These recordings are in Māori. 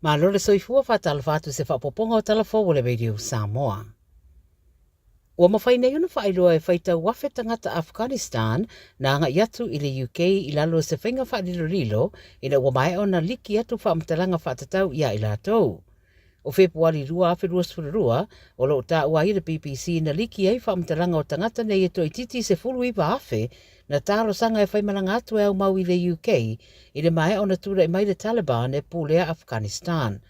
Malo le soifua whatalawhatu se whapoponga o talafo o le radio Samoa. Ua mawhai nei una whailoa e whaitau wafe tangata Afghanistan na anga iatu i le UK i lalo se whainga whaarilo ina ua mai o na liki atu whaamtalanga whaatatau ia i latou. O Februari 2022, o lo ta ua i le BBC na liki ei whaamtalanga o tangata nei e toi titi se fulu i waafe na taro sanga e whaimalanga atu e au mau i le UK i le mai o na tura i mai le Taliban e pūlea Afghanistan.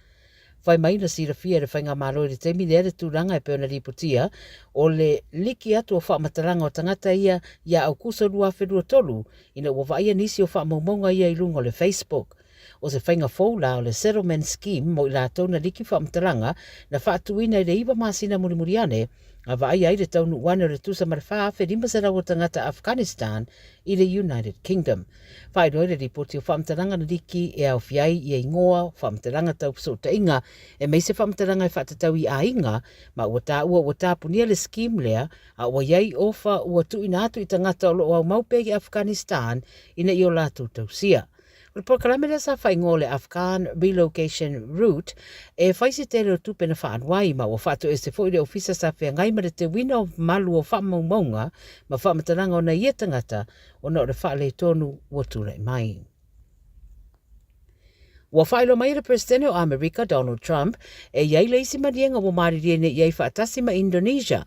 Whai mai na sirafia le whainga malo i le teimi le tūranga e peona ripotia o le liki atu o whaamatalanga o tangata ia au kusa rua wherua tolu ina ua vaia nisi o whaamaumonga ia i lungo le Facebook. O se whainga fōla o le settlement scheme mo i lātou na liki whaamtalanga na whaatuina i le iwa māsina murimuriane a vai ai le taunu wane o le tusa marwha wherima se rau o tangata Afghanistan i le United Kingdom. Whai roi le ripoti o whaamtalanga na liki e au fiai i e ingoa whaamtalanga tau so ta inga e mei se whaamtalanga e whaatatau i a inga ma ua tā punia le scheme lea a ua iai ofa ua tu ina atu i tangata o lo au maupegi Afghanistan ina i o lātou tausia. O proklame le sa whaingo le Afghan Relocation Route e whaisi tere o tupe na whaanwai ma o whaato e se fo i le ofisa sa whiangai ma le te wina o malu o whaamaunga ma whaamataranga o na ia tangata o na o le whaale tonu ua tura i mai. Ua whaelo mai le presidente o Amerika Donald Trump e iai leisi marienga o maririene iai whaatasi ma Indonesia.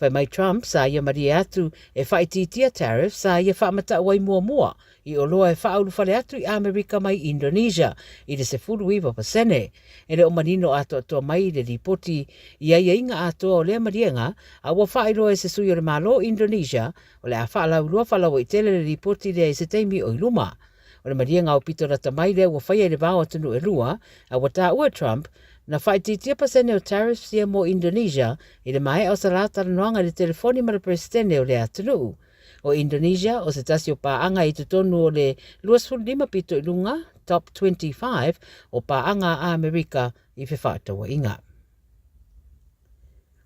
Whai mai Trump sa ia maria atu e whaititia tariff sa ia whaamata wai mua i o loa e whaaulu whale atu i Amerika mai Indonesia i le se furu iwa pasene. E le o manino ato ato mai le ripoti i ai inga ato o lea marienga a ua whaeloa e se sui o le malo Indonesia o le a whaalau lua whalau i tele le ripoti le se teimi o iluma. O le marienga o pito rata mai le ua whaia le vāo atunu e lua a ua tā ua Trump na whaititia pasene o tariffs ia mo Indonesia i le mai au salata noanga le telefoni ma le presidente o le atunu. O Indonesia o se tasi o paanga i tutonu o le 25 pito i lunga, top 25, o paanga a Amerika i whewhātawa inga.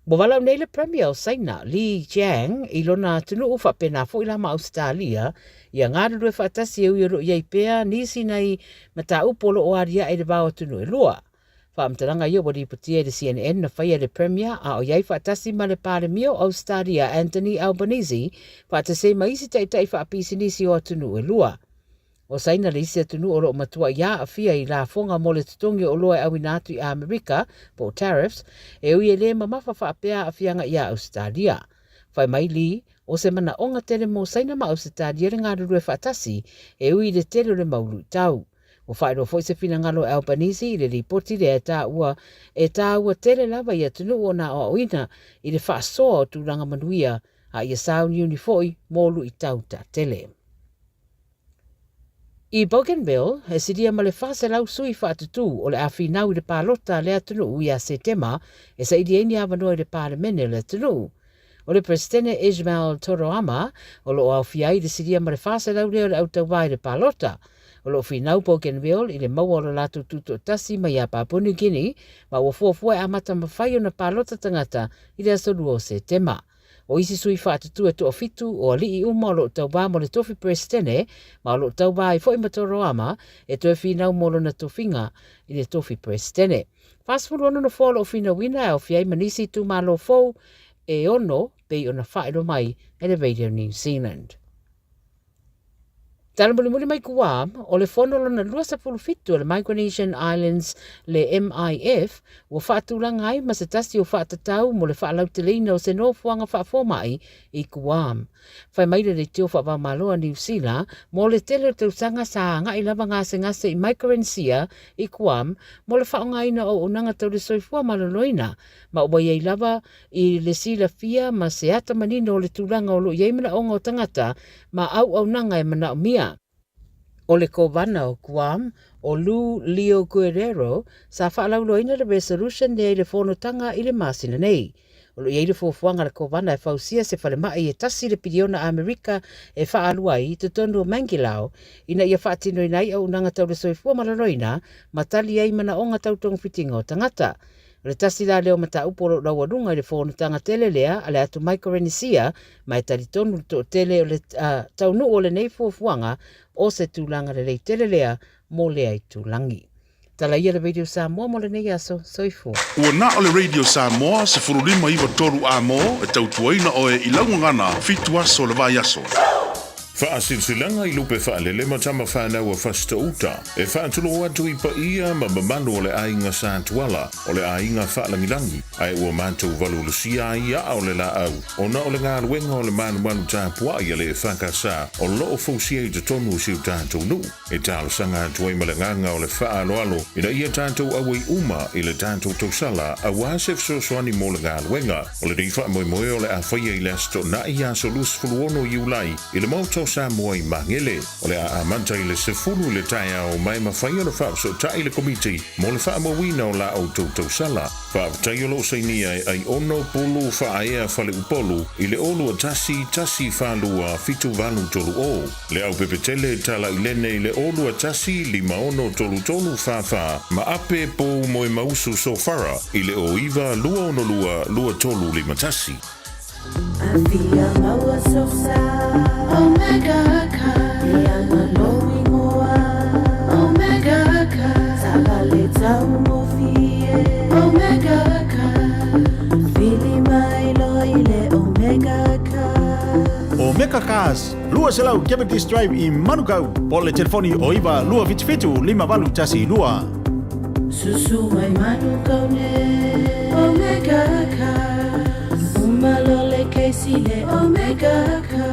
Mo walau nei le Premier o Saina, Li Jiang, i lona tunu ufa pena fo i lama Australia, i a ngāru rue whaatasi e uiaro i pea nisi nei mata upolo o aria e le vāo tunu e lua. Whaamtaranga ia wari putia le CNN na whaia le Premier a o iai whaatasi ma le pāre mio Australia Anthony Albanese whaatase maisi taitai whaapisi nisi o atunu e lua. O saina le isi atunu o lo matua ia a fia i la fonga mo le tutongi o loa e awinatu i Amerika po tariffs e ui e le mamafa whaapea a fianga ia Australia. Whai mai li o se mana onga tele mo saina ma Australia le ngāru rue whaatasi e ui le tele le maulu tau. O whaero foi se fina ngalo Albanese i le ripoti le e tā ua tele lava i atunu o na o oina i le whaasoa o tūranga manuia a i a sauni unifoi mōlu i tau ta tele. I Bougainville, he siria ma le whase lau sui whaatutu o le awhinau i le pālota le atunu i a Setema e sa idi eini awanoa i le pālemene le atunu. O le presidente Ismail Toroama o lo au fiai le siria ma le whase lau leo le autawai le pālota. O lo whinau Bougainville i le maua o lo latu tuto tasi mai a Papua New Guinea ma ua fuafua e amata mawhai o na pālota tangata i le asolu o Setema. O isi sui whaatutu e toa fitu o ali i uma o lo tauba mo le tofi presidente ma o lo tauba i foi matoroama e toe whinau mo lo na tofinga i le tofi presidente. Fasfuru ono na fōlo o whina wina e o fiai manisi tu ma lo fōu e ono pei o na whaero mai e le Radio New Zealand. Tala muli mai Guam, o le whono na lua sa fitu o le Micronesian Islands le MIF, ua whaatulanga ai ma se tasi o whaatatau mo le whaalau te leina o se no fuanga whaafomai i Guam. Whai maile le teo whaamaloa New Zealand, mo le tele o tausanga sa ngai lava ngase i Micronesia i Guam, mo le whaongaina o unanga tau le soifua maloloina, ma ua iei lava i le sila fia ma se ata manino o le tūlanga o lo iei mana onga o tangata, ma au nanga e mana o mia. O le kovana o Guam, o Lu Leo Guerrero, sa whaalauloina le resolution le whonotanga i le masina nei. O lo iei le fuafuanga le kovana e whausia se whalemai e tasi le piriona Amerika e whaalua i te tonu o Mangilao, ina ia whaatino i nei au unanga tau le soifua malaloina, matali ei mana onga tau tongu fitinga o tangata. Le tasi la leo mata upolo rawa runga i le whonotanga tele lea, ale atu Micronesia, mai tali tonu to tele o le taunu o le nei fuafuanga, o se tūlanga le lei tele lea, mō lea i tūlangi. Tala ia le Radio Samoa mo le nei aso soifo. Ua na o le Radio Samoa se furulima iwa toru a mo e tautuaina o e ilaungangana fitu aso le vai aso. Faasilsilanga I lupe faalele matama whanau a fastauta. E whaatulu atu I pa ia ma mamanu o le ainga sātuala o le ainga whaalangilangi. Ai ua mātou valulusia ia o le la au. O na o le ngā luenga o le manuanu tāpua ia le whakasa o loo fausia I te tonu siu tātou nu. E tālo sanga tuai ma le nganga o le whaaloalo ina ia tātou awai uma I le tātou tausala a wāsef sosoani mo le ngā luenga. O le rifa moe moe o le a whaia I le asto na ia so lus fuluono Iulai I le mauto Samoa I mangele o le a amanta I le sefulu le taia o mai mawhaia le whaapso ta I le komiti mo le whaamawina o la au tautau sala. Whaaptai o lo sainia ai ono pulu whaaea whale upolu I le olu a tasi whalua fitu valu tolu o. Le au pepetele tala I lene I le olu a tasi 5 tolu whawha ma ape po moe mausu so whara I le o iwa lua tolu 5 tasi. I feel lower so sad. Omega ka, the knowing Omega ka, Sabaleta umofie. Omega ka, feeling my loyal Omega ka. Omega Cars, lua selau Capitis Drive I Manukau. Pole telefoni o iwa lua fitu 5 tasi lua. Susu mai Manukau ne Omega ka. Malole keisile Omega ka.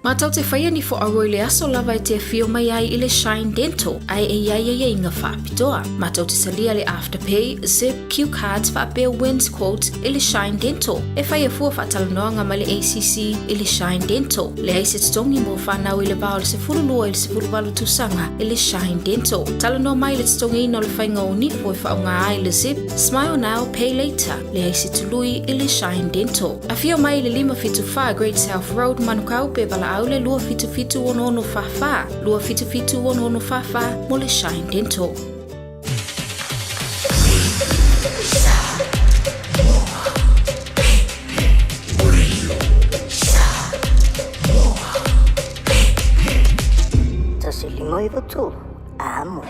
Matau te whaia ni fo aroi le aso lava te fio mai ai I le Shine Dental ai e ia inga whaapitoa. Matau te salia le Afterpay, Zip, Q Cards whaapea wins quotes I le Shine Dental. E whaia fua whaatalanoanga ma le ACC I le Shine Dental. Le aise tongi mo whanau I le vao le se furulua I le se furuwalu tusanga I le Shine Dental. Talanoa mai le tongi ino le whainga o nifo I whaonga ai le Zip, Smile Now, Pay Later. Le aise tului I le Shine Dental. A fio mai le 575 Great South Road Manukau pe vala au le lua fitu ono fafa. Lua fitu ono fafa mo le Shine Dental. Tasi limoi votu, amo.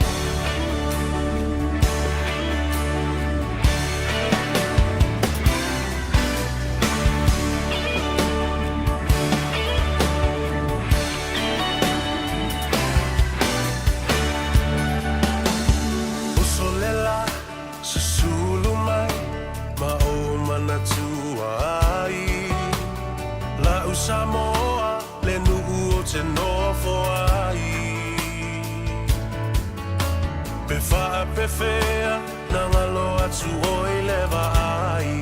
Samoa le nuu o te nofo ai pe wha pe whea na ngalo atu o I lewa ai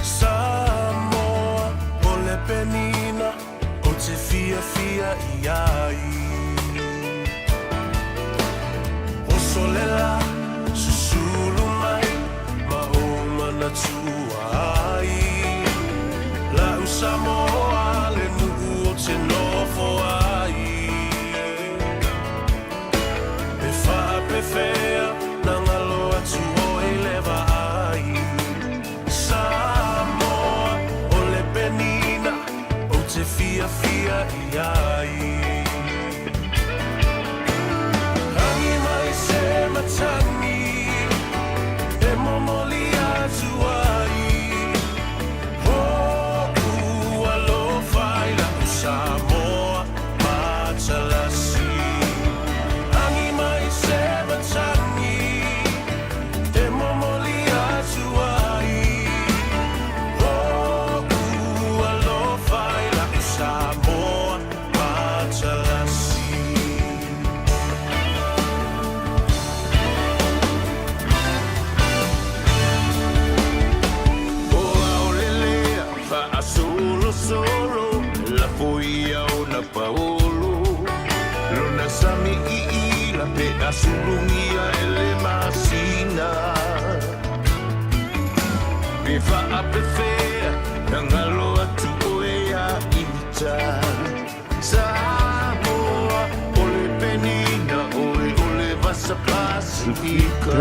Samoa o le penina o te fia I ai o solela susulu mai ma o manatua ai la u Samoa te nofo ai pe wha pe whea na ngalo atu o I lewa ai Samoa o le penina o te fia I ai hangi mai se matangi e momoli atu ai Samoa Matalasi Angi mai se matangi e momoli atu ai alo fai la Samoa Matalasi O aolelea fa solo Poia o na paolo Lona sami I la pe asulungia ele masina Pe fa ape fea Nangalo atu oea imita Samoa ole penina ole vasa pasifika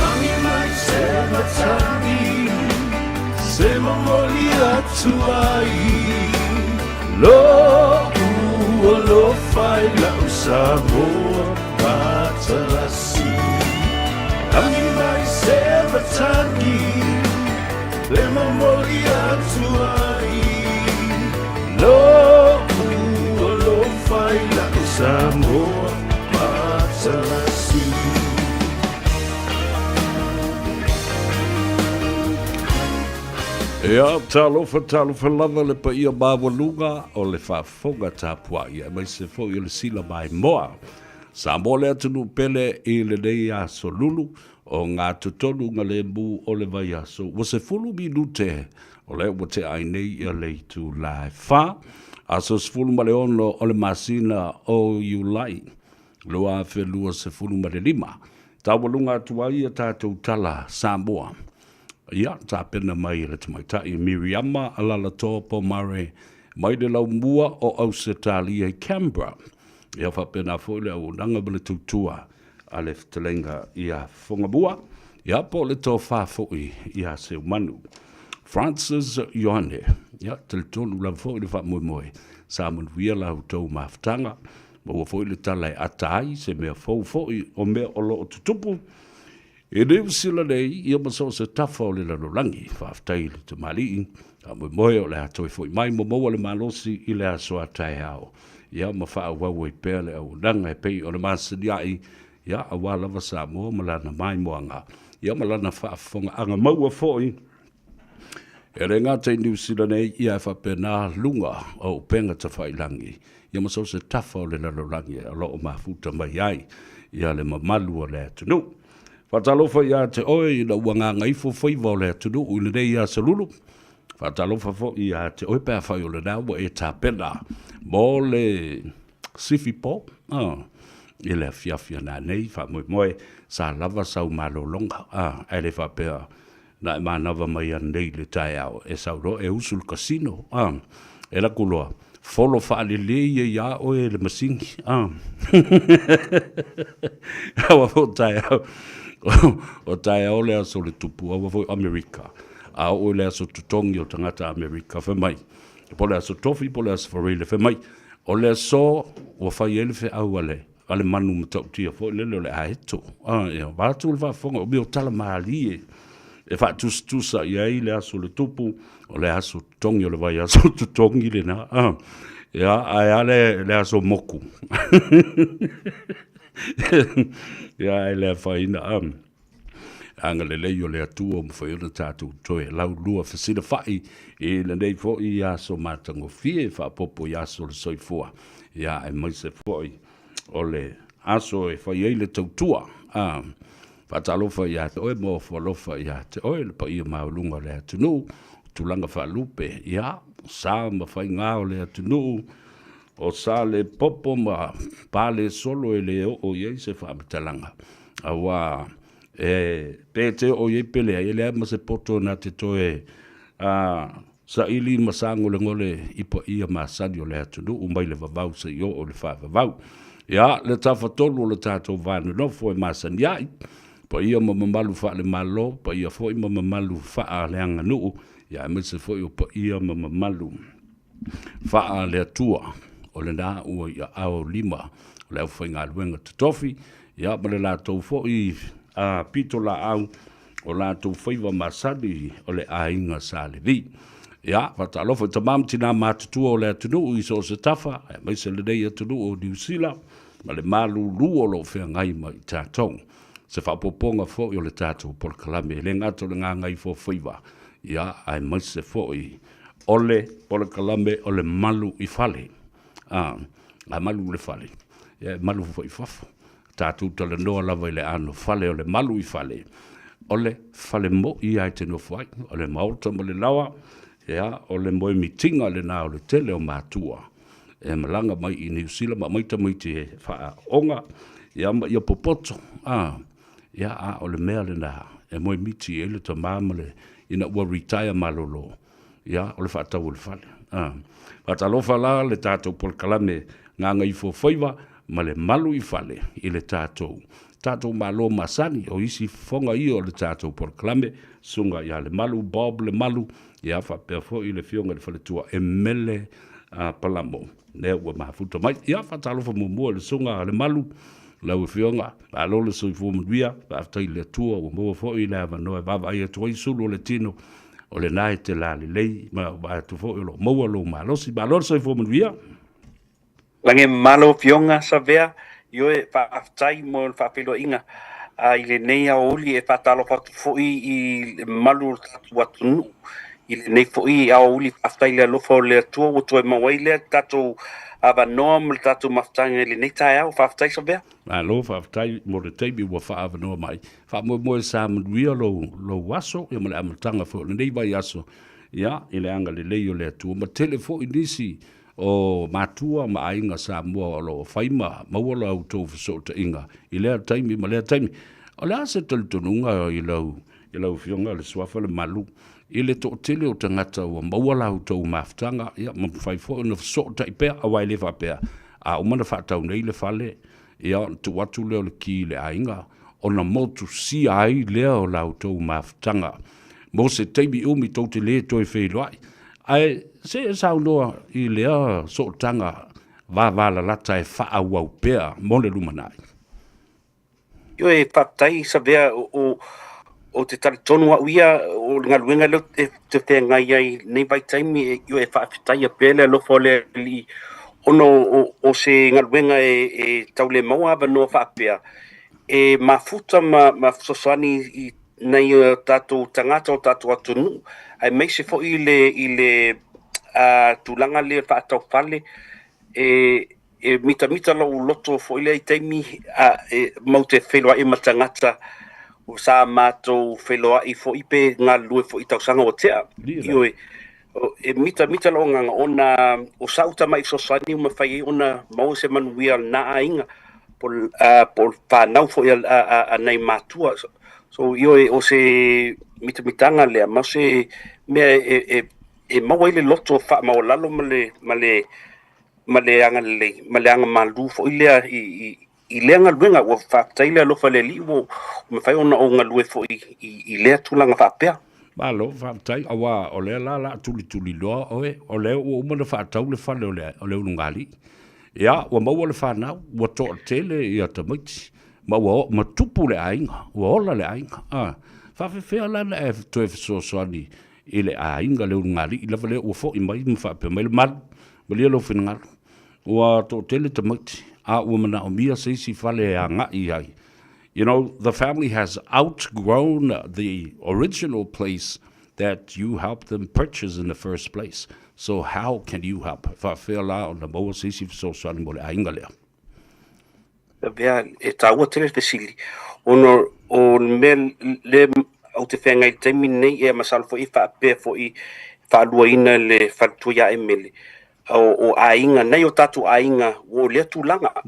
Ami mai se matani Se mamoli atu ai Lo fai la Samoa Matalasi Angi mai seva tangi Le mamoli atuai Lo ua lo faila Samoa Matalasi Ia, talofa lava le pa ia mawalunga o le whafonga tāpua ia mai se fo i le sila mai moa. Sa mo le atunu pele i le nei a solulu o ngā tutonu ngā le mu o le vai aso. Wa se fulu minute o le wa te ai nei ia le tu lai wha. Aso se fulu male ono o le masina o iulai. Lua whelua se fulu male lima. Tawalunga atua ia tātou tala Samoa. Ia, tā pena mai le tamaitai Miriama alala tōpo mare mai le lau mua o Ausitalia i Canberra. Ia whapena fōi le au nanga bile tūtua a le ftelenga ia whongabua. Ia po le tō whāfoi ia se manu. Francis Ioane, ia tele tonu la fōi le wha moe sa manuia lau tau maftanga. Ma ua fōi le talai atai se mea fōi o mea o lo o tutupu. E reu sila nei, ia maso se tafa o le lanolangi, whaftai le te malii, a moe o le atoi fwoi mai, momoa le malosi i le aso atai hao. Ia ma wha wau e pēr le au nanga e pei o le masaniai, ia a wālava Samoa malana mai moanga. Ia malana whaafonga anga maua fwoi. E re ngātai New Zealand nei, ia e whapena lunga o penga ta whailangi. Ia maso se tafa o le lanolangi, a lo o mafuta mai ai, ia le mamalu o le atunu. Whatalofa ia te oe i na uanga Gagaifo Faiva o le atunu u le nei ia salulu. Whatalofa fo ia te oe pēr whai o le naua e tā pena. Mō le sifi pō. I le fiafia nā nei, wha moe sa lava sau malolonga. E le wha pēr na e mānawa mai an nei le tai au. E sauro e usul casino. E la kuloa. Folo wha le le ia oe le masingi. Awa fo tai au. O tae o lea so le tupu awa foi Amerika. A o lea so tutongi o tangata Amerika fe mai. Po lea so tofi, po lea so farele fe mai. O lea so o fai ele fe au ale. Ale manu matau tia foi lele o le aheto. Vātu le whafonga o meo tala maalie. E wha tusa i ai lea so le tupu. O lea so tutongi o le vai a so tutongi le na. Ia, ai ale lea so moku. Ia e lea whaina anga le leo lea tua mo whaiona tātou toe lau lua whasina whai e le nei fo i aso mātango fie whapopo i aso le soifua ia e mai se fwoi o le aso e whai eile tautua whatalofa ia te oe mo whalofa ia te oe le pa ia maulunga lea tunu tulanga whalupe ia sa ma whai ngā o lea tunu o sa le popo ma pale solo e le o iei se whamatalanga. Awa pete o iei pelea, e lea ma se poto na te toe sa ili masango le ngole ipa ia masani o le atunu, umai le vavau sa io o le whavavau. Ia, le tawhatolu o le tātou vānu no fo e masani ai, pa ia ma mamalu wha le malo, pa ia fo i ma mamalu wha le anga nuu, ia me se fo i o pa ia ma mamalu wha le atua. O le nā ua i ao lima, o le au whainga luenga te tofi, ia ma le lātou fo i pito la au, o lātou Faiva masani o le ainga sa le vi. Ia, whatalofa ta mam tina mātutua o le atunu i so se tafa, e mai se le nei atunu o New Zealand, ma le malu luo lo whea ngai mai tātou. Se whapoponga fo i o le tātou por kalame, le ngato le ngā ngai fo Faiva. Ia, ai mai se fo i ole por kalame o le malu i fale. A malu le fale. Ia malu fo i fafo. Tātou tala noa lava i le ano fale o le malu i fale. Ole fale mo i ai te no fwai. O le maota mo le lawa. Ia o le moe mitinga le nā o le tele o mātua. E malanga mai i New Zealand ma maita mai te wha onga. Ia ma ia popoto. Ia a o le mea le nā. E moe miti e le ta mamale. Ina ua retire malolo. Ia o le wha atau o le fale. Watalofa la le tātou pol kalame ngā Gagaifo Faiva ma le malu i fale i le tātou. Tātou malo masani o isi fonga i o le tātou pol kalame sunga ia le malu, Bob le malu, ia whapea fo i le fionga le fale tua e mele palamo le ua mafuta mai ia fatalo fa mo le sunga le malu la u fionga a lo le so fu mvia a tai le tua o mo fo i lava no va vai to i sulu le tino o le nai te la le lei ma va tu fo lo mo lo ma lo si ba lo so fu mvia lange malo fionga sa vea yo e fa aftai mo fa pelo inga a ile nei a oli e fa talo fa fo i malu watu ile nei fo i a oli aftai le lo fo le tua o to ma wai le tato ava normal tatu maftanga le nei tai au fa aftai sa vea a lo fa aftai mo le tei bi wa fa ava no mai fa mo sa mvia lo waso e mo le amtanga fo le nei vai aso ya ile anga le leio le tua ma telefo inisi o matua ma ainga Samoa o lo Faiva ma wala au tau fisota inga i lea taimi ma lea taimi o lea se talitonunga i lau fionga le swafa le malu i le to tele o tangata o ma wala au tau maftanga ia ma faifo na fisota i pea a wai le fa pea a umana fa tau nei le fale ia tu watu leo le ki le ainga o na motu si ai lea o lau tau maftanga mo se taimi umi tau te le toi fei loai ai se sa loa i lea so tanga va la lata e fa au pea mo le lumanai yo e patai sa vea o te tonu a uia o ngaluenga lo te te ngai ai nei vai taimi yo e fa fitai a pele lo fole li ono o se ngaluenga e taule maua ba no fa pea e mafuta ma sosani i nei tatu tangata o tatu atunu ai mai se fo i le tulanga le fa tau fale e mita lo loto fo ile taimi mau te whelua e matangata o sa mato whelua i fo ipe ngā lue fo i tausanga o tea io e mita lo nganga ona o sauta mai sosani uma whai ona mau se manuia na ainga por whanau fo i a nei matua so io o se mitanga lea ma se mea e mau ile loto fa mau lalo male anga malu fo ile i le anga luenga o fa taile lo fa le li o me fai ona o nga lue fo i le tulanga fa pea ba lo fa tai awa o le la tuli lo o le o mo fa tau le fa le o le ngali ya o mo le fa na o to tele ia tamiti ma o ma tupu le ainga o la le ainga fa fe la e to e so ani ile ainga le ngali i le o fo i mai fa pe mai mal mo le lo fingal o to tele tamiti a woman o mia se si fale anga i ai. You know, the family has outgrown the original place that you helped them purchase in the first place. So how can you help? Fa fela o na mo se si so san mo le ainga le. Vea e taua tele fesili ono o mel le au te whenga i taimi nei e masal fo i fa pe fo i fa luaina le fa tuia e mele o ainga nei o tatu ainga o le tulanga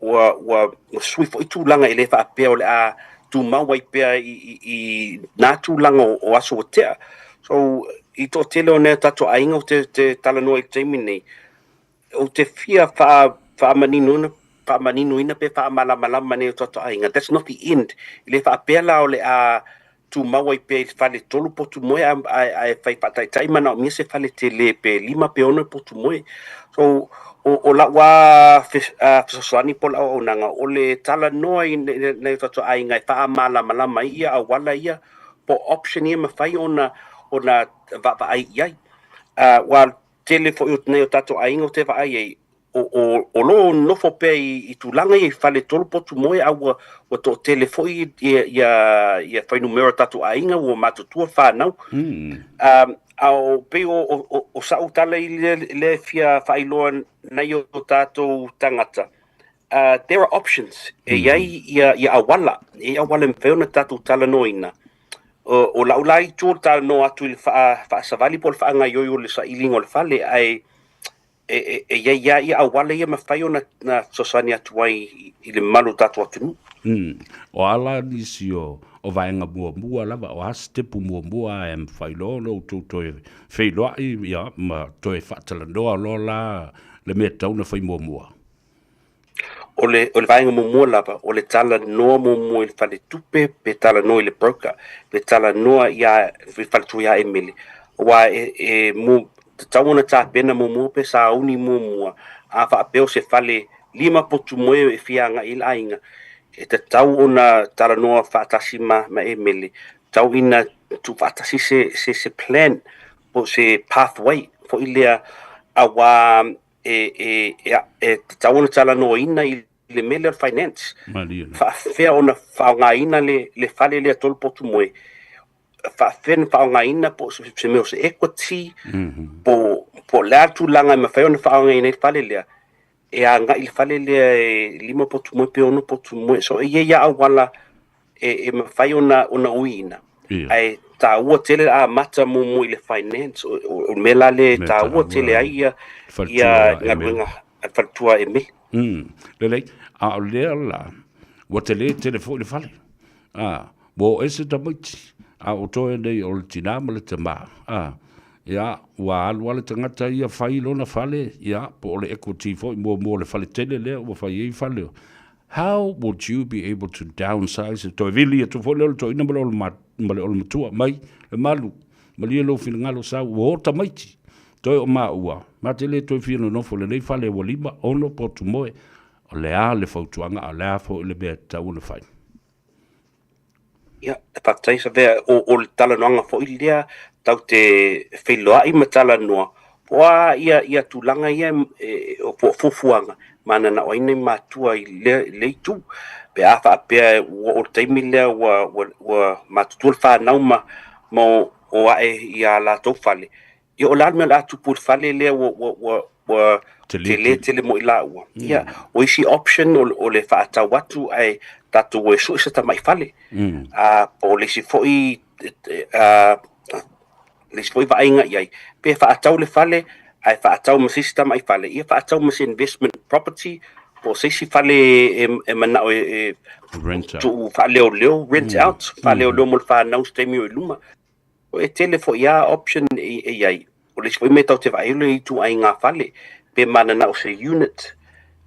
wa sui fo i tulanga i le fa pe o le a tu mau i pe i na tulanga o aso o tea so i to tele o ne tatu ainga o te talanoa i taimi nei o te fia fa manino ina pe fa malama ne to ainga that's not the end le fa pela o le a tu mau i pe fa le tolu po tu moe ai fai patai tai mana mi se fa le tele pe lima pe ona po tu moe so o la wa so po la o nanga o le tala noa i ne to ainga fa malama ia a wala ia po option ia ma fai ona va ai ai wa tele fo ut ne tato ainga te va ai o lo no fo pe i tulanga i fale tolu po tu moe au o to telefoi ia fai numero tatu ainga o matutua whanau. Au pe o sautala i le fia whailoa nei o tātou tangata. There are options. E iai ia awala. E awala mwheona tātou tala noina. O laulai tūr tala no atu i whaasavali po le whaanga ioio le sa ilingo le whale ai ia awala ia mawhai o na sosani atu ai i le malu tātou atunu. O ala nisi o vaenga mua lava o hastepu mua e mwhailo lo tūtoi whailoa i ia ma toi whatalanoa lo la le mea tauna whai mua. O le vaenga mua lava o le tala noa mua i le whale tupe pe tala noa i le broker pe tala noa ia whale tu ia emele wa tau ona ta pena mo pe sa uni mo a fa pe se fale lima potu mo e fianga il ainga e te tau ona tara noa fa tasima ma e mele tau ina tu fa tasi se plan po se pathway fo ilea awa e tau ona tala no ina le mele finance fa fea ona fa nga ina le fale le tol potu mo fa fen fa nga ina po se me se equity po la tu langa me fa ona fa nga ina fale le e anga il fale le lima potu mo pe ona potu mo so e ia awala e me fa ona uina ai ta ua tele a mata mo le finance o mela le ta ua tele ai ia nga fatua e me le a le la wa tele fo le fale bo ese tamiti a o to nei o tina mo le tama ya wa alwa le tangata ia fai lona fale ya po le equity fo mo le fale tele le o fai fale how would you be able to downsize to really to fo le to ina mo le tua mai le malu ma le lo fin ngalo sa o tamiti to o ma ua ma tele to fino no fo le nei fale o lima ono po tu mo o le a le fo tuanga a le fo le be ta una fai ya pa tai sa ve o tala noanga fo ilia tau te wheloa i matala noa. Poa ia tulanga ia o po fufuanga. Mana na oina i matua i le tu. Pe awha apea o teimi lea wa matutua whanau ma o ae i a la tau fale. I o lalmea la tupur fale lea wa tele mo i la ua. Ia, o isi option o le whaatau watu ai tatu o e suisa ta mai fale. Po le si foi les foi va inga iai pe fa atau le fale ai fa atau ma system ai fale ia fa atau ma investment property po se si fale e mana e rent out tu fa leo rent out fa leo mo fa na ustemi o luma o e tele fo ia option e iai o les foi meta te vai le tu ai nga fale pe mana na o se unit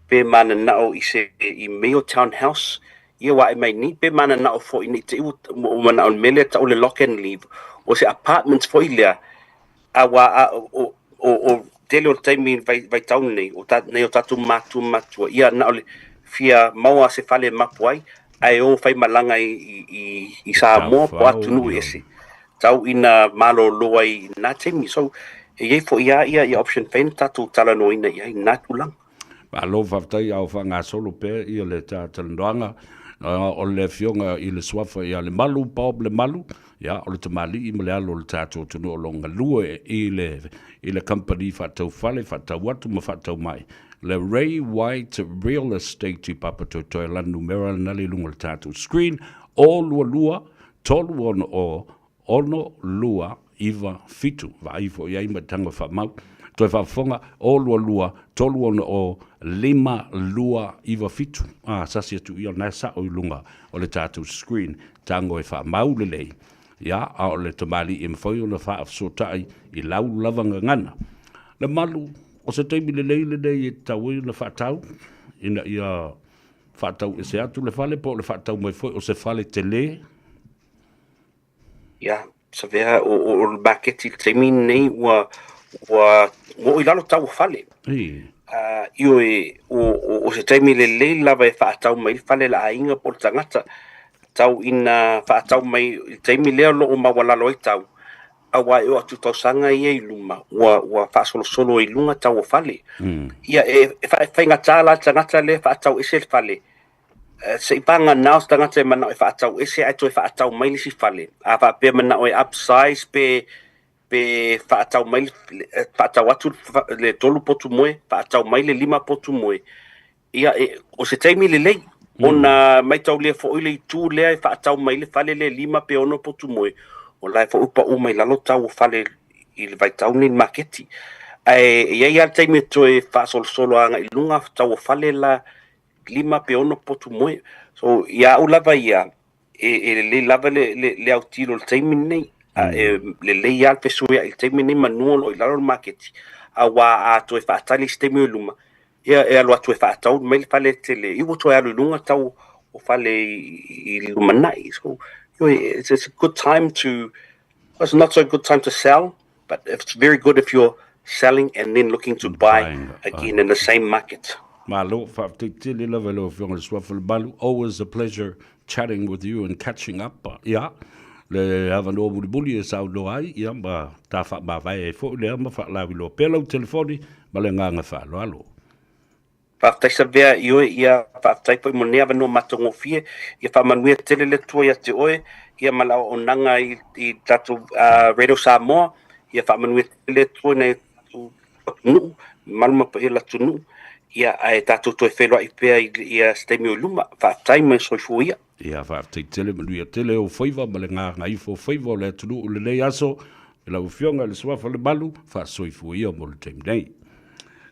pe mana na o i se i mail townhouse ia wa mai ni pe mana na o fo ni te o mana on mele ta o le lock and leave o se apartments fo ilea awa o tele o taimi vai taun nei o tatu matu ia na ole fia maua se fale mapuai ai o fai malanga i Samoa po atu nu ese tau ina malo loai na taimi so e fo ia option fain tatu tala no ina ia na tulang ba lo faftai au fanga solo pe ia le tatandoanga o le fionga i le swafa ia le malu pop le malu ya o le tamali i mele alo le tato tunu o longa lue i le company fatau fale fatau watu ma fatau mai le Ray White Real Estate i papato toi la numera nali lunga le tato screen o lua tolu ono lua iwa fitu va ifo ia ima tanga fa mau toi fa fonga o lua tolu o lima lua iwa fitu sasi atu ia nasa o lunga o le tato screen tango e fa mau le lei ya a o le tamali i mwhoi o le wha afsotai i lau lavanga ngana. Le malu, o se teimi le leile nei e tau i le whaatau, ina ia whaatau e se atu le whale, po le whaatau mai whoi o se whale te le. Ya, sa vea o le baketi le teimi nei wa mo i lalo tau whale. Io o se teimi le leile lava e whaatau mai whale la ainga po le tangata, tau ina whaatau mai teimi leo lo o mawalalo i tau awa e o atu tau sanga ia i luma wa whaasolo i lunga tau o fale ia e whainga tāla tangata le whaatau ese le fale se i panga naos tangata e mana o e whaatau ese ai to e whaatau mai li si fale a whaapea mana o e upsize pe whaatau mai whaatau atu le tolu potu moe whaatau mai le lima potu moe ia o se teimi le lei ona mai tau le fo ile tu le ai fa tau mai le fale le lima pe ono potu moe o lai fo upa o mai lalo tau fale i le vai tau ni marketi ai ia tai me to e fa solo anga i lunga tau fale la lima pe ono potu moe so ia u lava ia le lava le au tiro le taimi nei le ia pe so ia il taimi nei manuolo i lalo marketi awa a to e fa tali stemi luma ia alo atu e whaatau mai le fale tele i woto e alu lunga tau o fale i lumanai so it's a good time to it's not so good time to sell but it's very good if you're selling and then looking to buy again in the same market. Malo, whaafeitele lava lo whionga le suafa le malu. Always a pleasure chatting with you and catching up. Yeah. Le hava no buli e sau no ai. Ia ma ta wha ma vai e fo le ma wha lawi lo pelo telefoni ma le nganga wha lo alo. Whaaftaisa vea i oe ia whaaftaipo i monea wano matongo fie. Ia whamanuia tele le tua ia te oe. Ia malao o nanga i tatu Radio Samoa. Ia whamanuia tele tua nei tunu. Maluma pa ila tunu. Ia ai tatu toi whelua i pea ia stemi o luma. Whaaftai mai soifu ia. Ia whaaftai tele manuia tele o Faiva ma le Gagaifo Faiva o le tunu o le nei aso. E lau whionga le suafa le malu. Whaasoifu ia mo le teim nei.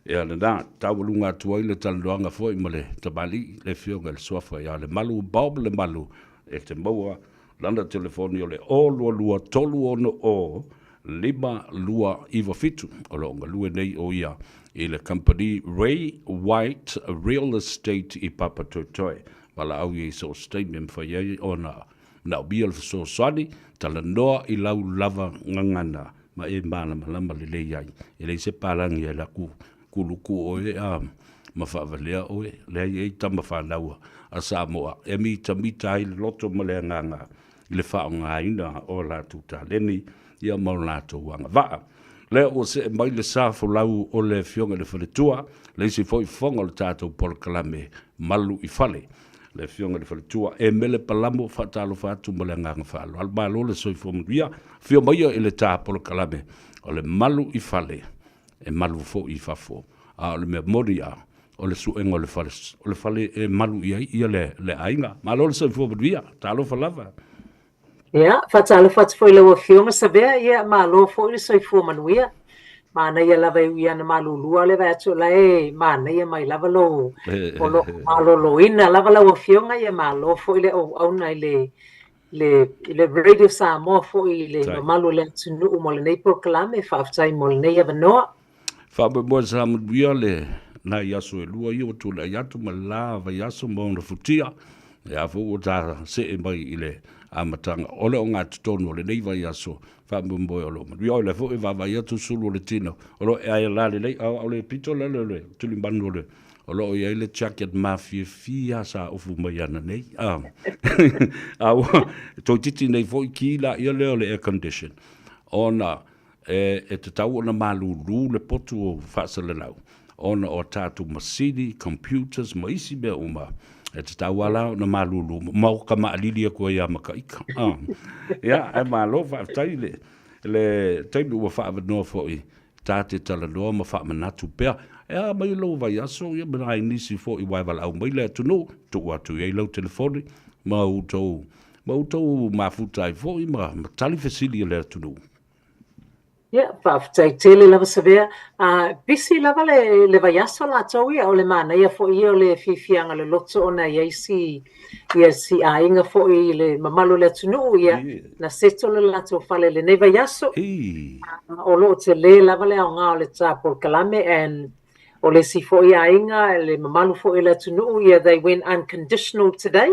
Ia le nā, tawalunga atua i le talanoanga foi ma le tabali, le whionga le suafa ia le malu, Bob le malu, e te maua, landa telefoni o le o lua tolu ono o, 525 o lo onga lue nei o ia, i le company Ray White Real Estate i Papa Totoe, wala au i so statement fa iei o na ubia le so swani, talanoa i lau lava ngangana, ma e mana malama le le iai, i le se palangi e la kuluku oe a mawhawalea oe, lea i tama whanaua a Samoa. E mi tamita ai loto malea nganga i le whaonga ina o la tuta leni ia mau lato wanga waa. Lea o se mai le safo lau o le whionga le whaletua, le si foi whonga le tātou polokalame malu i whale. Le whionga le whaletua e mele palamo whatalo whatu malea nganga whalo. Albalo le soi whomuria, whio maia i le tā polokalame o le malu i whale. E malu fo i fafo a le memoria o le suenga o le fale e malu ia le ainga ma lo se fo via talo falava ia fatalo fat foi le ofio ma sabea ia ma lo fo i so fo manuia ma na ia lava ia na malu lua le va tu la e ma na ia mai lava lo o lo malo lo ina lava la ofio nga ia ma lo fo le o na le Radio Samoa fo i le malu le tunu mo le nei proclame fa fai mo le nei avanoa. Fabe mo sa mo le na yaso e lua yo tu la yatu malava yaso mo na futia ya fu ta se e mai ile amatanga ole o nga tonu le nei va yaso fabe mo lo mo yo le fu e va yatu sulu le tino o e ai la le o le pito le tu li banu le o lo ia le jacket mafia fia sa o fu mai ana nei to titi nei foi kila ia le air condition ona e te tau ona malulu le potu o whaasale lau. Ona o tātu masini, computers, maisi mea uma. E te tau ala ona malulu. Mau ka maalilia kua ia makaika. Ia, e malo whaaftai le taimu ua whaavanoa fo i tāte talanoa ma whaamanatu pea. Ea mai lau vai aso, ia mana nisi fo i waiwala au mai lea tunu. Tuk atu iei lau telefoni. Ma utou mafutai fo i ma tali fesili lea tunu. Ia, whaaftai tele lava savea. Bisi lava le vaiaso la tau ia o le mana ia fo ia o le fifianga le loto ona ia si ainga fo i le mamalu le tunu ia na seto le lato fale le ne vaiaso. O lo te le lava le au ngā o le tā por kalame and o le si fo i ainga le mamalu fo i le tunu ia they went unconditional today.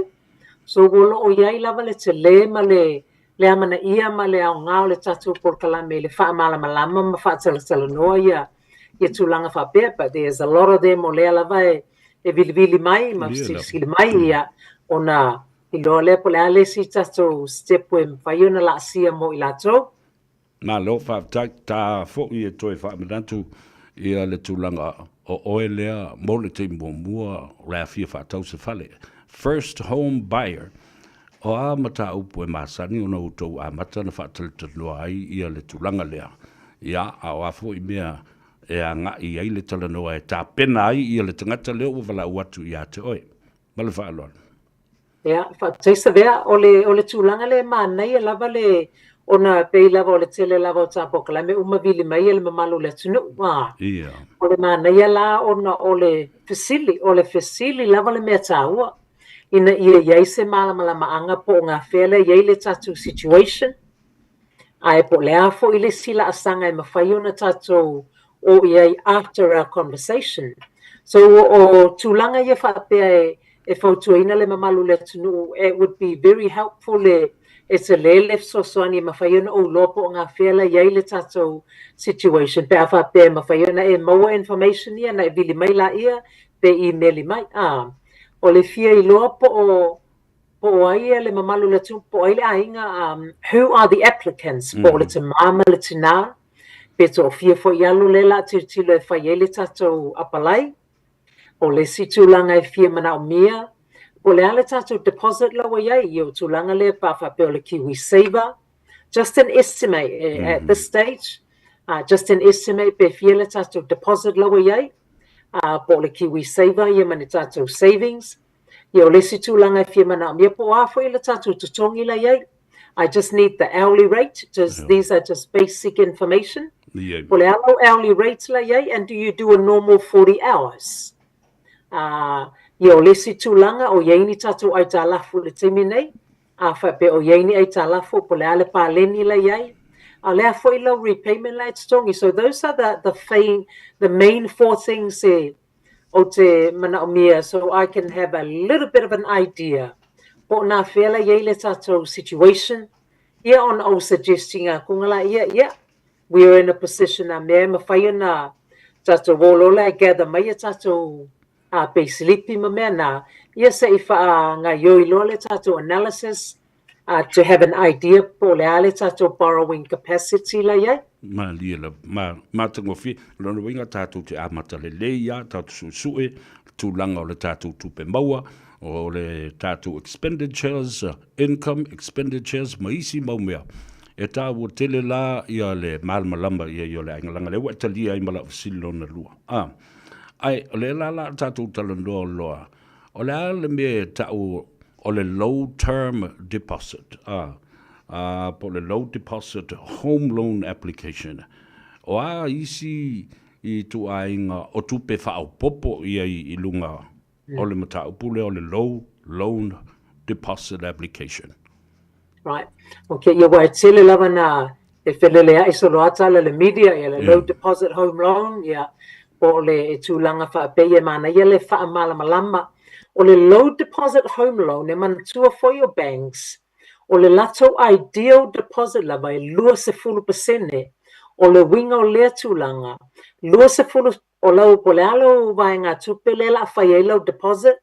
So o ia i lava le te le ma le amana ia ma le au ngā o le tatu por kalame le wha malama ma wha tala noa ia tūlanga wha pia, but there's a lot of them o lea lava e vili mai, ma sili mai ia ona i loa lea po le ale si tatu step e mwhai ona la asia mo i lato. Ma lo wha tā fo i e toi wha manatu ia le tūlanga o oe lea mo le te mua rea fia wha tau se whale. First home buyer. O a mata upu e masani o na utou a mata na whaatalitalua ai ia le tūlanga lea. Ia a o afo i mea e a ngā i ai le talanoa e tā pena ai ia le tangata leo o wala uatu i a te oe. Male whaaloan. Ia, whaataisa vea o le tūlanga le mānei e lava le ona pei lava o le tele lava o tāpo kalame umavili mai e le mamalu le tunu. Ia. O le mānei la ona o le fesili lava le mea tāua. Ina ia se malama anga po ngā whele iei le tatu situation. Ai po lea fo i le sila asanga e mawhai ona tatu o iei after our conversation. So o tūlanga ia whaapea e whautuaina le mamalu le tunu, it would be very helpful e it's a lelef so swani mawhaiona o lopo ngā whela iei le tātou situation. Pe awha pe mawhaiona e maua information ia na e vili mai la ia pe emaili mai. O le fia I loa po o aia le mamalu le tu po ai le ainga who are the applicants po le te mama le tina pe to fia fo ialu le la tilo e whai le tātou apalai o le situlanga e fia mana o mia o le ale tātou deposit lawa iai I o tūlanga le pawha pe o le Kiwi Saver. Just an estimate at this stage. Just an estimate pe fia le tātou deposit lawa iai. Po le Kiwi Saver ia mani tātou savings. Ia o le situlanga e fia mana o mia po afo I le tātou tutongi la iai. I just need the hourly rate. These are just basic information. Po le hourly rate la iai, and do you do a normal 40 hours? Ia o le situlanga o iei ni tātou ai tālafu le temi nei, a wha pe o iei ni ai tālafu po le ale pāleni la iai, a lea fo I lau repayment la tongi. So those are the main four things o te mana o mia, so I can have a little bit of an idea. Po nā whela iei le tātou situation, ia on o suggesting a kungala ia, we're in a position a mea mawhaia na tātou wolola e gather mai a tātou pe slipi ma mea na ia se I wha ngā ioi loa le tātou analysis to have an idea po le ale tātou borrowing capacity la iai. Ma lia la, ma tango fi, lona winga tātou te amata le leia, tātou susue, tūlanga o le tātou tupe maua, o le tātou expenditures, income expenditures, maisi maumea. E tā ua tele la ia le malmalamba ia I o le aingalanga, le watalia I mala fasilo na lua. Ai, o le la tātou talandoa loa, o le ale me tāu o le low term deposit, po le low deposit home loan application. O isi I tu ainga o tupe whao popo ia I lunga o le matau pule o le low loan deposit application. Right. Okay, ia wai tele lava na e whelelea I solo atala le media ia le low deposit home loan ia po le tūlanga whaapea mana ia le wha malama. O le low deposit home loan e manatua for your banks o le lato ideal deposit lava e 20% o le winga o lea tūlanga 20 o lau po le alo vai ngā tupe le la whai e low deposit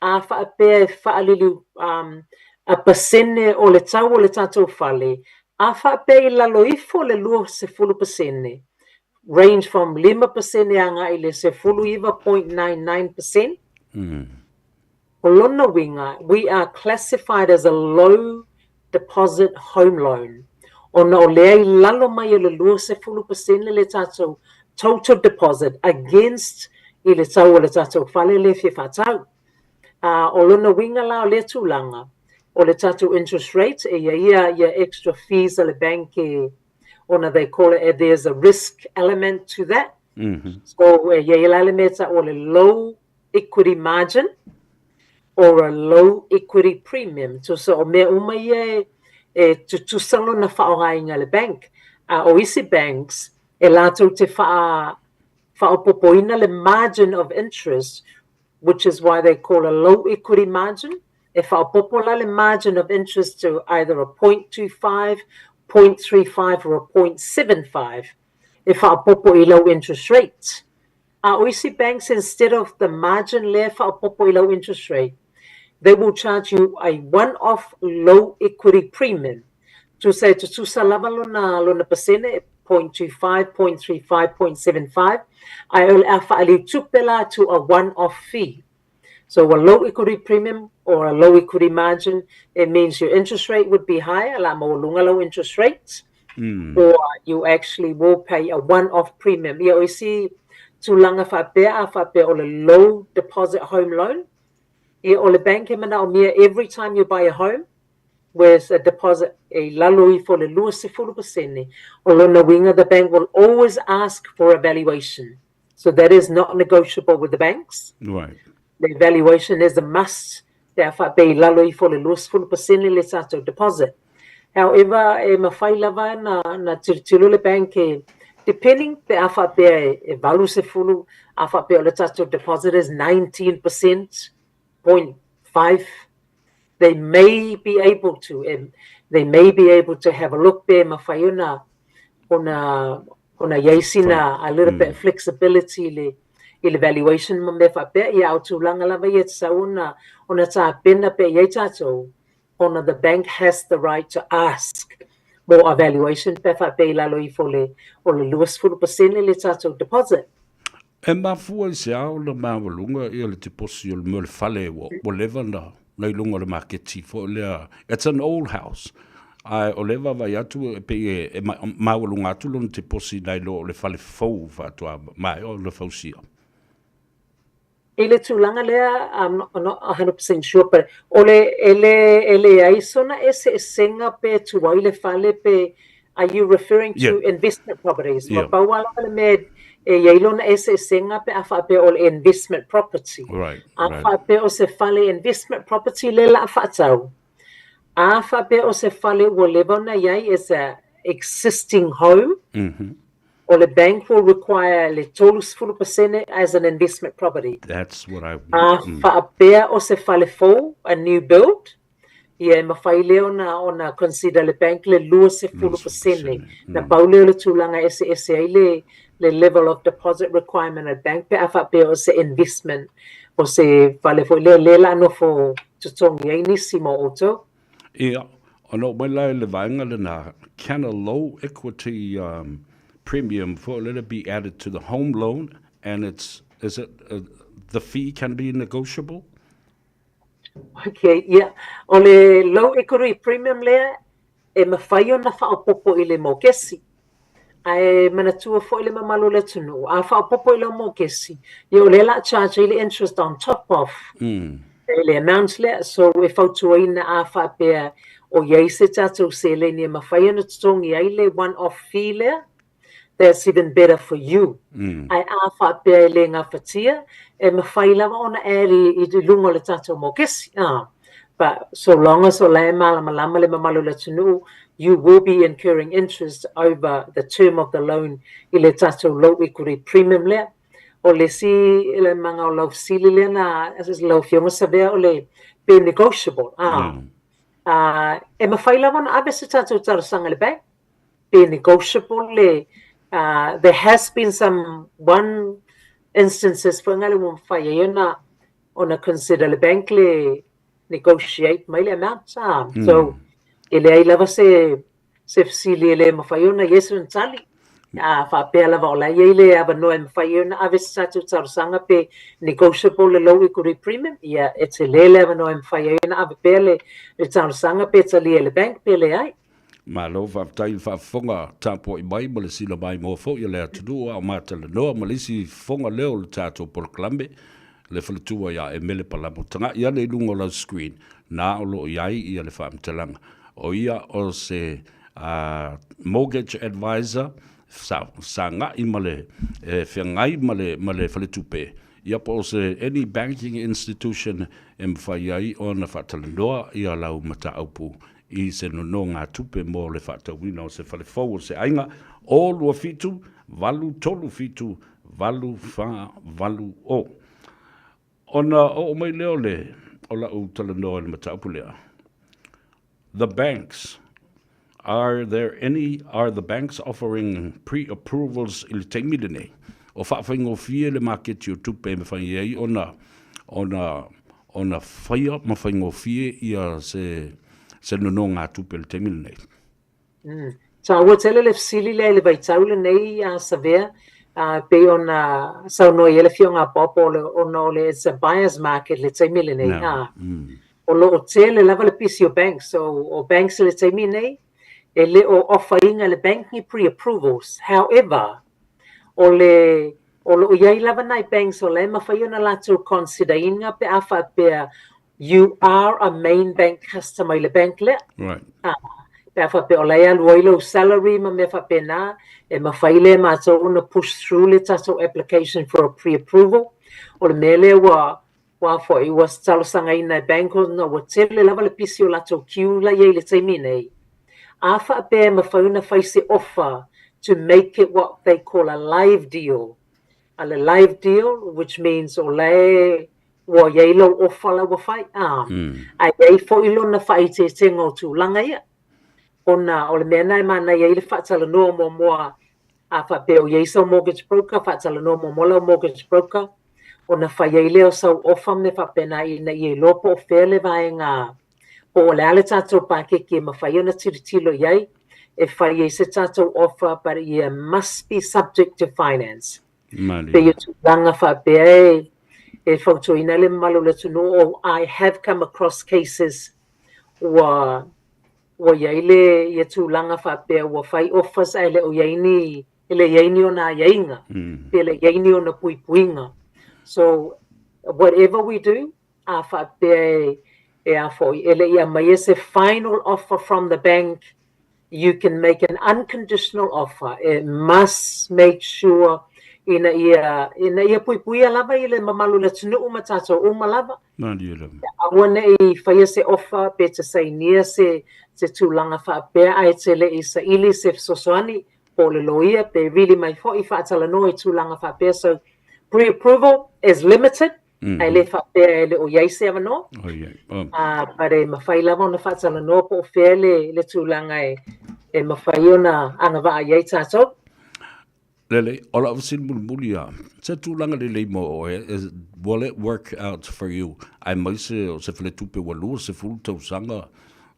a whaapea e whaalilu a pasene o le tau o le tātou whale a whaapea I lalo ifo le 20% range from 5% anga I le 0.99%. O lona winga, we are classified as a low deposit home loan. O na o lea I lalo mai le 20% le tātou total deposit against I le tau o le tātou whale le fie whatau. O lona winga la o le tūlanga, o le tātou interest rate, ia extra fees a le bank ona they call it, there's a risk element to that. So ia la le meta o le low equity margin or a low equity premium. So o mea uma ia tu salo na whaorainga le bank. O isi banks, e lato te whaopopoina le margin of interest, which is why they call a low equity margin. E whaopopola le margin of interest to either a 0.25, 0.35 or a 0.75 if whaopopo I low interest rates. O isi banks, instead of the margin le whaopopo I low interest rate, they will charge you a one-off low equity premium. To say to salava lona pasene 0.25, 0.35, 0.75. I will ali tupela to a one-off fee. So a low equity premium or a low equity margin, it means your interest rate would be higher, la mo lunga low interest rates, or you actually will pay a one-off premium. Yeah, we see tulanga whapea o le low deposit home loan. Yeah, o le bank e mana o mea every time you buy a home, with a deposit e laloi for le 20%. O lona winga, the bank will always ask for a valuation. So that is not negotiable with the banks. Right. The evaluation is a must. Therefore, be laloi for le 20% le sato deposit. However, e mawhai lava na tiro le bank depending pe afa pe e valu se fulu, afa pe o le sato deposit is 19%, 0.5. they may be able to, and they may be able to have a look there, mawhaiona, ona yaisina a little bit of flexibility le valuation ma me whapea I au tūlanga lava i sauna ona tā pena pe i tātou ona the bank has the right to ask more evaluation pe whapea lalo I fole o le 2% le tātou deposit. E mafua I se au le mawalunga I le tiposi o le mele fale o lewa na nei lunga le marketi fo lea. It's an old house. Ai o lewa vai atu pe e mawalunga atu lon tiposi nei lo le fale fau fatua mai o le fausia. I le tūlanga lea, I'm not 100% sure, but ele aisona ese senga pe tuai le fale pe, are you referring to investment properties? Yeah. Ma pauala le me yailona ese senga pe afa pe o investment property. Right. Afa pe o se fale investment property le la afa tau. Afa pe o se fale wo levona yai is a existing home. Or the bank will require le tolus 4% as an investment property. That's what I... Whaapea o se fale fo, a new build. Ia mawhai leo na consider le bank le lua se 4% le. Na pauleo le tūlanga ese ai le level of deposit requirement at bank pe whaapea o se investment. O se fale fo le la no fo tutongi ai nisi mo oto. Ia, ono mai lai le vaenga le na can a low equity... premium for let it be added to the home loan, and the fee can be negotiable? Okay, yeah. O le low equity premium lea, e mawhaio na whaopopo I le mokesi. Ai manatua fo I le mamalo le tunu. A whaopopo I le mokesi. Ia o le la charge I le interest on top of le amount lea. So e whautua ina a whapea o iei se tatou se le ni mawhaio na tutongi ai le one-off fee lea. That's even better for you. Ai a whapea le ngā whatia, e mawhai lava ona eri I lungo le tātou mokesi. But so long as o le malama le mamalu le tunu, you will be incurring interest over the term of the loan I le tātou low equity premium lea. O le si le manga o lau sili lea na, as is lau fionga savea o le be negotiable. E mawhai lava na abe se tātou tarasanga le bank. Be negotiable le there has been one instances for ngale mo faya on a consider le bank le negotiate mai le amount so ele ai lava se fsili le mo faya na yesu ntali fa pe lava ola ele aba no mo faya na ave statu tsarusanga pe negotiable le low equity premium it's a le aba no mo faya na ave pe le tsarusanga pe tsali le bank pe le ai ma lo fa tai fa fonga tapo I mai mo le sila mai mo fo ia le atu o mata le no ma le si fonga leo le tato por clambe le fletua ia e mele pala mo tanga ia le lungo la screen na o lo ia ia le fa mtalanga o ia o se mortgage advisor sa nga I male fengai male fletupe ia po se any banking institution fa ia ona fa talanoa ia lau mata aupu I se no ngā tupe mō le whātauina o se whalefau o se ainga o lua fitu, walu tolu fitu, walu wha, walu o. Ona o mai leo le, o la u tala noa ni mataupu lea. The banks, are the banks offering pre-approvals I le teimile nei? O whawhaingo fie le market o tupe me whainga ei, ona whaia ma whaingo fie ia se no ngā tupe le teimile nei. So ua tele le fsili le vaitau le nei savea pe ona sauno ele fio ngā popo ona le it's a buyer's market le teimile nei o lo tele lava le pisi o banks so o banks le teimile nei e le o offainga le banking pre-approvals however o lo iai lava nai banks o le mawhai ona latu consider inga pe afa pe you are a main bank customer le bank le. Right. Pe fa pe ola ya loilo salary ma me fa pe na e ma faile ma so una push through le taso application for a pre-approval o le mele wa for it was talo sanga ina bank no wa tele lava le pisio la to queue la ye le taimine. A fa pe ma fa una face offer to make it what they call a live deal. A live deal which means ole Wa yei lo ofa la wa fai. Ai yei fo ilo na fai te tengo tūlanga ia. Ona o le mea nai mana yei le whaatala noa mo moa a whapeo yei sau mortgage broker, whaatala noa mo mola mortgage broker. Ona whai yei leo sau ofa me whapena i na i lopo o whele vai ngā. Po o le ale tātou pākeke ma whai ona tiritilo yei. E whai yei se tātou ofa, but it must be subject to finance. Pe i tūlanga whapea e whautu ina le malu le tunu o I have come across cases wa yaile ia tūlanga whapea wa whai offers ai le o yaini ele yaini o nā yainga pe le yaini o na puipuinga. So whatever we do a whapea e a fo ele ia mai se final offer from the bank, you can make an unconditional offer. It must make sure ina ia puipuia lava i le mamalu le tunu uma tātou uma lava. Awana i whaia se ofa pe te sainia se tūlanga whaapea ai te le i sa ili se sosoani po le loia pe really mai fo i whaatala no i tūlanga whaapea. So pre-approval is limited. Ai le whaapea le o iei se avano. Pare mawhai lava ona whaatala no po o whea le tūlanga e mawhai ona anga waa iei tātou. Lele, ola o sin mulmuli a. Se tūlanga le mo o will it work out for you? Ai mai se o se whale tupe walua se fulu tausanga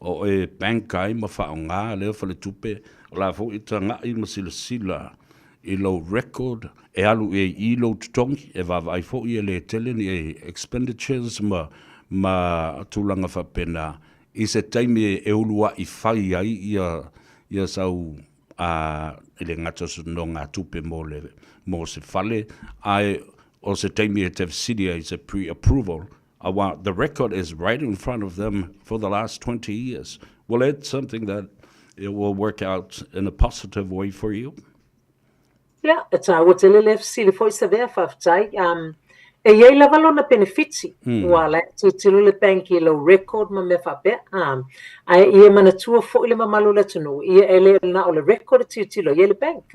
o e bank ai ma whao ngā leo whale tupe o la fo i ta ngā i ma sila i lo record e alu e i lo tutongi e vava ai fo i le teleni e expenditures ma tūlanga whapena i se taimi e ulua i whai ai ia sau ele ngata no ngā tupe mo se fale ai o se taimi e te visidia is a pre-approval. The record is right in front of them for the last 20 years. Well, it's something that it will work out in a positive way for you. Yeah, it's a what ele le fsili foi se vea faftai e yei la valona benefiti wala ti le banki lo record ma me fape ai e mana tua fo ile mamalu le tunu e ele na o le record ti lo yele bank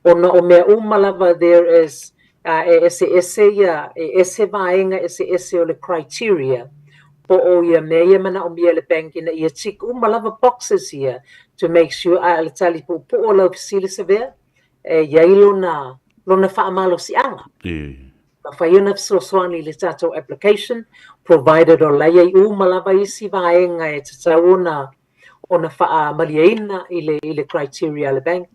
ona o me lava there is ese vaenga ese o le criteria po o ia me mana o me le bank ina ia tik lava boxes here to make sure le tali po o lo fsili se vea yailo na lona whaamalo si anga. Whai ona soani le tātou application, provided o leia i malawa isi vaenga e te tau ona whaamaliaina i le criteria le bank.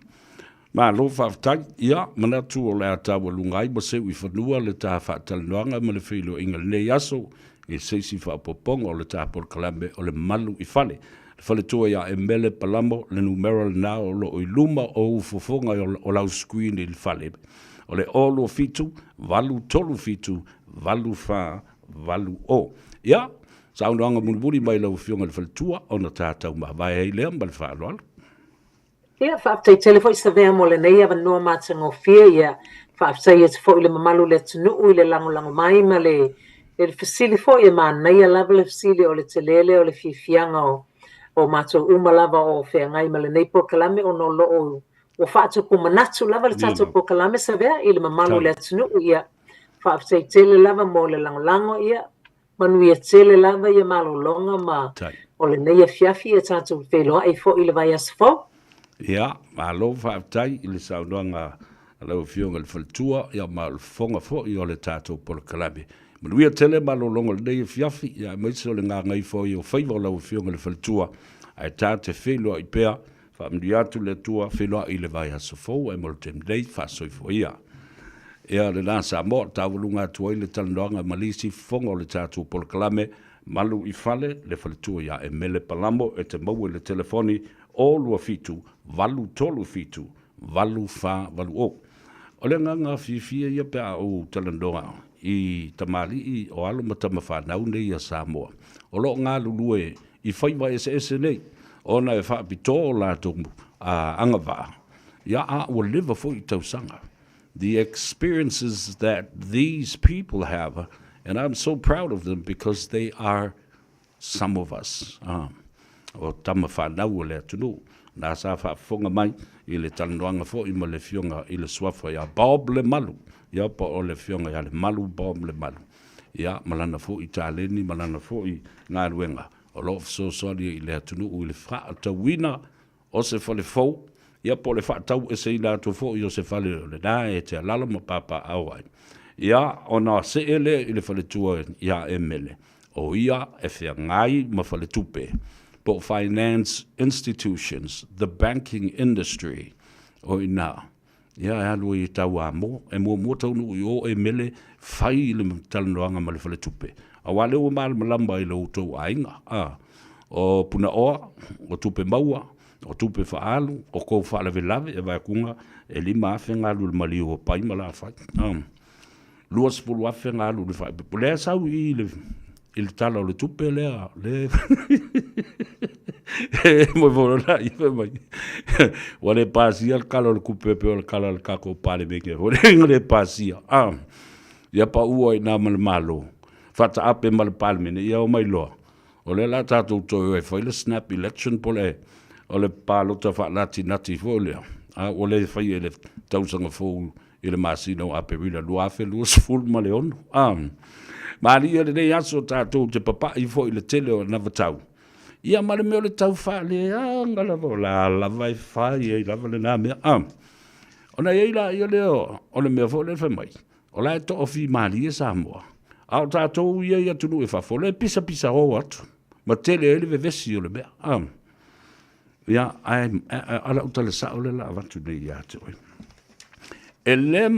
Ma lo whaftai, ia, mana tu o lea tāua lungai, ma seu i whanua le tā whaatalanuanga, ma le whilo inga nei aso, e seisi whaapoponga o le tā por kalame o le malu i whale. Fale tua ia e mele palamo le numero le nao lo i luma o ufofonga o lau screen i le fale. O le olo fitu, valu tolu fitu, valu fa, valu o. Ia, sa unuanga mulmuri mai lau fionga le fale tua o na tātau ma vai hei lea ma le fa aloala. Ia, whaaftai telefoi sa vea mo le nei awa noa mātanga o fia ia, whaaftai e te fo i le mamalu le tunuu i le lango mai ma le fasili fo i ma nei a lava le fasili o le telele o le fifianga o mātou lava o whengai ma le nei po kalame o no lo o whaatu ko manatu lava le tātou po kalame sa vea i le mamalu le atunu ia whaaftai tele lava mo le lango ia manu ia tele lava ia malo longa ma o le nei a fiafi e tātou wheloa e fo i le vai asfo. Ia, malo whaaftai i le saunoanga lau fionga le faltua ia ma le fonga fo i o le tātou po kalame. Manu ia tele malo longa le nei a fiafi ia maise o le ngā ngai fo i o Faiva lau fionga le faltua ai tā te wheloa i pēa whaamri atu le tua wheloa i le vai asofou e mo le temdei whaasoi fo ia. Ea le nā Samoa tāwalunga atua i le talanoanga malisi fonga o le tātou polo kalame malu i whale le whaletua ia e mele palamo e te mau e le telefoni o lua fitu, valu tolu fitu, valu wha, valu o. O le nganga whiwhia ia pēa o talanoanga i tamali i o alo matama whanau nei a Samoa. O lo ngā lulue i Faiva ese nei, ona e whaapito o lātou angawaa. Ia a o liva fo i tausanga. The experiences that these people have, and I'm so proud of them because they are some of us. O tama whanau o lea tunu. Nā sa whaafonga mai i le talanoanga fo i ma le fionga i le swafa ia Bob le malu. Ia pa o le fionga ia le malu Bob le malu. ia malana fo I taleni malana fo I ngā ruenga o lo so soli I le atunu u le fra tawina o se fale fo ia po le fa tau e se ina to fo I o se fale le na e te lala ma papa awai ia ona se ele I le fale tua ia emele o ia e fea ngai ma fale tupe po finance institutions the banking industry o ina ia alu I tau amo e mo tau nu I o emele fai le talanoanga ma le fale tupe a wale o mal malamba I le utou ainga o puna oa o tupe maua o tupe faalu o kou faalawe lave e vai kunga e lima afe ngalu le mali o pai mala fai lua sepulu afe ngalu le fai lea sau I le tala o le tupe lea le mo vola I fe mai wale pasia le kala le kupepe o le kala le kako pale meke wale le pasia ia pa ua I nama le malo fata ape ma le pale mene ia o mai loa o le la tatou toi e fai le snap election po le o le palota fa nati fo le o le fai ele tausanga fo I le masino a perila lua fe lua sful ma le ono ma li ele nei aso tatou te papa I fo I le tele o na vatau ia ma le meo le tau fa le ngala vo la vai fai e la vale na me ona ia la ia le o le meo fo le fa mai o la to ofi mali e Samoa au tatou ia tunu e fa fo le pisa o atu ma tele ele vevesi o le mea ia ala utale sa ole la avatu nei ia te oi e le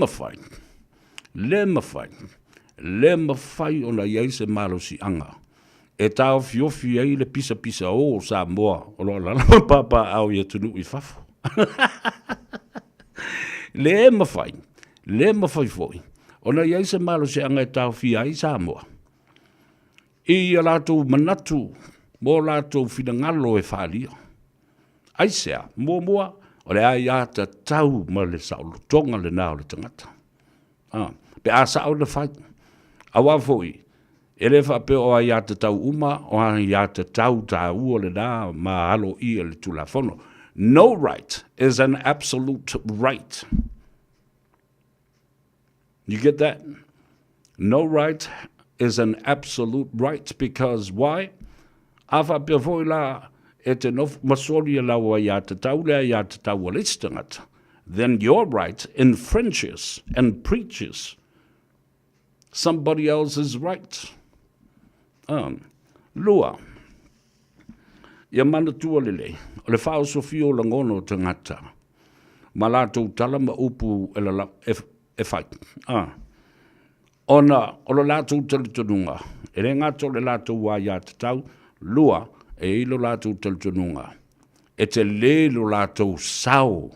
mafai ona iai se malo si anga e tau fiofi ai le pisa o Samoa o lo la papa au ia tunu I fafo le mafai foi ona iai se malo si anga e tau fi ai Samoa I lato manatu mo lato finangalo e falia aisea mua o le ai ata tau ma le saulo tonga le nao le tangata pe a sao le fai awa foi ele fa pe o ai ata tau uma o ai ata tau o le na ma alo I le tulafono no right is an absolute right you get that no right is an absolute right because why afa pe foi la et enough masori la wa ya tau listangata then your right infringes and preaches somebody else's right lua ya mana tua lele o le fao sofio langono tangata malato talama upu elala e fai ona o lo lato talitonunga ele ngato le lato wa ya tau lua e ilo lato talitonunga e te le lo lato sao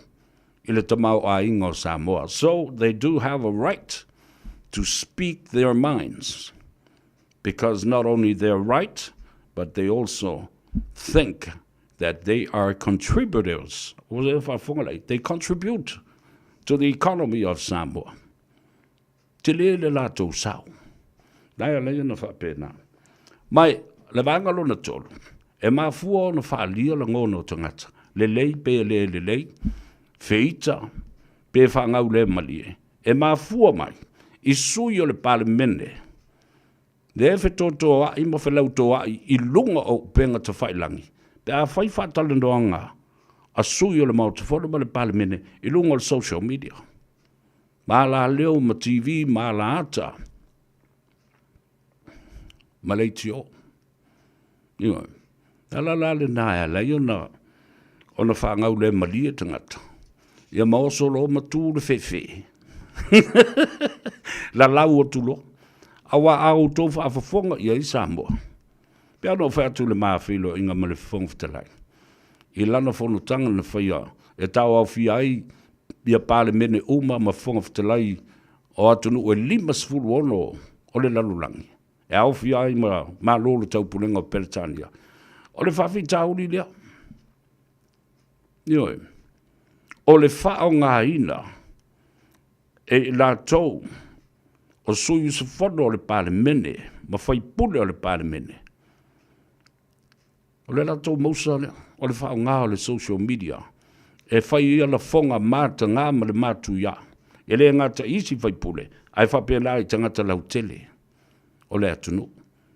ile tamau a ingo Samoa so they do have a right to speak their minds because not only they're right but they also think that they are contributors they contribute to the economy of Samoa te le lato sao dai le na fa pena mai le vanga lo na tolo e ma fuo no fa lia lo ngono tangata le lei pe le lei feita pe fa ngau le malie e ma fuo mai I sui o le palemene le fe toto a I mo fe lauto a I lunga o penga te whailangi pe a whai whatalandoanga a sui o le mau te whono ma le palemene I lunga o le social media ma la leo ma TV ma la ata ma le tio la le na la yona ona whangau le malia tangata ia maoso lo matu le fefe la lau o tulo awa au tofa afafonga ia I Samoa pia no fa tu le mafilo inga ma le fonga ftalai I lana fono tanga na whaia e tau au fi ai ia pale mene uma ma fonga ftalai o atunu o 5 ono o le lalulangi e au fi ai ma lolo tau pulenga o Peretania o le whawhi tau li lea Ioe. O le whao ngā ina e la tau o sui se whono o le palemene ma whai pule o le palemene o le la tau mausa lea o le whao ngā o le social media e whai ia la whonga māta ngā ma le mātu ia e le ngāta isi whai pule ai whapena ai tangata lau tele o le atunu.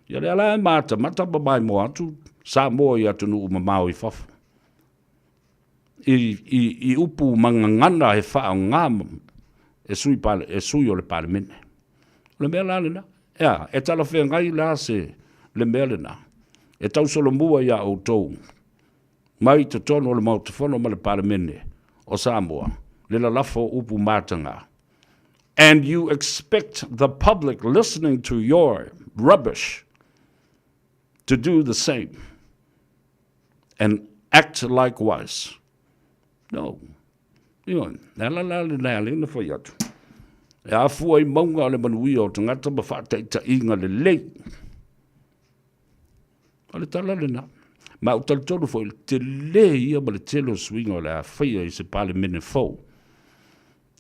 Ia le ala mata mai mo atu, Samoa i atunu mamau i fafu. I upu mangangana he wha o ngā e sui o le palemene. Le mea la lena. Ea, e tala whea ngai la se le mea lena. E tau solo mua ia o tou. Mai te tono le mau te whono ma le palemene o Samoa. Le la lafo upu mātanga. And you expect the public listening to your rubbish to do the same and act likewise. No. Ion, nala na fa yatu. E a fua I maunga le manui o tangata ma whātai ta inga le lei. Ale tala le na. Ma o tal tonu fo te le ia ma le telo swinga o le a whaia I se pale mene fau.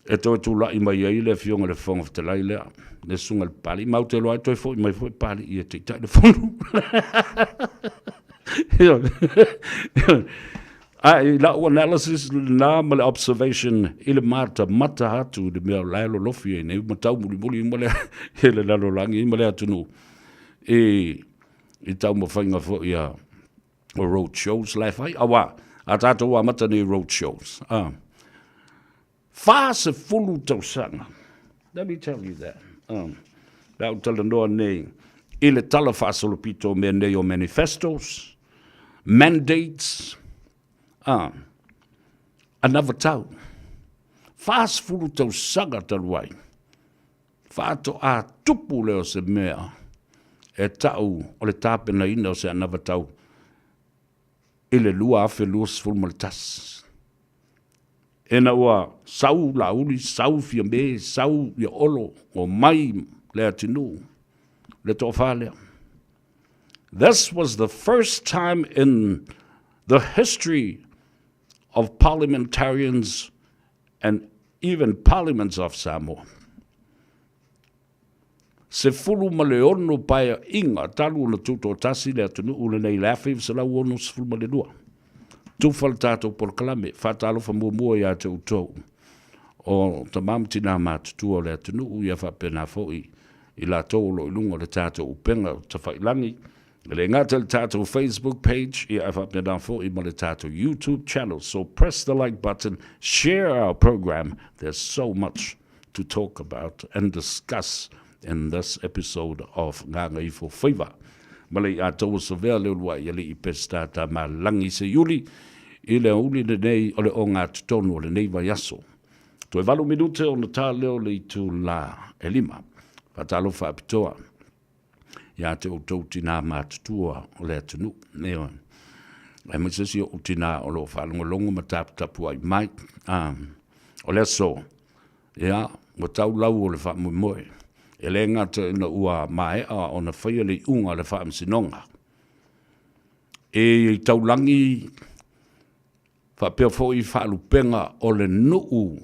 E toi tu lai mai ai le fionga le fonga te lai lea. Le sunga le pali. Ma o te loa toi fo mai fo pali ia te tai le fonu. La analysis na male observation ile mata hatu de mea laelo lofi e ne matau muli male hele lalo langi male atunu e tau mo whainga fo ia o road shows life ai awa atata wa mata ni road shows fa se fulu tau sanga. Let me tell you that la utala noa nei ile tala fa solopito me nei o manifestos mandates another tau. Fast fulu tau sanga taluai. Fato a tupu leo se mea. E tau o le tāpena ina o se another tau. Ile lua afe lua sifulu malitas. Ena ua sau la uli, sau fia me, sau ia olo, o mai le atinu. Le tofalea. This was the first time in the history of parliamentarians and even parliaments of Samoa. Se fulu ma le ono paia inga talu na tuto tasi le atunu ule nei lafi se la ono se fulu ma le lua. Tufal tato por kalame, fatalo fa mua ia te utou. O tamamti na matutua le atunu ia fa pena foi I la tolo I lungo le tato upenga tawhailangi. Le ngata le tato Facebook page, ia fa pena foi ma le tato YouTube channel. So press the like button, share our program. There's so much to talk about and discuss in this episode of Gagaifo Faiva. Malay ato sa vea leo lua yali I pesta ta malangi se yuli I le uli le nei o le o ngā tutonu o le nei vaiaso. Toi valu minute o na tā leo le tu la elima. Fatalo fa apitoa. Ia te o tauti nā mātutua o le atunu. Neo. E misesi o utina o lo whalongolongo ma tapu ai mai. O le so. Ia, mo tau lau o le wha moe. E le ngata ina ua maea o na whaia le unga le wha msinonga. E taulangi wha pia fōi whaalupenga o le nuu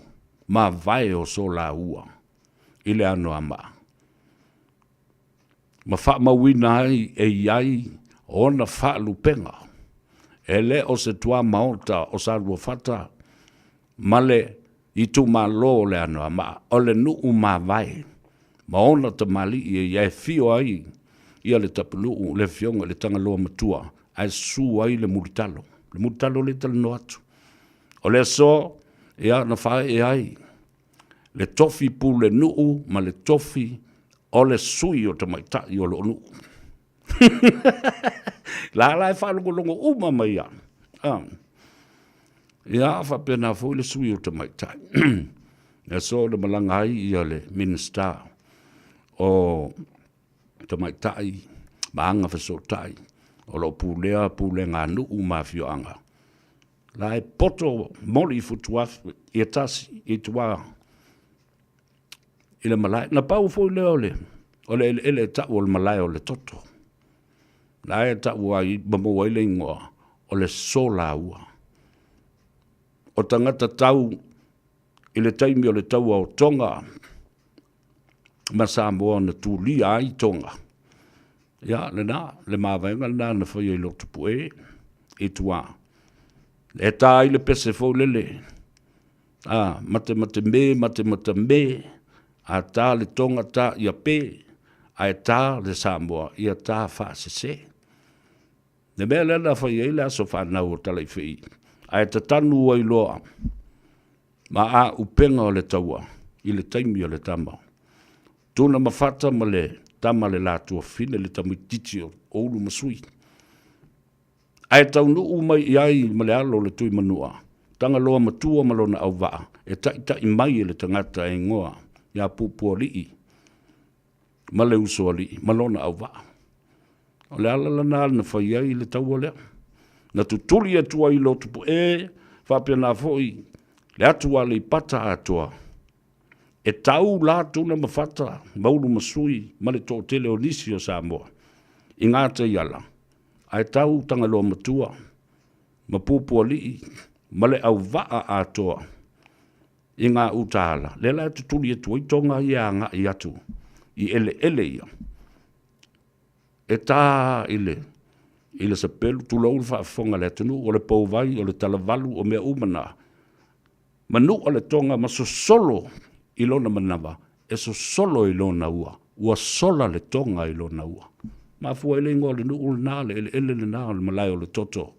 ma vai o so la ua. I le ano ama. Ma wha mawina ai e iai o na whaalupenga. E le o se tua maota o sa rua whata. Ma le I tu ma lo le ano ama. O le nuu ma vai. Ma ona ta mali ia fio ai ia le tapulu le fionga le tanga loa matua ai su ai le muritalo le tala no atu o le so ia na fa ai le tofi pu le nuu ma le tofi o le sui o te maita I o lo nuu la fa longo uma mai ia fa pena fo le sui o te maita e so le malanga ai ia le minister o te mai tai, maanga whaso tai, o lo pulea ngā nuu mawhio anga. La e poto mori futuaf, I tasi, I tua, I le malai, na pau fo leo le, o le ele tau o le malai o le toto. La e tau ai mamoa I le ingoa, o le sola ua. O tangata tau, I le taimi o le tau au tonga, ma Samoa na tūli ai tonga. Ia, le mawaenga na whai I lotu pue, I tua. E tā I le pese fau lele. Mate me, a tā le tonga tā ia pe, ai tā le Samoa, ia tā whaasese. Ne mea lena whai ei la so whanau o tala i whi. Ai ta tanu ai loa, ma a upenga o le taua, i le taimi o le tamau. Tūna mawhata ma le tama le lātua whine le tamu titi o ulu masui. Ai tau nuu mai iai ma le alo le tui manua. Tanga loa matua malona au waa. E tai mai e le tangata e ngoa. Ia pupua lii. Ma le uso lii. Malona au waa. O le ala lana na whai ai le tau o lea. Na tutuli atua i lo tupu e. Whapia na foi. Le atua le pata atua. E tau la tuna mawhata. Maulu masui. Ma le tō tele o nisi o Samoa. I ngāta i ala. Ai tau tanga loa matua. Ma pupua lii. Ma le au waa atoa. I ngā utaala. Le la tutuli atua i tonga i a ngā i atu. I ele ia. E tā ile. Ile sa pelu tula ulu whaafonga le tunu. O le pauvai, o le talavalu, o mea umana. Manu o le tonga ma so solo i lona manawa. E so solo i lona ua. Ua sola le tonga i lona ua. Ma fua ele ingo le nuu le nā le ele le nā le malai o le toto.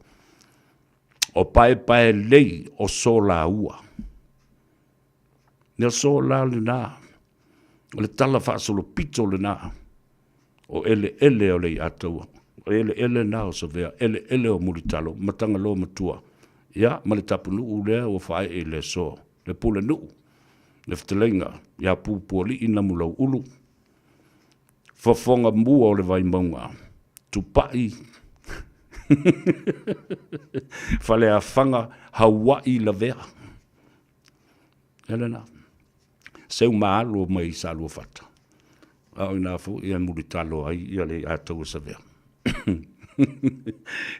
O pae lei o sola ua. Nea sola le nā. O le tala whaasolo pito le nā. O ele o le i ataua. O ele nā o sa vea. Ele o muritalo. Matanga lo matua. Ia, ma le tapu nuu lea o whae e le so. Le pule nuu. Le ftelenga. Ia pupua li ina mulau ulu. Fafonga mua o le vai maunga. Tupai. Fale a fanga Hawaii la vea. Elena. Seu maalo mai sa lua fata. Au ina fu ia muritalo ai ia le atau sa vea.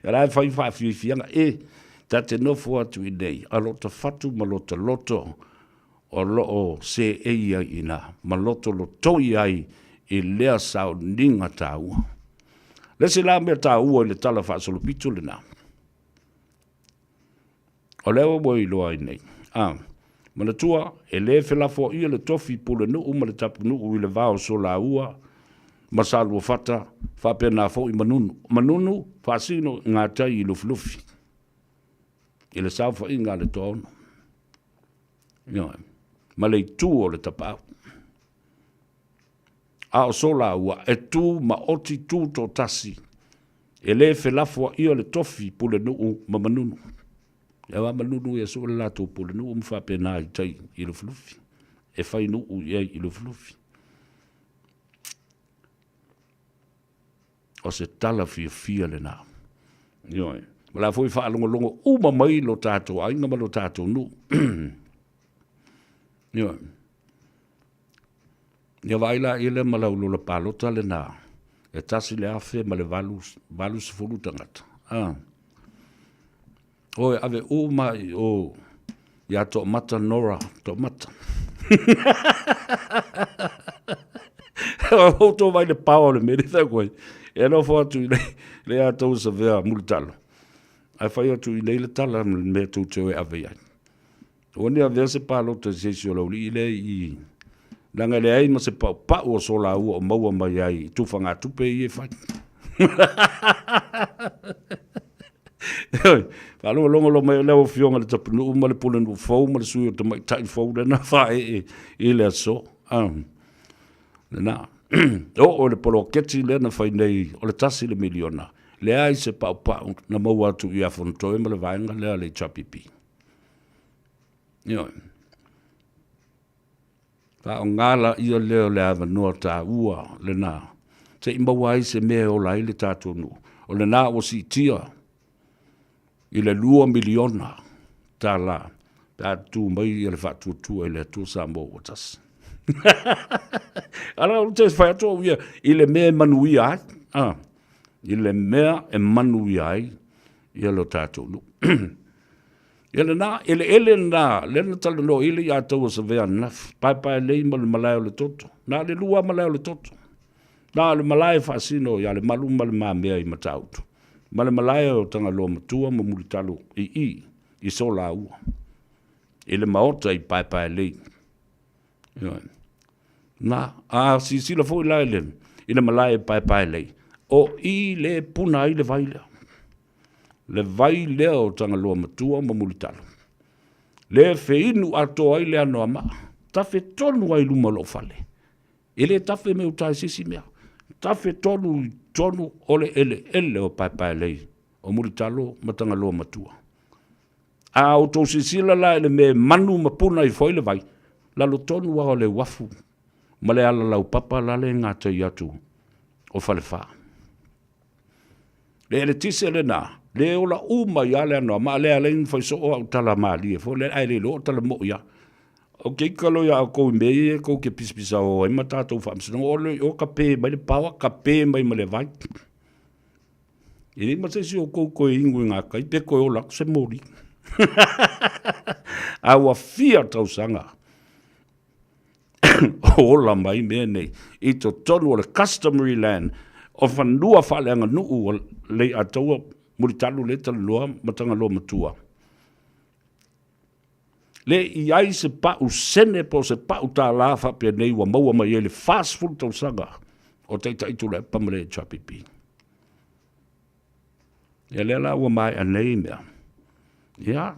Era fai fianga e tate no fo atu i nei. A lota fatu ma lota loto. O loo se eia ina. Ma loto loto ai i lea sao ninga tāua. Lese la mea tāua i le tala whaasolo pitu le nā. O lewa mo i loa i nei. Mana tua, e le whelafo ia le tofi pule nuu ma le tapu nuu i le vao so la ua. Masalua fata, whapea nā fo i manunu. Manunu, whaasino ngā tai i lufi. I le saufa i ngā le tono. Ma le tu o le tapau. A o sola ua e tu ma oti tu to tasi. E le whelafua ia le tofi pule nuu ma manunu. E wa manunu e so le lato pule nuu mwhape nā i tai i le flufi. E whai nuu i le flufi. O se tala fia le nā. Ioi. Wala fwoi wha longo uma mai lo tātou, a inga ma lo tātou nuu. Ioi. Ia waila i le malau lo la palota le nā. E tasi le afe ma le valu sifuru tangata. Oe ave o mai o ia to mata nora to mata. O to vai le pau le meri ta koe. E no fo atu le ato sa vea multalo. Ai fai atu i le tala me tu te ave ia. O ni ave se palota se si o li le i langa le ai ma se pa o so la o maua mai ai tu fanga tu pe i fa. Falo longo mai le o fionga le tapu no ma le pula no fo ma le sui o mai tai fo na fa e le so. Na. O le polo keti le na fai nei o le tasi le miliona. Le ai se pa na maua tu ia fonto e ma le vainga le chapipi. Yo. Fa o ngala ia leo le ava noa tā ua le nā. Te ima wai se mea o lai le tātou nu. O le nā o si tia. I le 2 miliona tā la. Tātou mai i le whātua tua i le tu Samoa o tas. Ala o te whātua uia. I le mea manui ai. I le mea e manui ai. I le tātou nu. Ele na ele na le na tala no ile ya to se ve na pai le malai le toto na le lua malai le toto na le malai fasino ya le malu mal ma me i matautu malai o tanga lo matua mo mulitalo i so la u ele maota i pai le na si la foi la ele I le malae pai lei. O I le puna I le vai lea. Le vai lea o tanga loa matua ma mulitalo. Le feinu atoa I le anoa maa. Tafe tonu ai luma lo fale. Ele tafe me utai sisi mea. Tafe tonu ole ele o pai lei. O mulitalo matanga loa matua. A o tō sisila la ele me manu mapuna I foi le vai. Lalo tonu wa o le wafu. Ma le ala lau papa la le ngata I atu. O fale faa. Le ele tise le na. Le ola uma ya le anoa. Ma le alein fai so o au tala maali. Fo le aile lo tala mo ya. O ke kalo ya ko me ko ke pispisa o e mata to fam so o ka pe mai le pawa ka pe mai le vai e ma se si o ko ingu nga ka pe ko o la se mori a wa fia to sanga o la mai me nei I to tonu o le customary land o fanua fale anga nuu le atua mulitalu le tala loa matanga loa matua le I ai se pau sene po se pau tā la whapea nei wa maua mai ele fast food tau sanga o te taitu le pamare chapipi. E le la ua mai anei mea. Ia,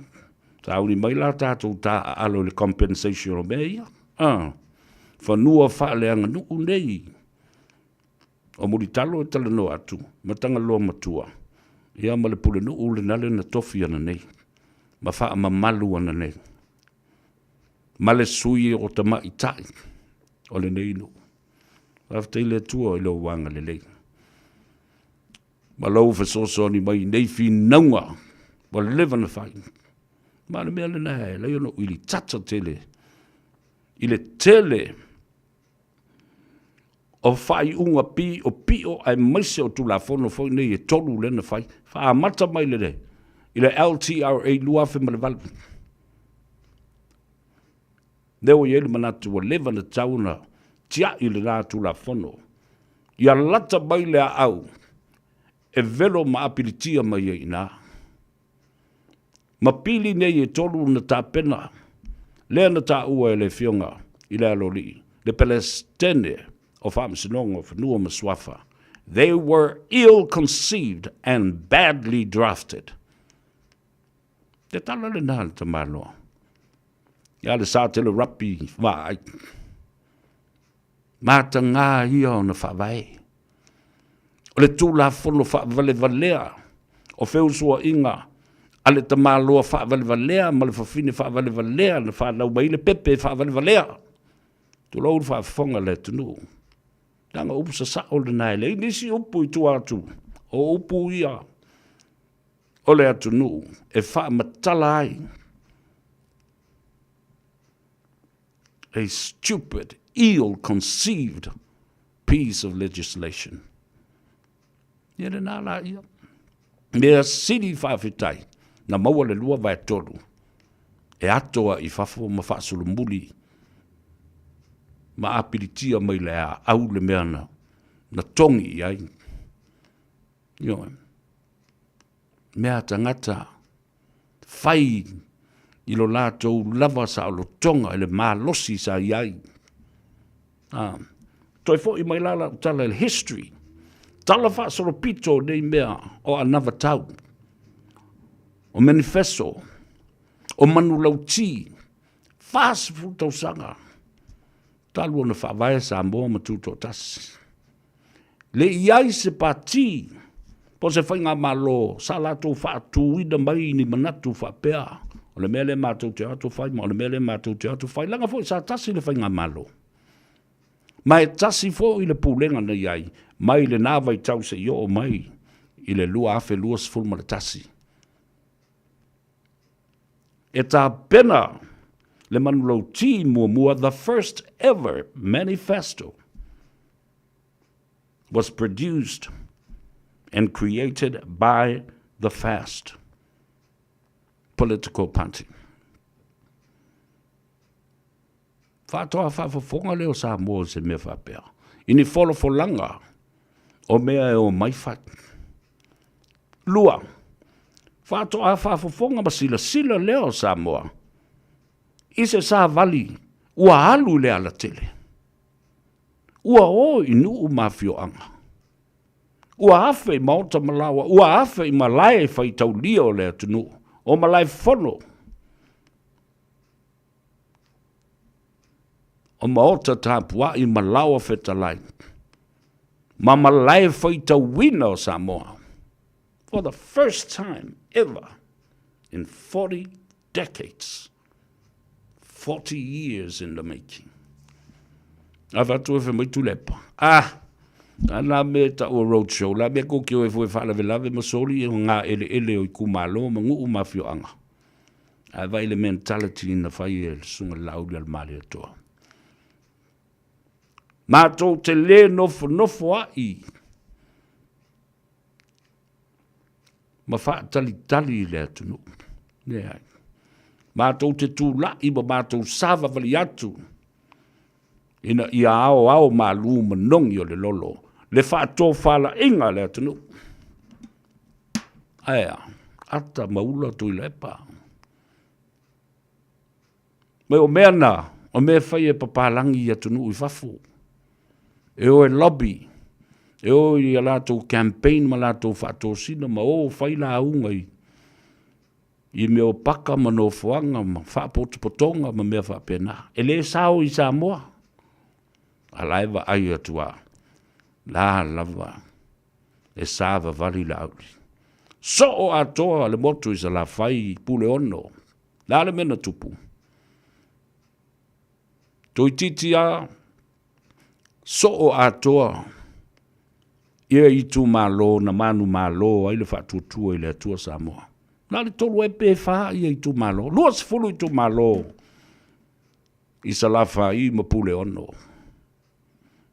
tauri mai la tātou tā alo le compensation o mea ia. Whanua whaaleanga nuku nei. O muri talo e tala no atu, matanga loa matua. Ia ma le pule nuku le nale na tofi ana nei. Ma wha mamalu ana nei. Ma le sui o ta mai tai, o le nei no. After le tua I lo wanga le lei. Ma lau whasoso ni mai nei fi naunga, wa le lewa na whai. Ma le mea le nae, le ono ili tata tele. I le tele, o whai unga pi o pio ai maise o tula fono fo nei e tolu le na whai. Wha mata mai le re. I le LTRA luafe ma le valpu. Leo yele manatu wa leva na tauna tia ile la tu la fono. Ia lata baile au. E velo ma apilitia ma ye ina. Ma pili ne ye tolu na ta pena. Lea na ta ua ele fionga ile aloli. Le Palestine of Amsinong of Nua Maswafa. They were ill-conceived and badly drafted. Te tala le nal ta manoa. Ia le sa tele rapi vai. Mata ngā ia o na whawai. O le tūla fono whawale valea. O wheusua inga. A le tamaloa whawale valea. Ma le whawhine whawale valea. Na whanau mai le pepe whawale valea. Tu lau whafonga le tunu. Tanga upu sa sao le nai le. Nisi upu I tu atu. O upu ia. O le atu nu. E wha matala ai. A stupid, ill-conceived piece of legislation. Ia na la ia. Mea siri whawhitai, na maua le lua vai tolu. E atoa I whafo ma whaasulu muli. Ma apiritia mai le a au le mea na tongi ai. Io. Mea tangata, whai, I lo lātou lava sa o lo tonga ele mā losi sa iai. Toi fo I mai lala tala ele history. Tala wha soro pito nei mea o another tau. O manifesto. O manu lau ti. Fast futau sanga. Talu ona whawae sa moa matuto tas. Le iai se pati. Po se whainga malo. Sa lātou wha tuida mai ni manatu wha pea. O le mele mātou te atu whai, ma o le mele mātou te atu whai. Langa fo I sa tasi le whainga malo. Mai tasi fo I le pūlenga na iai. Mai le nāwai tau se io o mai. I le lua afe lua sifulma le tasi. E tā pena le manulau ti mua the first ever manifesto was produced and created by the fast political party. Whātoa whawhafonga leo Samoa se mea whapea. Ini wholo langa o mea e o maifat. Lua. Whātoa whawhafonga masila leo Samoa. Ise sa vali ua alu le ala tele. ua o inu u mafioanga. Ua afe i maota malawa, ua afe i malae fai taulia o le atunu, o malae fono. O maota tapua i malawa fetalai. Ma malae fai tauina o Samoa. For the first time ever in 40 decades. 40 years in the making. Avatu e fe mai tulepa. Ana me ta o roadshow, la me ko kio e foi fala velave masoli e nga ele o i kumalo ma ngu mafio anga. Ava ele mentality na fai e sunga laudi al mali atoa. Ma tau te le nofo ai. Ma fa tali le atunu. Yeah. Ma tau te tu la i ma tau sava vali atu. Ina ia ao malu manongi o le lolo. Le fa to fala inga le atunu. Aya, ata maula tu lepa. Me o meana, o me fai e papalangi i atunu i fafu. E o e lobby. E o i alato campaign ma lato fato sina ma o fai la unga i me o paka ma no fuanga ma fa potonga ma mea fa pena. E le sao i Samoa. Alaiva ai atua. La lava. E sava vali lauri. So o atoa le motu isa la fai pule ono. La le mena tupu. Toi titia. So o atoa. Ia i tu malo na manu malo. Ai le fatutua i le atua Samoa. La le tolu e pe fa ia i tu malo. Lua se fulu i tu malo. Isa la fai ma pule ono.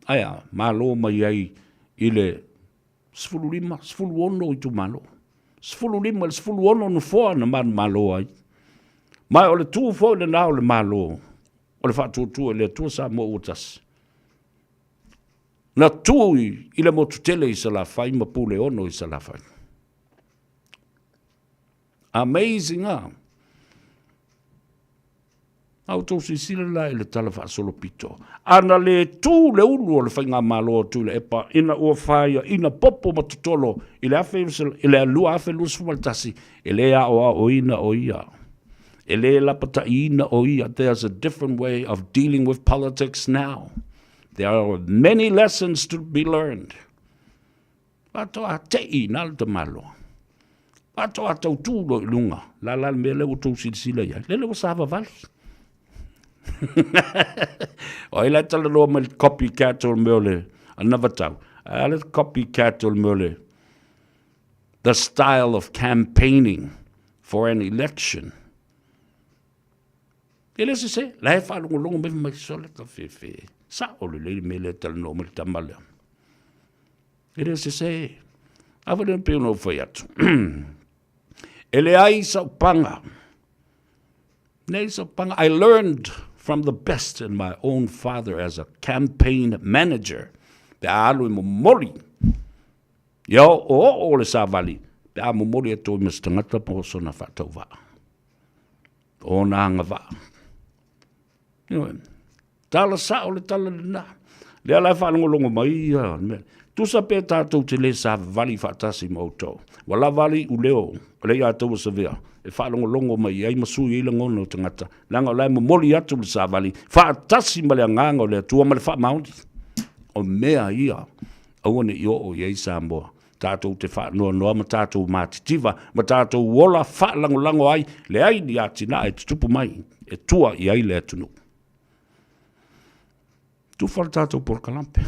Aya, malo mai ai ile sfulu ono i tu malo. Sfulu ono no foa na malo ai. Mai o le tu foa le nao le malo. O le fatu le tu sa mo utas. Na tu i le motutele i sa la fai ma pule ono i sa la fai. Amazing, au tau sisila la i le tala wha solo pito. Ana le tū le ulu o le whainga malo tū le epa ina ua whaia, ina popo matutolo, i le afe, i le alua afe lus fumaltasi, i le a o ina o ia. I le lapata ina o ia. There's a different way of dealing with politics now. There are many lessons to be learned. Pato a te i nal te malo. Pato a tau tū lo ilunga. La me le o tau sisila ia. Le o sava vali. O ila tala loa me copycat o mele another tau. Ale copycat o mele. The style of campaigning for an election. Ele se la fa longo me mai sole ka fe. Sa o le mele tala no me tamale. Ele se avale pe no foi atu. Ele ai sa panga. I learned from the best in my own father as a campaign manager. Pe alu mo mori. Yo o le savali. Pe a mo mori to mistangata po so na fatova. O na nga va. Tala sa o le tala na. Le ala fa longo mai ya. Tu sa pe tatou te le savali fatasi mo to. Wala vali u leo. Le ya to se vea. E fa longo mai ai masu i langono tangata langa lai mo moli atu le savali fa tasi male nganga le tua male fa maundi o mea ia au ne yo o ye Samoa tatou te fa no ma tatou matitiva ma tatou wola fa lango ai le ai ni atina e tupu mai e tua i ai le tunu tu fa tatou por calampe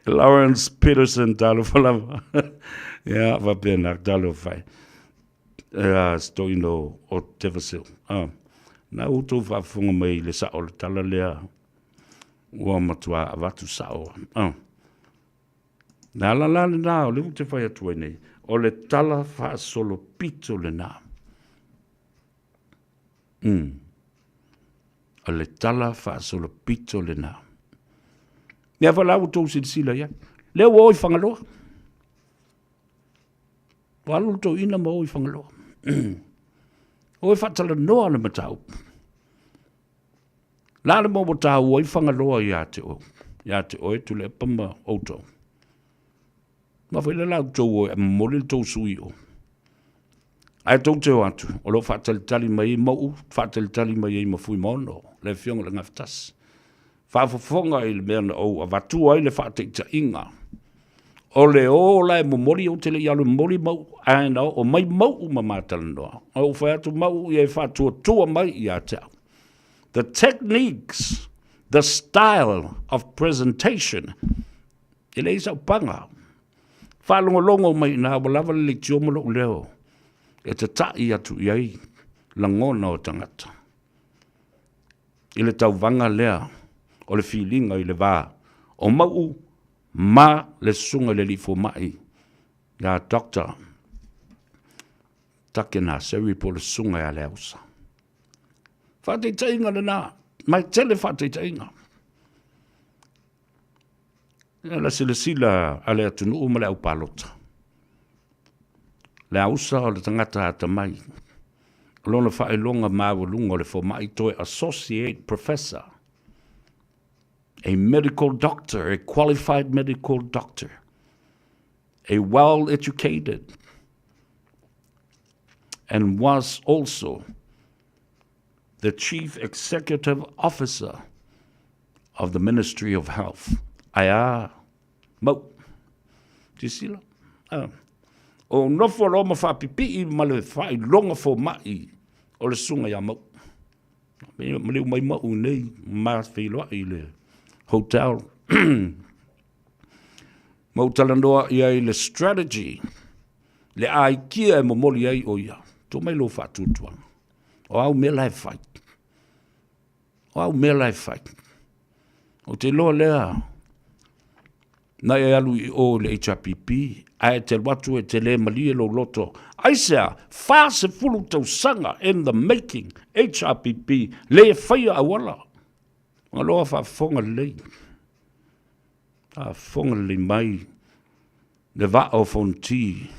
Lawrence Peterson talo falava. Ja, va pena talo fai. Sto ino o tevasil. Na uto va funga mai le sa o tala lea. Ua matua avatu sao. Na la na o le te fai atu nei. O le tala fa solo pito le na. O le tala fa solo pito le na. Nea wala au tau sila ia. Leo oi whangaloa. Walu tau ina ma oi whangaloa. Oi whatala noa na matau. La le mo ta o I whangaloa ia te o. Ia te o e tu le pama auto. Ma whai le lau tau o e mori tau sui o. Ai tau te o atu. O lo whaatalitali mai mau, whaatalitali mai ma fui mono. Le fionga le ngaftas. Whaafafonga I le mea na o, a watua I le whaateita inga. O le o lai mo mori o te le ialu mori mau, aina o mai mau ma mātala noa. O whai atu mau I e whaatua tua mai I a te au. The techniques, the style of presentation, I le isa upanga. Whalongolongo mai na walawa le tiomolo leo. E te tai atu iai, langona o tangata. I le tau vanga lea, o le feelinga I le vā. O mau, ma le sunga le lifo mai. Ya doctor, takena sewi po le sunga ya le ausa. Whate tainga le nā, mai tele whate tainga. La sila ale atunu ma le au palota. Le ausa o le tangata ata mai. Lona whaelonga mawalunga o le fo mai toi associate professor. A medical doctor, a qualified medical doctor. A well-educated. And was also the chief executive officer of the Ministry of Health. Aia, mau. Tisila. O nofo lo ma whapipi I ma le whai longa fo mai o le sunga ya mau. Ma leo mai mau nei, ma whiloa I le hotel. Mau talandoa I le strategy. Le ai kia e momoli ai o ia. Tō mai lo whatutuanga. O au mea lai whai. O au mea lai whai. O te loa lea. Na e alu I o le HRPP. Ai te watu e te le malie lo loto. Ai sea, wha se fulu tau sanga in the making. HRPP. Le e whaia awala. Nga loa wha fonga lei. A fonga le mai. Le va o fonti.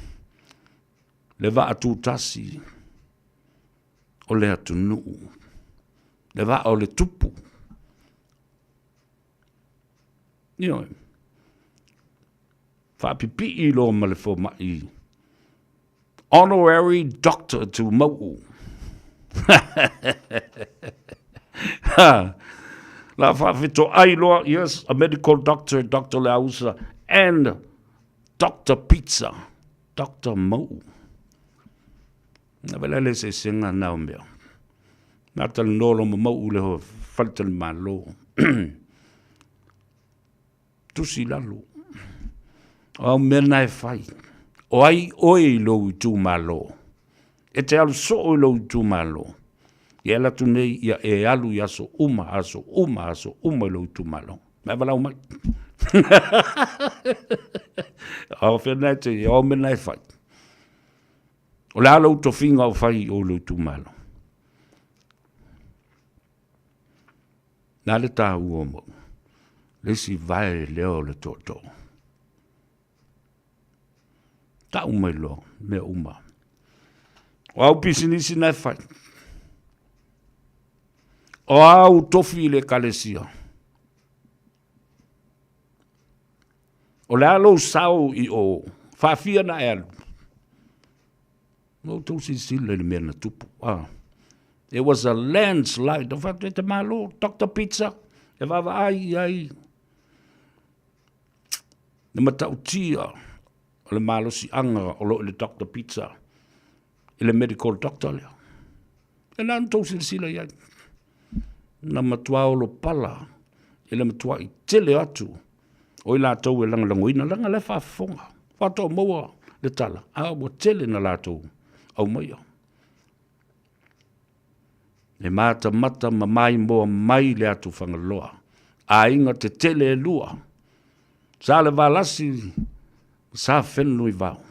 Le va a tūtasi. O le atu nuu. Le va o le tupu. Io. Fa pipi I lo ma le fo mai. Honorary doctor to mau. La fa fito ai loa, yes, a medical doctor, Dr. Lausa, and Dr. Pizza, Dr. Mau. Na vela le se senga na mea. Na tal nolo mo mau le ho falta le malo. Tusi lalo. O mena e fai. O ai oi lo tu malo. E te alu so lo tu malo. Ia la tu nei ia e alu ia so uma lo tu malo. Ma vala uma. O fenete o mena e fai. O la lo to finga o fai o lo tu malo. Na le ta uomo. Le si vai leo le toto. Ta uma lo, me uma. O au pisinisi na fai. O au tofi le kalesia. O le alo sau I o. Fafia na elu. No to sile le mena tupu. It was a landslide. Of fact, te malo, Dr. Pizza. E vava ai. Ne matau tia. O le malo si anga o lo le Dr. Pizza. I le medical doctor lea. E nan to sile iai. Na matua o lo pala. I le matua I tele atu. O I la tau e langa le whafonga. Whato moa le tala. Mo tele na la tau. Au mai. Le mata ma mai moa mai le atu whangaloa. A inga te tele e lua. Sa le valasi. Sa whenu I vau.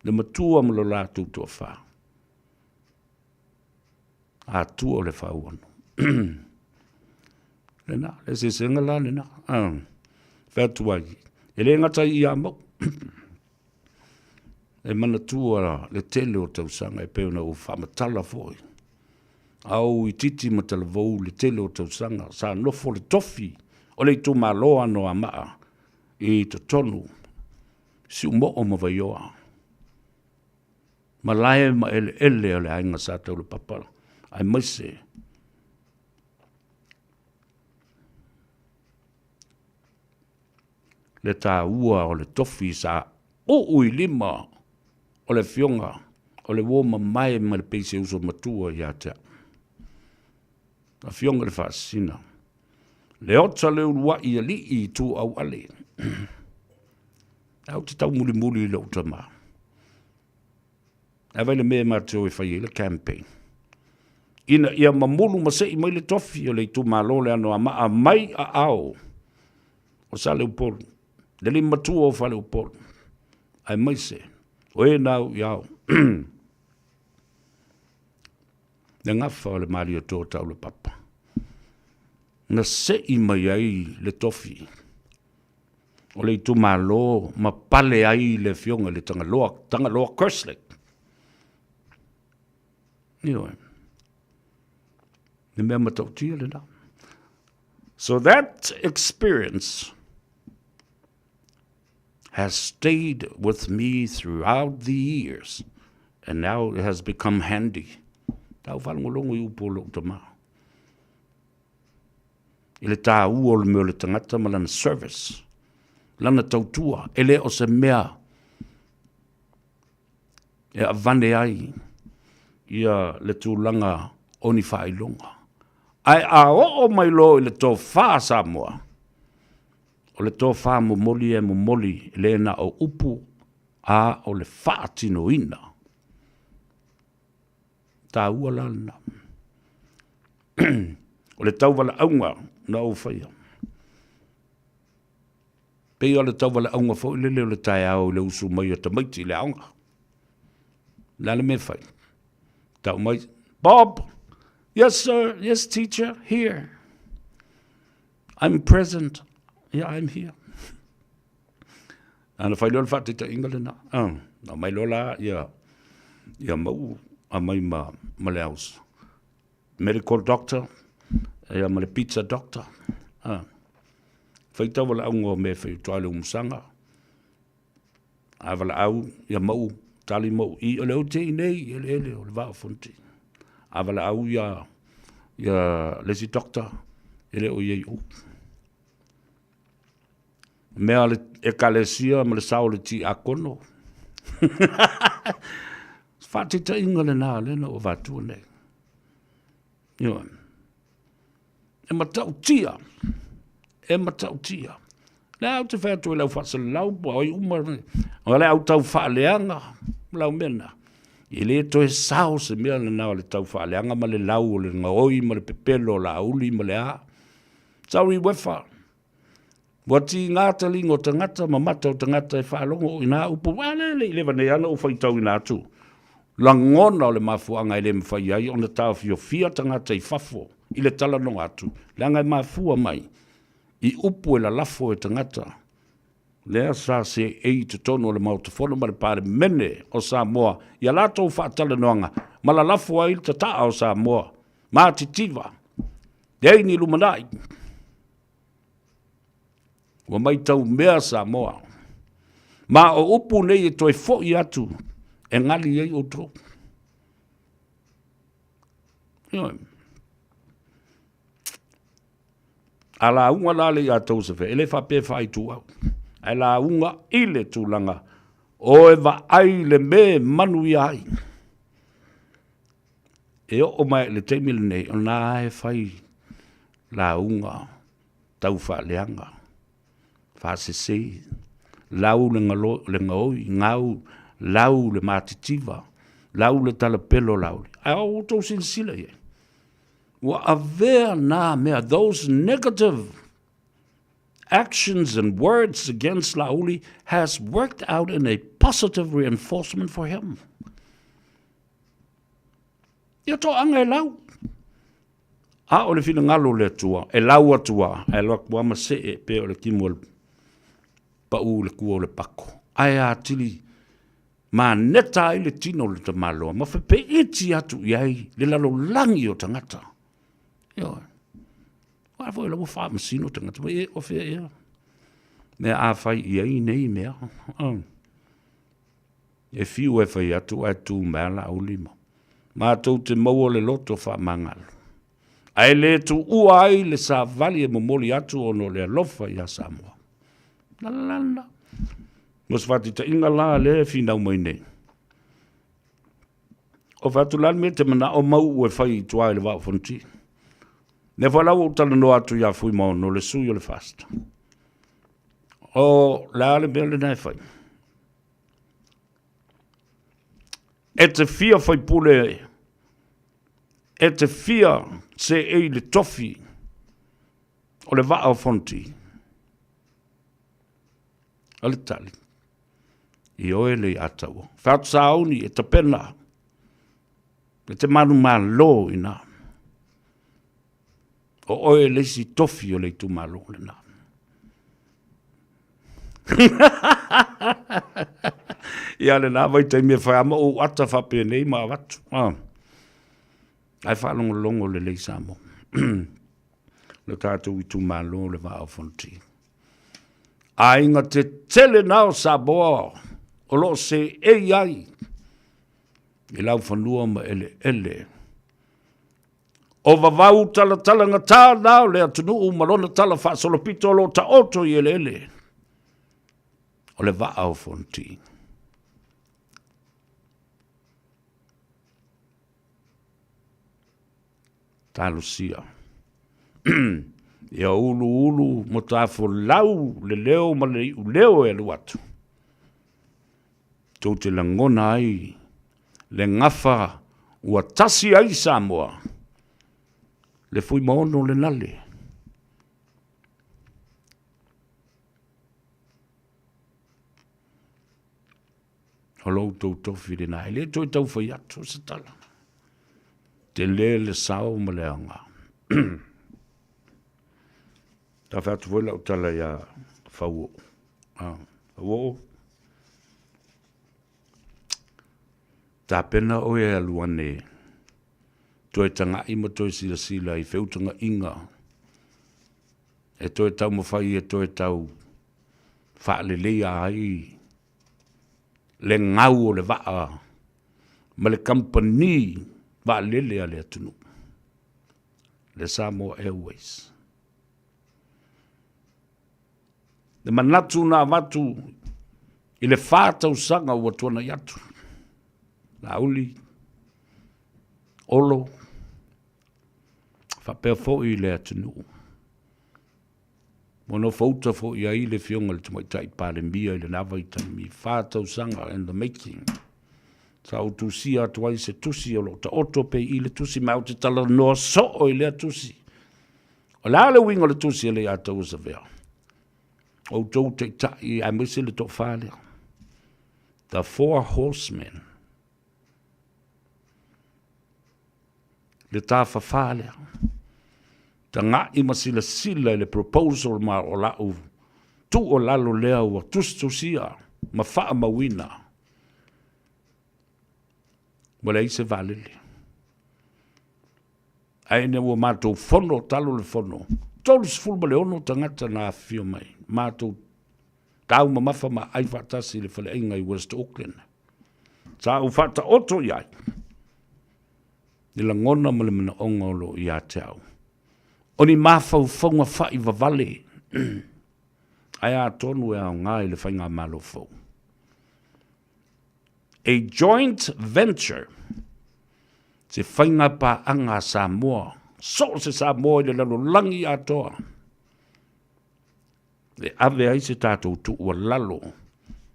Le matua mo lo la tu tua wha. A tu o le whauano. Le na, le se senga la le na. Whatuai. E le ngata I amo. E mana tua le tele o tausanga e peuna o whamatala foi. Au I titi ma talavou le tele o tausanga, sa nofo le tofi, o le tu maloa no a maa, I to tonu, si umo o mavaioa. Ma lae ma ele o le ainga sa tau le papa, ai maise. Le tā ua o le tofi sa ui lima o le fionga, o le woma mai ma le peise uso matua I atea. A fionga le whaasina. Le ota le urua I ali I tu au ale. Au te tau muli muli le utama. A vele mea mateo e whai le campaign. Ina ia mamulu masei mai le tofi o le tu malo le ano a mai a ao. O sa le upolu. Le li matua o whale upolu. Ai mai se. O e nau iau. Le ngafa o le mari o tō tau le papa. Na se I mai ai le tofi. O le tu malo ma pale ai le fionga le tangaloa Kerslek. Anyway. Le mea matautia le na. So that experience has stayed with me throughout the years, and now it has become handy. Tau whanangolongo I upolo utama. I le tā ua le meo le tangata ma lana service. Lana tautua, ele o se mea. E avane ai. Ia le tūlanga oni whailonga. Ai a o mai lo I le tō wha Samoa. O le tō wha momoli e momoli le na o upu a o le wha tino ina. Tā ua lana. O le tau wala aunga na o whaia. Pei o le tau wala aunga fo le leo le tai au le usu mai o tamaiti le aunga. Lale me whai. Tau mai, Bob, yes sir, yes teacher, here. I'm present. Yeah, I'm here. Ana whai leo le whate ta inga le na. Na mai lola, ia mau, a mai ma le aus. Medical doctor, ia ma le pizza doctor. Whaitau wala au ngō me whai tuale umusanga. A wala au, ia mau, tali mau, I o leo te nei, ele, o le vaa fonti. A wala au, ia lesi doctor, ele o iei u. Mea le e kalesia, ma le sao le ti a kono. Whatita inga le nā, le na o vatua nei. Ia. E matau tia. E matau tia. Le au te whea tue lau whasa lau, oi umar. O le au tau whaaleanga, lau mena. I le toe sao se mea le nao le tau whaaleanga, ma le lau, le ngaoi, ma le pepelo, la auli, ma le a. Sauri wefa. Wati ngata lingo tangata, ma matau tangata e whaalongo, ina upu, wale le lewa nei ana o whaitau ina atu. Langona o le mafuanga I le mwhai ai, o na tau fio fia tangata I fafo, I le tala no atu. Langa mafua mai. I upu e la lafo e tangata. Lea sa se ei te tono le mautafono ma le pare mene o Samoa. Ia lato u whaatala noanga. Ma la lafo ai te taa o Samoa. Ma titiva. Dei ni lumanai. Wa mai tau mea Samoa. Ma o upu nei e toi fo I atu. E ngali ei o tro. Ioi. A la unga la le a tau se fe, ele fa pe fa I tu au. A la unga I le tūlanga, o e va ai le me manu I ai. E o mai le teimile nei, o nā e fai la unga, tau fa leanga, fa se se, lau le ngaoi, ngau, lau le matitiva, lau le talapelo lau. A o tau sinsila ye. Wa avea na mea, those negative actions and words against Lauli has worked out in a positive reinforcement for him. Ia to anga e lau. A o le fina ngalo le tua, e lau atua, e loa kua ma se e pe o le kimu pa u le kua o le pako. Ai a tili, Ma neta i le tino le ta maloa. Ma fe pe iti atu iai le lalo langi o tangata. Yo. Wa foi la mo fa masino tangata. E o fe e. Me a fai iai nei mea. E fiu e fai atu mala au lima. Ma tau te maua le loto fa mangalo. Ai le tu ua ai le sa vali e momoli atu ono le alofa i a Samoa. Lalala. Mos fati ta inga la le fina umai nei. O fatu lan me te mana o mau ue fai tuai le wao fonti. Ne whalau o tala no atu ia fui mao no le sui o le fasta. O la ale mea le nai fai. E te fia fai pule e te fia se e le tofi o le wao fonti. O le tali. I oe le atau. Whatu sauni e ta pena. E te manu malo ina. O oe le si tofi o le tu malo le na. Ia le na vai te me whaama o ata whape nei ma watu. Ai whalongo longo le le Samoa. Le tātou i tu malo le wao fonti. A inga te tele nao Samoa. O lo se e ai. I lau whanua ma ele. O vavau tala ngata nao le atunu u malona tala whaasolopito lo ta oto i ele. O le vao fonti. Talusia. Ia ulu mo tafo lau le leo ma le leo e luatu. Tau te langona ai, le ngafa ua tasi ai Samoa, le fui maono le nale. Halo tau tofi le nai, le toi tau fai atu se tala. Te le sao ma le anga. Ta fatu voila utala ia fau. Fau. Ta pena o e aluane. Toi tanga ima toi sila i feutanga inga. E toi tau mawhai e toi tau whaale lea ai. Le ngau o le waa. Ma le company wa lele a le atunu. Le Samoa Airways. Le manatu na watu i le whātau sanga ua tuana yatu. La uli, olo, whapea fo i le atunu. Mono fauta fo i ai le fionga le tumaitai pāle mia i le nawa i tanimi. Whātau sanga and the making. Sa o tusi atuai se tusi o lo ta oto pe i le tusi mau te tala noa so o i le tusi. O la le wingo le tusi e le atau sa vea. O tau te tai ai mwese le to whālea. The Four Horsemen. Le tā whawhālea. Ta ngā ima sila le proposal ma o lau. Tu o lalo lea ua tusia. Ma wha mawina. Wale ise valele. Aine ua mātou whono, talo le whono. Tolu se fulma le ono tangata nā whio mai. Mātou tau ma mawha ma ai whatasi le whale inga i West Auckland. Sa u whata oto iai. Ni la ngona ma le mana ongolo i a te au. Oni mawhau whaunga whai wawale. Ai a tonu e au ngai le whainga malo whau. A joint venture. Se whainga pa anga Samoa. So se Samoa le lalo langi atoa. Le ave ai se tātou tu ua lalo.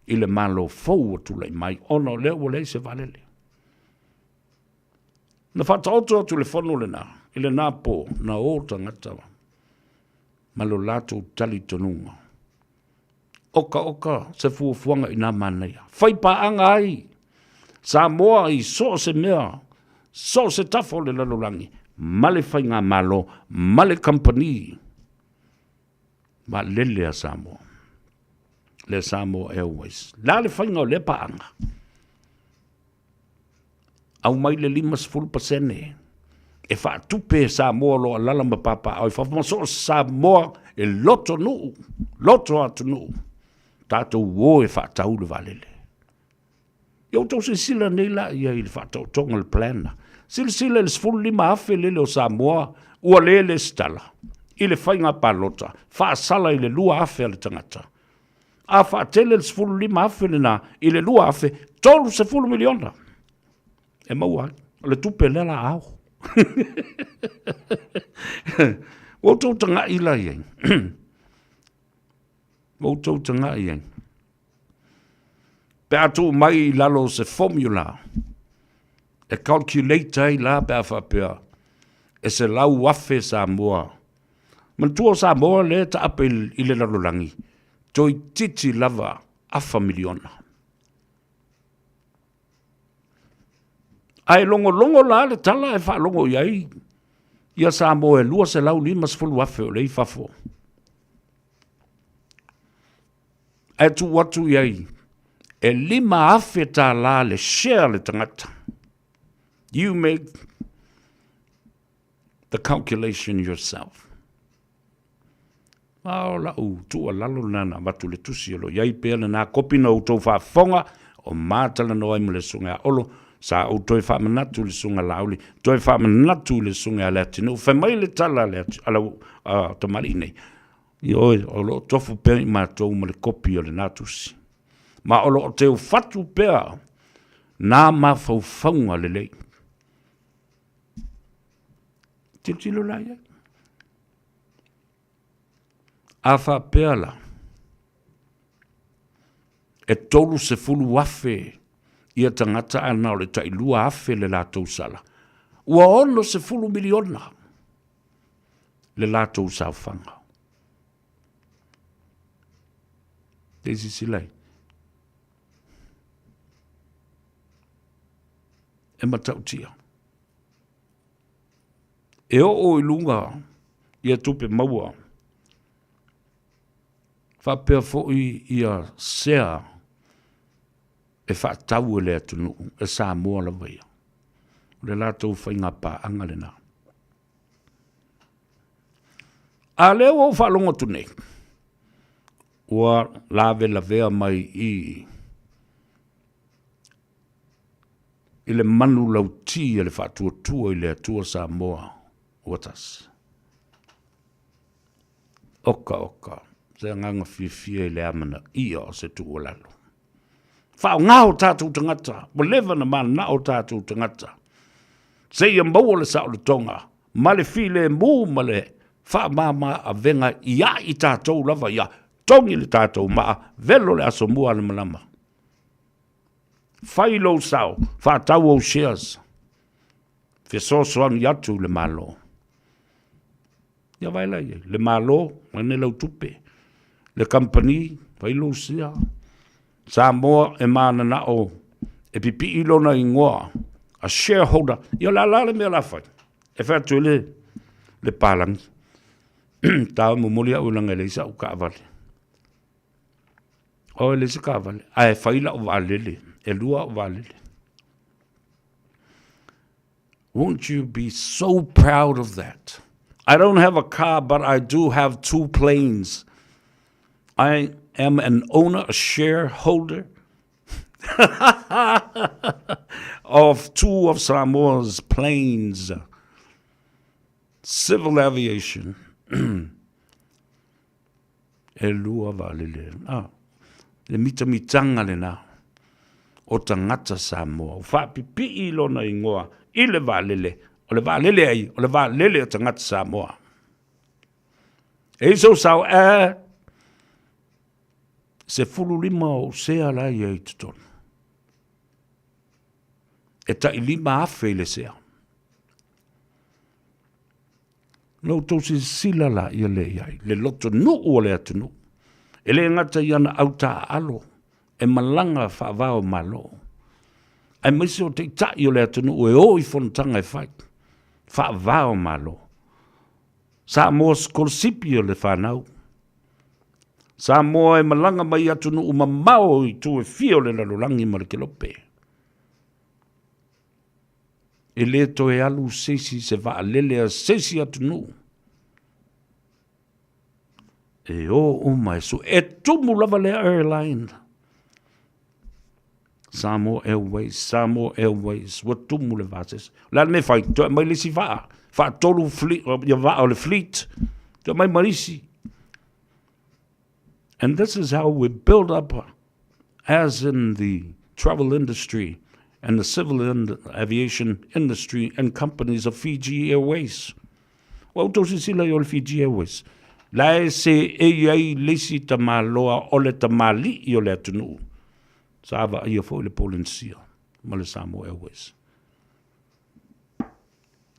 I le malo whau atu lei mai. Ono leo ua lei se valele. Na whata oto atu le whanu le nā. I le nā pō na ota ngatawa. Malo lato tali tonunga. Oka se fuafuanga i nā manea. Whaipa anga ai. Samoa i so se mea. So se tafo le lalo langi. Male whainga malo. Male company. Ma lele a Samoa. Le Samoa Airways. La le whainga o le paanga. au mai le 5% e wha tupe Samoa lo alala ma papa au whawamaso Samoa e loto atu nuu, tātou wō e wha tau le valele. Iau tau se sila nei la ia i le wha tau tonga le plana. Sila le sfulu lima afe lele o Samoa, ua lele stala. I le whainga palota, wha sala i le lua afe ale tangata. A wha tele le sfulu lima afe lena, i le lua afe, 12 miliona. E maua, le tupe lela au. Wautou tanga i la ieng. Wautou tanga i ieng. Pe atu mai lalo se formula. E calculator i la pe a whapea. E se lau wafe Samoa. Mantua Samoa le ta ape i le lalolangi. Toi titi lava afa miliona. Ai longo la le tala e wha longo iai. Ia Samoa e lua se lau 5 wafe o le i fafo. Ai tu watu iai. E 5 afe ta la le share le tangata. You make the calculation yourself. Mao la tua lalo nana watu le tusi alo. Iai pēle nā kopina o tau whafonga o mātala noa imle sunga olo. Sa o toi wha manatu le sunga lauli. Toi wha manatu le sunga le atinu. Whamai le tala le atinu. Tamari nei. Ioi o lo tofu pēr i mātou ma le kopi o le natusi. Ma o lo te o fatu pēr. Nā ma faufaunga le lei. Tilo la ia. A wha pēla. E tolu se fulu wafe. Ia tangata ana o le tai lua afe le lātou sala. Ua ono se 10 miliona. Le lātou saufanga. Desi silai. E matautia. E o i lunga. Ia tupe maua. Whapea foi ia sea. E whaatau le atunu, e Samoa la waia. Le lātou whainga pā anga le nā. A leo o whalongo tune. Ua lawe la vea mai i le manu lau ti e le whaatua tua i le atua Samoa. Watas. Oka. Se nganga fia i le amana ia o se tua lalo. Whao ngāo tātou tangata, walewa na mana o tātou tangata. Se ia maua le sao le tonga, ma le file mū ma le wha mama a venga ia i tātou lava ia, tongi le tātou maa, velo le aso mua le malama. Whailo sao, wha tau o shares, fe sosoang yatu le malo. Ia waila ia, le malo, mane lau tupe, le company, whailo sia, Samoa e mana na o e pipi ilona ingoa a shareholder yo la me la fai e fa tu le palang ta mo molia o langa le sa o ka vale o le sa ka vale ai fai la o valele e lua o valele. Won't you be so proud of that? I don't have a car, but I do have 2 planes. I am an owner, a shareholder of 2 of Samoa's planes, civil aviation. E lua valele. Le mitanga le na. O tangata Samoa. Wha pipi ilona ingoa. I le valele. O le valele ai. O le valele o tangata Samoa. E so sao se 5 o sea la ia i tutonu. E ta i 5 afe le sea. No tau si sila la ia le iai. Le loto nu o le atunu. E le ngata iana auta alo. E malanga whaavao malo. Ai maisi o te tai o le atunu. E o i fontanga e whai. Whaavao malo. Samoa skolsipi o le whanau. Samoa e malanga mai atu nu umamao i tu e fio le lalolangi ma le kelope. e le toe alu sesi se va lele a sesi atu nu. E o mai so e tumu lava le airline. Samoa Airways, wa tumu le vases. La me fai, to mai lisi va tolu fleet, ya va o le fleet, to mai marisi. And this is how we build up, as in the travel industry and the civil aviation industry and companies of Fiji Airways. Well, tosi sila yo le Fiji Airways. La se ei lisi tamaloa o le tamali yo le atunu. Sava ia fo le Polinsia, ma le Samoa Airways.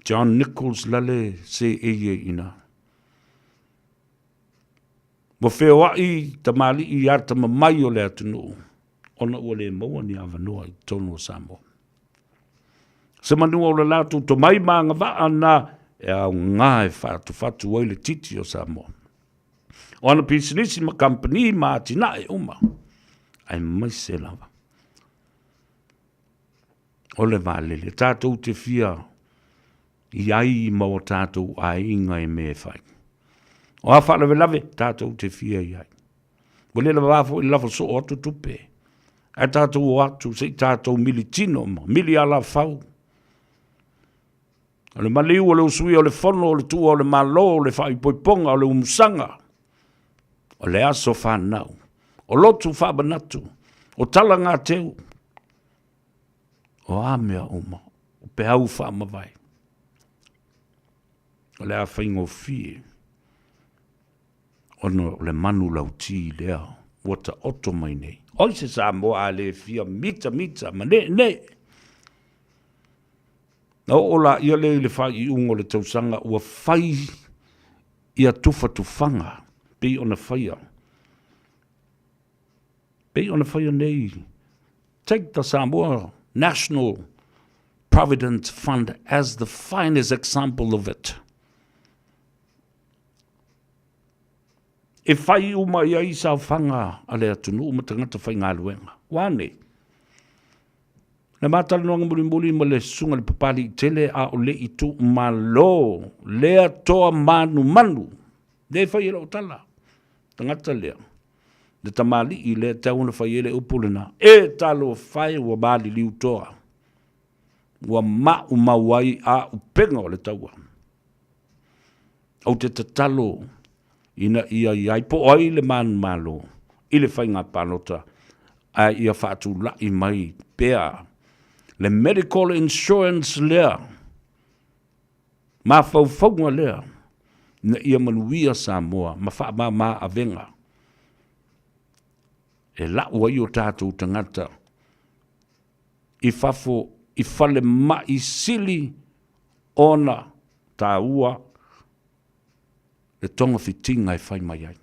John Nichols lale se ina. Mo whewai tamali I arta mamai o le atunu. Ona ua le maua ni avanua I tonu o Samoa. Se manua o le latu to mai maanga waa na e au ngā e whatu wai le titi o Samoa. Ona pisinisi ma company ma tina e uma. Ai mai se lava. O le vale, tātou te fia I ai ma o tātou a inga e me whai. O a whalawe lave, tātou te fia I ai. O le lava wafo I lava so o atu tupe. A tātou o atu, se tātou mili tino ma, mili ala whau. O le maliu o le usui o le fono, o le tua o le malo, o le whai poiponga, o le umusanga. O le aso whanau. O lotu whabanatu, o tala ngā teu, o āmea uma, o pehau whamawai. O le a whaingo fie, o le manu lau tī lea, o ta oto mai nei. Oi se Samoa a le fia mita, ma ne. Na ola ia le whai I ungo le tausanga, ua whai ia tufa tufanga, pe ona whaia. Be on a fire nei. Take the Samoa National Provident Fund as the finest example of it. E whai uma ia I sa whanga a le atunu uma tangata whai ngā luenga. Wane. Na mātala noanga muri ma le sunga le papali tele a o le I tu malo. Lea toa manu. Le whai ila o tala. Tangata lea. Le tamali I le tauna whai ele upulena. E talo whai ua mali liu toa. Ua mauai a upenga o le taua. Au te tatalo ina ia iai po ai le malo. I le whai ngā panota. A ia whatu lai mai pea. Le medical insurance lea. Ma whauwhaunga lea. Na ia manuia Samoa. Ma wha ma avenga. E la ua I o tātou tangata. I whafo, I whale mai sili ona tā ua le tonga fitinga e whai mai ai.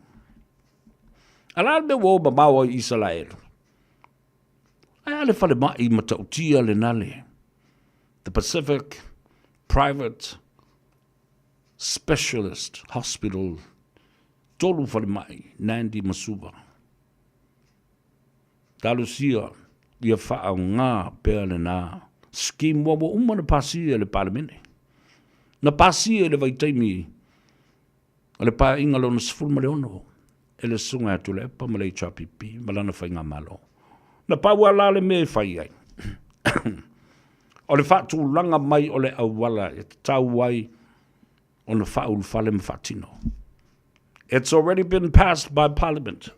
Alalme wo ma maua I Israel. Ai ale whale mai matautia le nale. The Pacific Private Specialist Hospital. Tolu whale mai, Nandi Masuba. Talusia, ia whaau ngā pēr le nā. Scheme wawa umana pasia le parlemene. Na pasia le vaitaimi. Le pa inga lo na sifuru male ono. Ele sunga atu le epa male I chapipi. Malana whainga malo. Na pa wala le me whai ai. O le whatu langa mai o le awala. E tau wai o na whau whale mwhatino. It's already been passed by Parliament.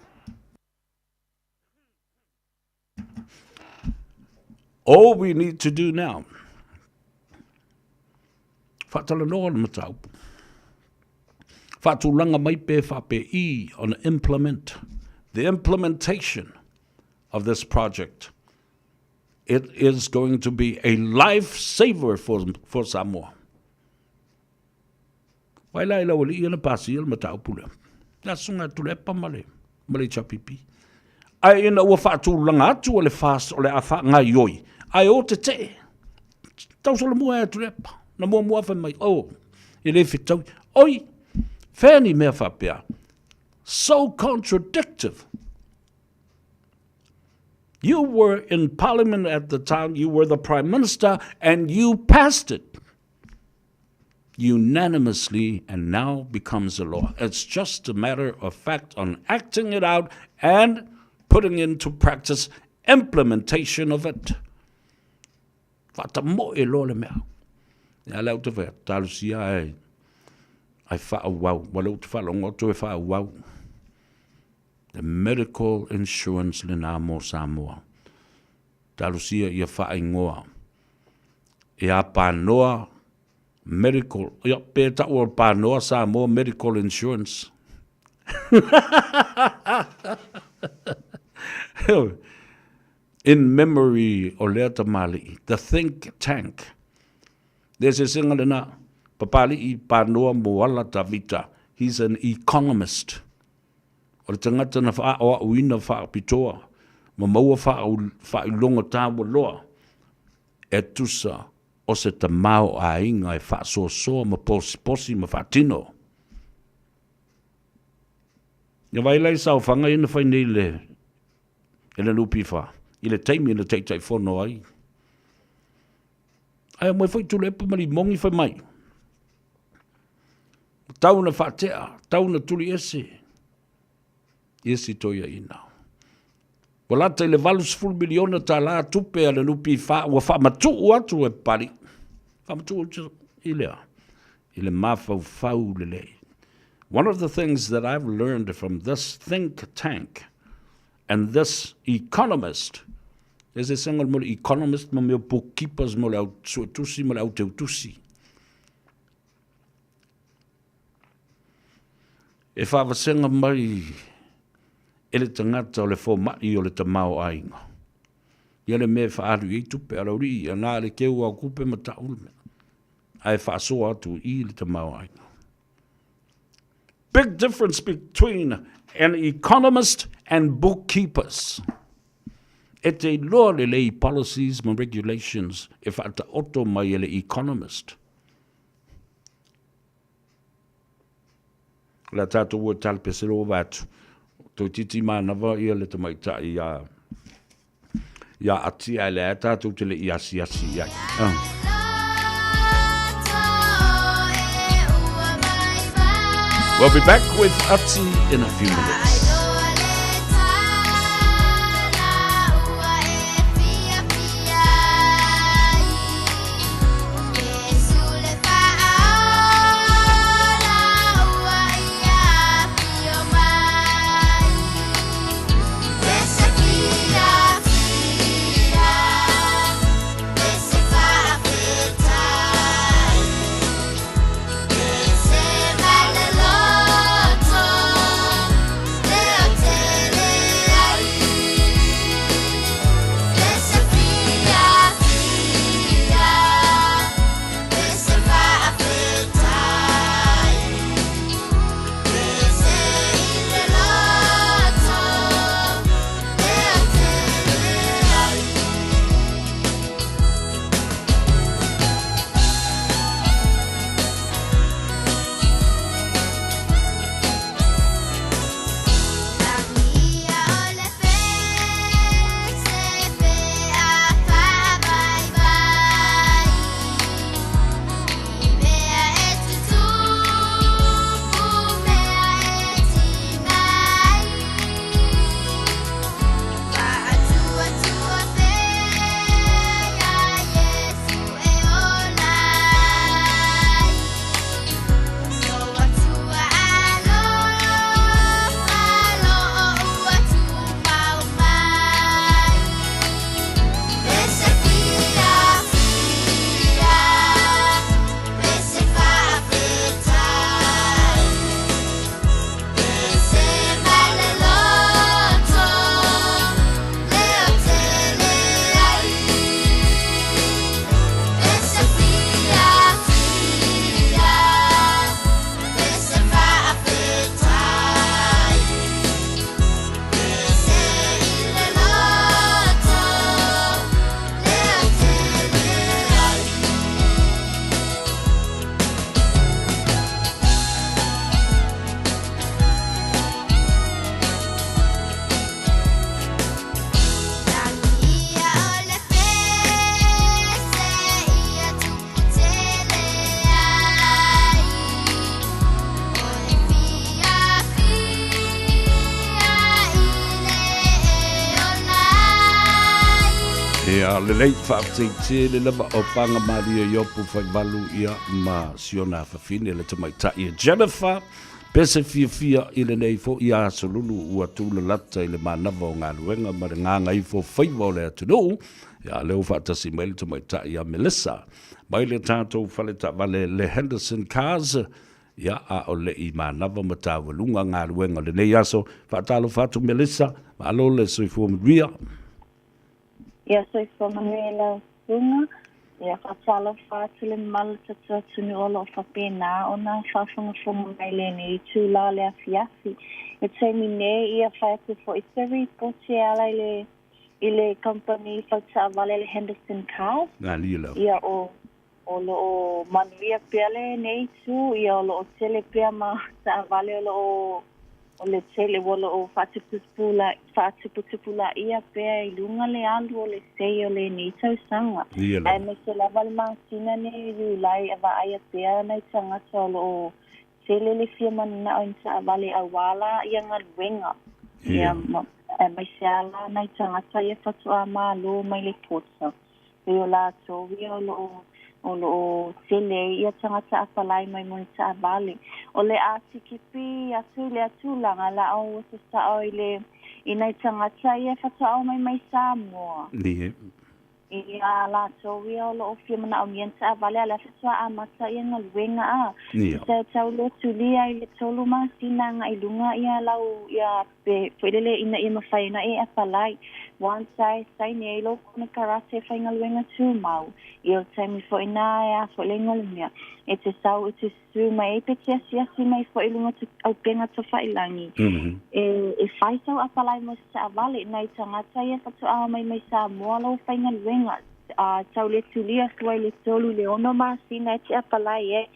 All we need to do now, whatalanoa na matau, whatulanga mai pe whape I on the implementation of this project. It is going to be a lifesaver for Samoa. Waila ila wali ia na pasi ia matau pula. Na sunga tulepa male chapipi. Ai ina ua whaatulanga atu o le fast o le awha ngai oi. Ai o te te. Tau sola mua e tulepa. Na mua whai mai. Oh, I le whitau. Oi, whēni mea whapea. So contradictive. You were in parliament at the time, you were the prime minister, and you passed it unanimously, and now becomes a law. It's just a matter of fact on acting it out and putting into practice implementation of it. Whata mo e lo le mea. Ia lau te whea, talusia ai wha wau, walau te whalongo to e wha wau. The medical insurance le nā mō Samoa. Talusia ia wha ingoa. Ia pānoa medical, ia pēta o pānoa Samoa medical insurance. In memory o lea tamali, the think tank. There's a singa na papali I pānoa moala tavita. He's an economist. O le tangata na wha o uina wha pitoa. Ma maua wha ilonga tāwa loa. E tusa o se tamao a inga e wha soa ma posi ma wha tino. Ia wailai sau whanga ina whai nei le ele lupi wha. I le taimi ina teitai whono ai. Ai mai whai tule epa mari mongi whai mai. Tauna wha tea, tauna tuli ese. Ese toia ina. Walata le valus full miliona ta la tupe ale lupi fa wa fa matu atu e pari. Fa matu ilea. Ile mafau fau lele. One of the things that I've learned from this think tank and this economist is a single mo economist mo me bookkeepers mo au tusi mo au tusi. E fa vasenga mai ele tangata o le fo mai o le tamao ainga. Ia le me fa alu I tupe alauri, a ngā le keu au kupe ma taulu. Ai fa soa atu I le tamao ainga. Big difference between an economist and bookkeepers. E te loa le lei policies and regulations e fa ta oto mai ele economist. La tato ua talpesero vatu. Tō titi mānawa ia le tamaita ia ati ai le tātou te le iasi ia. We'll be back with Ati in a few minutes. Ia le lei whaafteite le lava o panga maria iopu whaivalu ia ma siona whawhine le tamaita ia Jennifer pese fia i le nei fo ia solulu ua tūla lata i le manava o ngā luenga ma le ngā ngai fo whaiva o le atunu ia leo whaatasi mai le tamaita ia Melissa mai le tātou whale ta vale le Henderson Cars ia a o le i manava ma tāwalunga ngā luenga le nei aso whaatalo whatu Melissa ma alo le soifua mria. Ia soi whamangela runga, ia whatala whātule malu tata tunu olo o whapena o nā whawhanga mai le ni tūla le awhiawhi. E te mine ia whaetu fo i teri pote ala i le company whauta vale le Henderson Cars. Ngā lila. Ia o lo manuia pia le nei tū, ia o lo o tele pia ma ta vale o le tele wala o whaatiputipula ia pia i lunga le alu o le sei o le ni tausanga. Ai me se lava le mātina ne iulai ava aia pia nei tangata o tele le fia manina o inta avale awala ia ngā luenga. Ia mai se ala nei tangata ia whatua mālo mai le pota. Ia la towi o lo tele ia tangata apalai mai monita avale. O le atikipi atu le atulanga la au se sa o i nei tangata ia whatao mai Samoa. Ie. Ia la towi o lo ofia mana o mienta avale ala whatua amata ia ngā luenga a. Ia. Se tau le tulia i le tolu masina ngā ilunga ia lau ia pe whaelele ina ia mawhaina e apalai. One size ni ilo kona karate whai ngā luenga tūmau. I o taimi fo ina ea fo le ngolumia. E te sau, e te su mai e peti asi mai fo ilunga au penga to whailangi. E whai sau apalai mo sa avale nei tangata ia whatu awa mai Samoa lau whai ngā luenga. Tau le tulia suai le tolu le ono masina e te apalai e.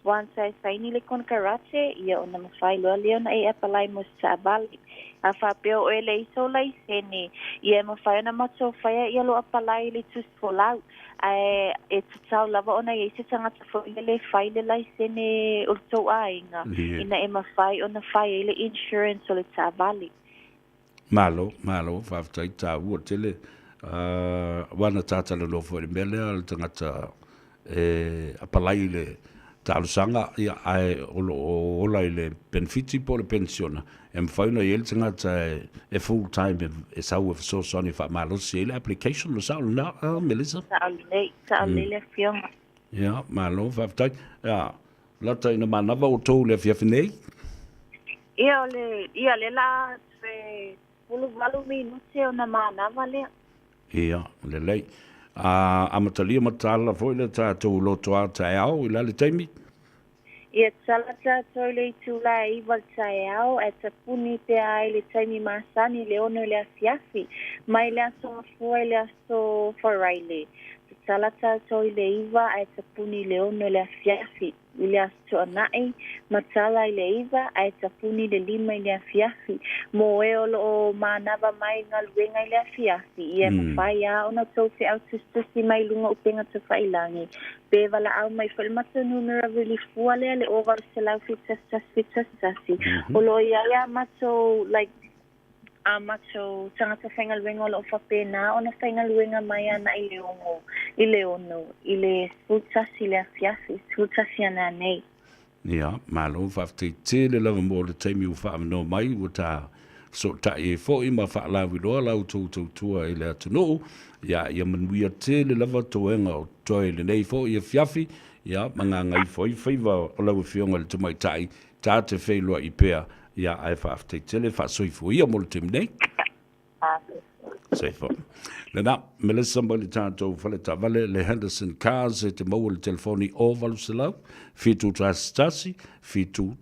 One size ni le kona karate ia o na mawhai loa leona e apalai mo sa avale. A whapeo e le iso lai sene. Ia mawhai na mato whaia ia lo apalai le tusfolau. E tutau lava ona i se tangata fo i le whai le lai sene o tau ainga. Ina e mawhai ona whai e le insurance o le tāwali. Malo, whaftai tā ua tele. Wana tātala lo fo i mele al tangata apalai le tālusanga ia ai ola i le benefiti po le pensiona. E mwhauna i ele tangata e full time e sau e whasosoni wha malosi e le application lo sao na Melissa? Sao le fionga. Ia, malo, whaftai. Ia, lata ina manava o tō le fiafinei? Ia le la fe pulu valu minuti o na manava lea. Ia, le lei. Amatalia matala foi le tātou loto a tae au i lale taimi? Ia talata toile i tūla e iwa tae au e te puni pe ai le taimi masani le ono le afiafi. Mai le aso mafua le aso wharaile. Te talata toile iwa e te puni le ono le afiafi. I le aso anai, matala i le iwa e te puni le lima i le afiafi. Mo e o manava mai ngā luenga i le afiafi. Ia mawhai a ona tauwhi au tustusi mai lunga upenga te whailangi. Pe wala au mai whalimata nunura really fua lea le ovar se lau fitasasi. O lo ia mato, like, mato tangata whainga luenga o lo whapena, ona whainga luenga mai ana i le ono, i le futasi le afiafi, futasi ana nei. Ia, malo, whafte te le lava mo le taimi u whaamino mai, u tā so ta e fo i ma whaalawi loa lau tua i le atunu, ia manuia te le lava toenga o toi le nei fo i a fiafi, ia manga ngai fo i Faiva o lau fionga le tumaitai, tā te whailua i pea, ia ai whaafte te le whaasoifu ia mo le temi nei. Saifo. Le na, Melissa mo le tātou whale ta vale le Henderson Cars e te maua le telefoni o valu se lau, fitu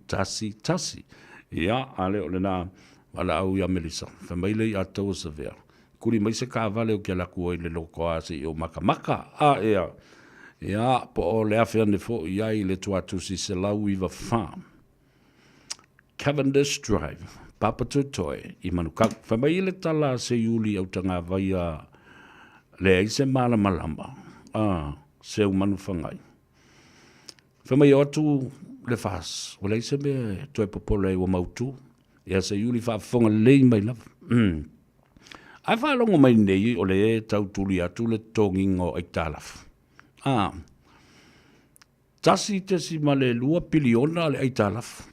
tasi tasi. Ia, ale o le na, wala au ia Melissa, whamaile i atou sa vea. Kuri mai se ka vale o kia laku o i le loko a se i o makamaka. Ia, po o le awhia ne fo i ai le tuatusi se lau iwa farm. Cavendish Drive, Papatutoi, i manukau. Whamaile tala se iuli au tanga vai a le eise malama. Se u manu whangai. Whamai atu le fas, o le eise me toi popole o mautu. Ia se iuli whaafonga lei mai lava. Ai whalongo mai nei o le tau tuli atu le tongingo ai talaf. Tasi te si ma le 2 piliona le ai talaf.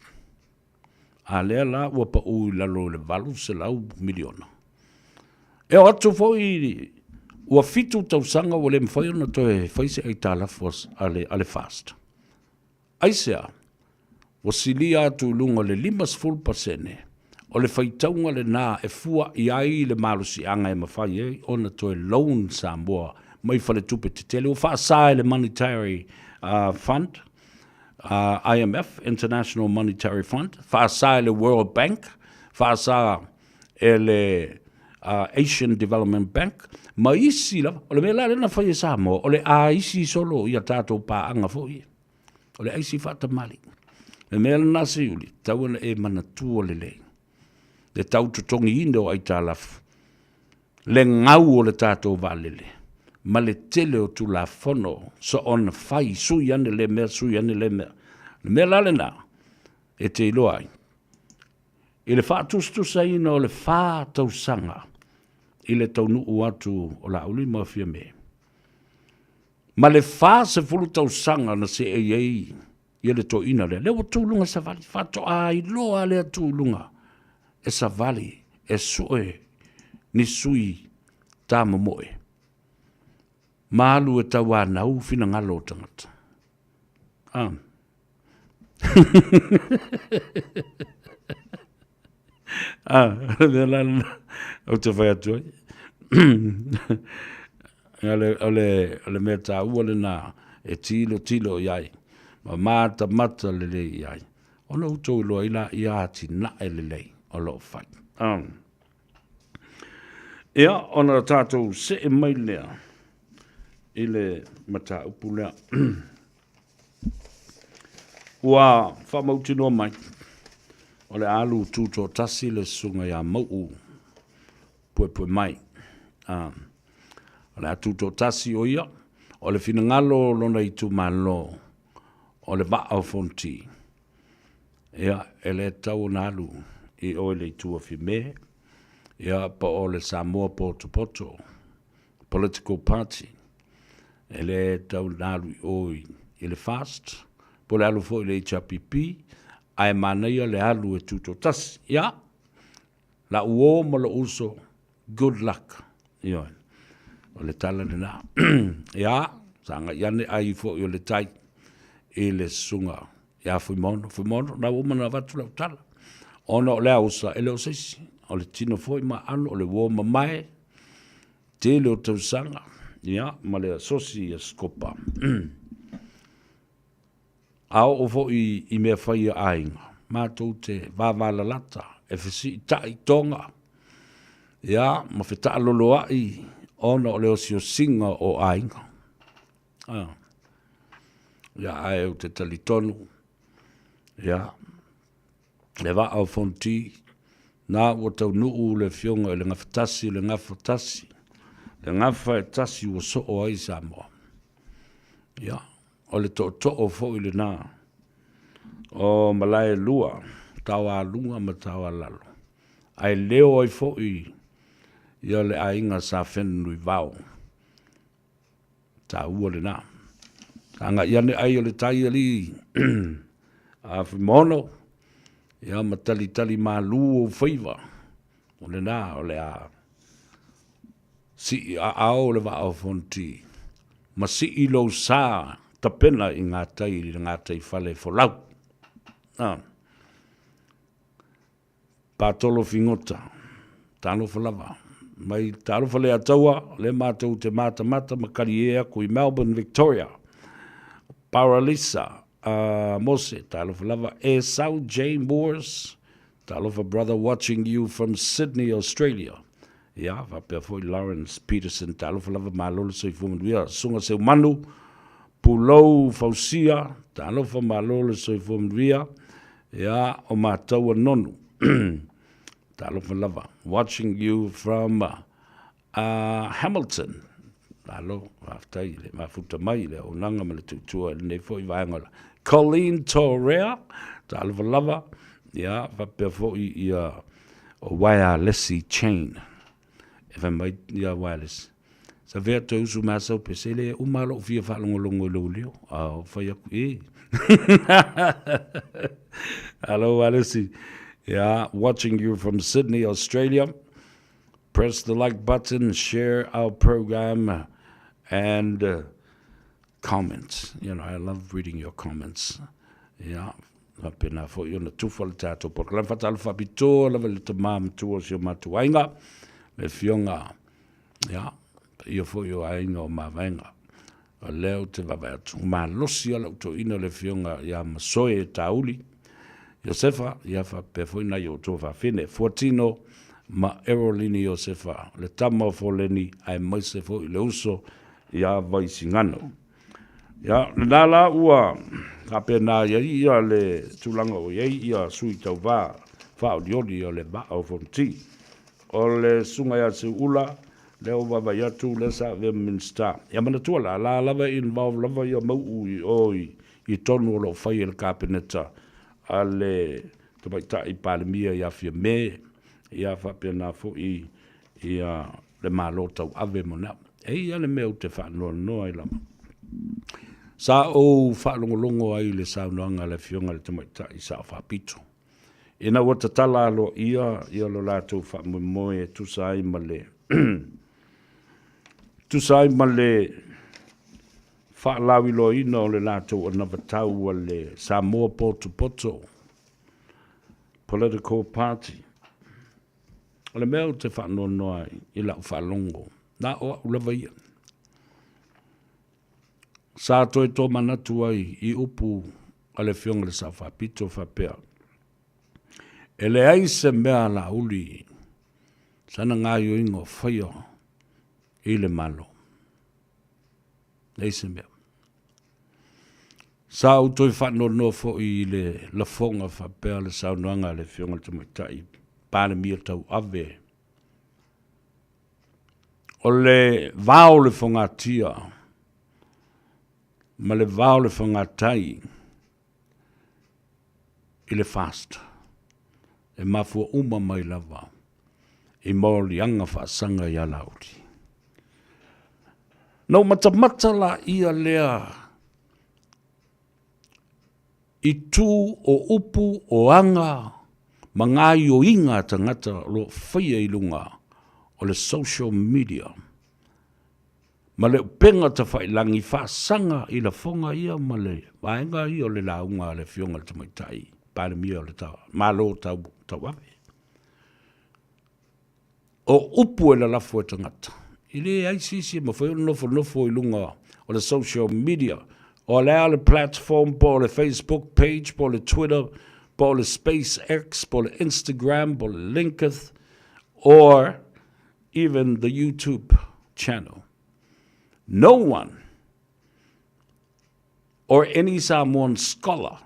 A lea la ua pa ui lalo le valu se lau miliona. E o atu foi ua fitu tausanga o le mwhai ona toe whaise ai talaf was ale fast. Aisea, o silia atu lunga le 5% o le whaitaunga le nā e fua i ai le malusi anga e mawhai e ona toe loan Samoa mai whale tupe te tele o whaasai le monetary fund, IMF, International Monetary Fund, whaasai le World Bank, whaasai le Asian Development Bank, ma isi la, o le mea la lena whai e Samoa, o le a isi solo i a tātou pā anga fōi, o le aisi whata mali. Le mea lena se uli, tauana e manatua le lei. Le tau tutongi indo ai tālafu. Le ngau o le tātou valele. Ma le tele o tu la fono, so on fai, sui ane le mea, sui ane le mea. Le mea la lena, e te ilo ai. I le wha tustusa ina o le wha tausanga, i le tau nuu atu o la uli mawhia me. Ma le wha se fulu tausanga na se ei, i le to ina le, le o tūlunga sa vali, wha to a i loa le tūlunga, e sa vali, e sue, ni sui, tā momoe. Maalu e tau anau fina ngalo tangata. O te whai atu ai. Ale mea tā ua le nā, e tilo iai. Ma mata le le iai. Ona utou loa ila i ati na e le lei. O lo whai. Ia, ona tātou se e mai lea. I le mata upu lea. Ua whamautinoa mai. O le alu tūto tasi le sunga ia mau pue mai. O le tūto tasi o ia. O le fina ngalo lona i tu malo. O le vaa o fonti. Ia, e le tau na alu. I o le tua fi me. Ia, pa o le Samoa poto. Political party. E le tau na alu i oi. I le fast. Po le alu fo i le HRPP. Ai manaia le alu e tuto tas. Ia, la uo ma lo uso, good luck. Ia, o le tala le na. Ia, sanga iane ai fo i o le tai, i le sunga. Ia, fui mono, na uma na vatu lau tala. Ona o le ausa, ele o seisi, o le tino fo i ma anu, o le uo ma mai, te le o tau sanga. Ia, ma le asosi e skopa. Ao o fo i mea whai a ainga. Mātou te vāwala lata. E whisi i tai tonga. Ia, ma whita alolo ai. Ona o leo si o singa o ainga. Ia, ai o te talitonu. Ia, le wa au fonti. Nā o tau nuu le fionga le ngawhatasi, le ngawhatasi. Le ngawhatasi o so o ai Samoa. Ia. O le to o fo i le nā. O malai lua, tawa lunga ma tawa lalo. Ai leo ai fo i o le ainga sa whenui vau. Ta ua le nā. Tanga iane ai o le tai ali. A whimono. Ia ma tali malu o Faiva. O le nā, o le a. Si a ao le va au fonti. Ma si i lo sa. Ta pena i ngā tai whale wholau. Pātolo fingota, tāno whalawa. Mai tāno whale ataua, le mātou te mata makari ea ko i Melbourne, Victoria. Paralisa, Mose, tāno whalawa. E Sau J. Moores, tāno wha brother watching you from Sydney, Australia. Ia, whapea foi Lawrence Peterson, tāno whalawa mālolo soi fumanuia. Sunga seu manu, Pulou fausia, tāno wha mālolo soi fumanuia. Ia, o mātaua nonu. Tālo whalawa. Watching you from Hamilton. Tālo, whaftai le, mafuta mai le, o nanga ma le tutua, le nei fo i vaengola. Colleen Torrea, tālo whalawa. Ia, whapea fo i o waia lesi chain. fa mai ia wireless sa vea to usu masa pe sele umalo via fa longo leo fa ya ku hello Alice. Yeah, watching you from Sydney, Australia. Press the like button, share our program, and comment. You know, I love reading your comments. Yeah. Pena fo yo na tufal tato por la fatal fabito la vel tamam tu si matuainga le fionga ya yo fo yo ainga ma venga a leo te va ma losia la to ina le fionga ya masoe tauli Josefa ya fa pe fo ina yo to fa fine fortino ma erolini Josefa le tamo fo leni ai moise fo le uso ya vai singano ya nala ua kapena ia le tulanga o ia sui tau va fa o le ba o fonti o le sunga ya se ula le o va ya tu le sa ve minsta ya mana tu la va involve lava ya mo i tonu lo fa il kapeneta ale to ba ta i palmia ya fie me ya fa pena fo ia le malo tau ave mona ia le me te fa no ai lama sa o fa longo ai le sa noanga le fionga le tamaita i sa fa pito ina wata tala lo ia lo lato fa moe tu sai male tu sai male fa lawi lo ina le lato na vatau le Samoa poto political party le meo te fa no ai i la fa longo na o le vai sa toi to manatu ai I upu ale fionga le sa fa pito fa pea. Ele ai se mea la uli sana ngā yo ingo whaia I le malo. Nei se mea. Sa u toi whanno no fo I le la fonga fa pea le sa unuanga le fionga le tamatai pāne mia tau ave. O le vau le fonga tia ma le vau le whangatai I le fast. E mafua uma mai lava. I maoli anga whaasanga I alauri. Nau matamata la ia lea I tū o upu o anga ma ngā o inga tangata lo whaia I lunga o le social media. Ma le penga ta whai langi whaasanga I la fonga ia ma le vaenga I o le launga le fionga le tamaitai. Pāne mia o le tau. Malo tau awe. O upu e la lafo e tangata. I le aisisi ma whai nofo I lunga o le social media. O le platform po le Facebook page, po le Twitter, po le SpaceX, po le Instagram, po le Linketh, or even the YouTube channel. No one or any Samoan scholar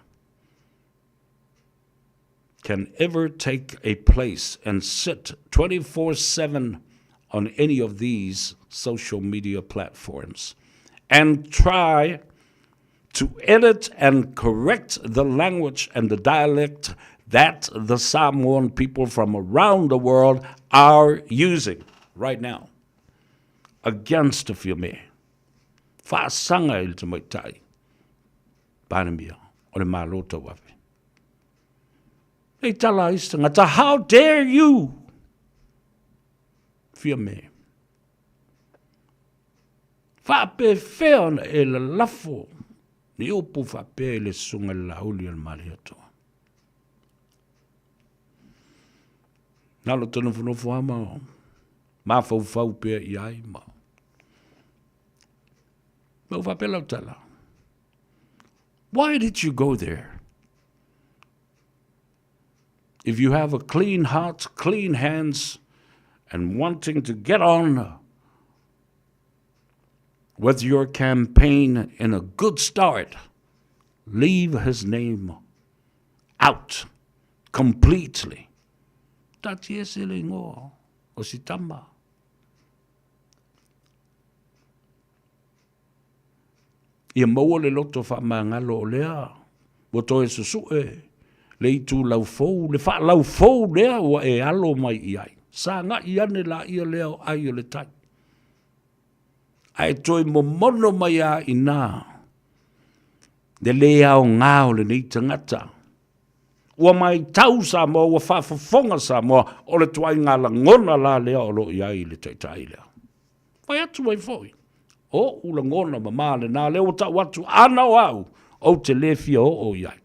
can ever take a place and sit 24/7 on any of these social media platforms and try to edit and correct the language and the dialect that the Samoan people from around the world are using right now against the Fiume. Whaasanga I te maitai. Pānamia, o le mālota wawe. Ei tala istangata, how dare you? Fiume. Whape wheona e le lafo, ni upu whape le sunga la uli al mariatoa. Nalo tonu whanofo ama, mawhau pia I ai ma. Why did you go there? If you have a clean heart, clean hands, and wanting to get on with your campaign in a good start, leave his name out completely. Tati e sele ngoa o si tama. Ia maua le loto wha maangalo o lea. Woto e susu e. Le itu lau fou. Le wha lau fou lea ua e alo mai I ai. Sa nga i ane la ia leo ai o le tai. Ai toi mo mono mai a i nā. Le lea o ngā o le nei tangata. Ua mai tau Samoa, ua whaafafonga Samoa, o le tuai ngā la ngona la lea o lo i ai le taitai lea. Wai atu mai foi. O ula ngona ma le nā leo tau atu ana o au, o te lefia o i ai.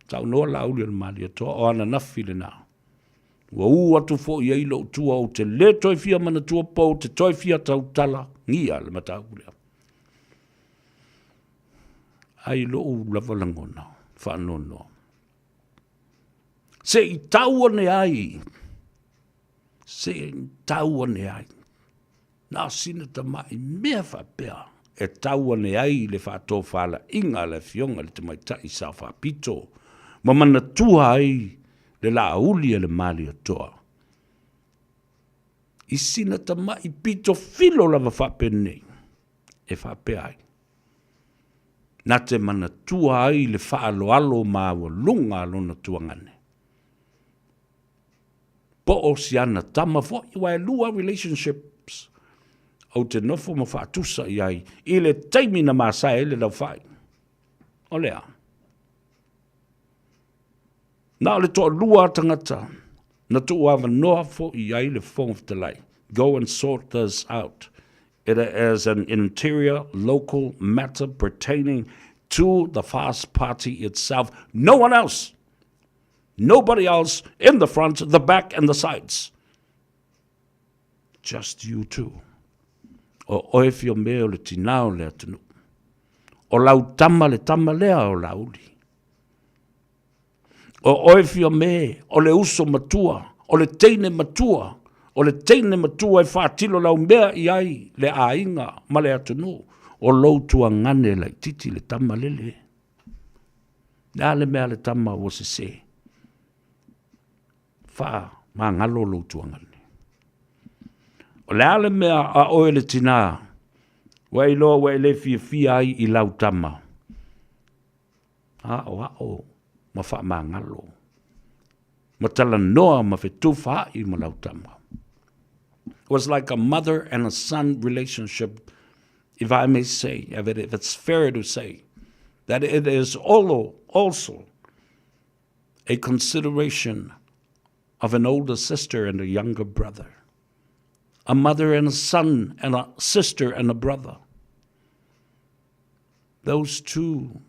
Tau noa la uli le mali atoa, o ana nafi le nā. Ua atu fo i ai lo tua o te le toi fia mana tua po, te toi fia tau tala, ngia le matau lea. Ai lo u lava la ngona, whaanono. Se i taua ne ai. Se i taua ne ai. Nā sina ta mai mea whapea. E taua ne ai le whātō whala inga le fionga le te mai tai sa whapito. Ma mana tua ai le la aulia le mali atoa. I sina ta mai pito filo lava whape nei. E whapea ai. Nā te mana tua ai le whaaloalo māua lunga lona tuangane. Po o siana tama fo i wai lua relationships au te nofo ma whaatusa i ai i le taimina māsa e le lau whai. O lea. Nā le toa lua tangata na tu awa noa fo i ai le fong of delay. Go and sort this out. It is an interior local matter pertaining to the Fast Party itself. No one else. Nobody else in the front, the back, and the sides. Just you two. O oefio mea o le tinao le atunu. O lau tama lea o lauli. O oefio mea o le uso matua, o le teine matua, o le teine matua e whaatilo lau mea i ai le ainga ma le atunu. O lou tua ngane lai titi le tama lele. Nā le mea le tama o se se. Wha ma ngalo lou tua ngane. O le ale mea a oe le tina. Wai loa wai le fia ai i lau tama. A o. Ma wha ma ngalo. Ma tala noa ma whetuwha i ma lau tama. It was like a mother and a son relationship, if I may say, if it's fair to say, that it is also a consideration of an older sister and a younger brother. A mother and a son and a sister and a brother. Those two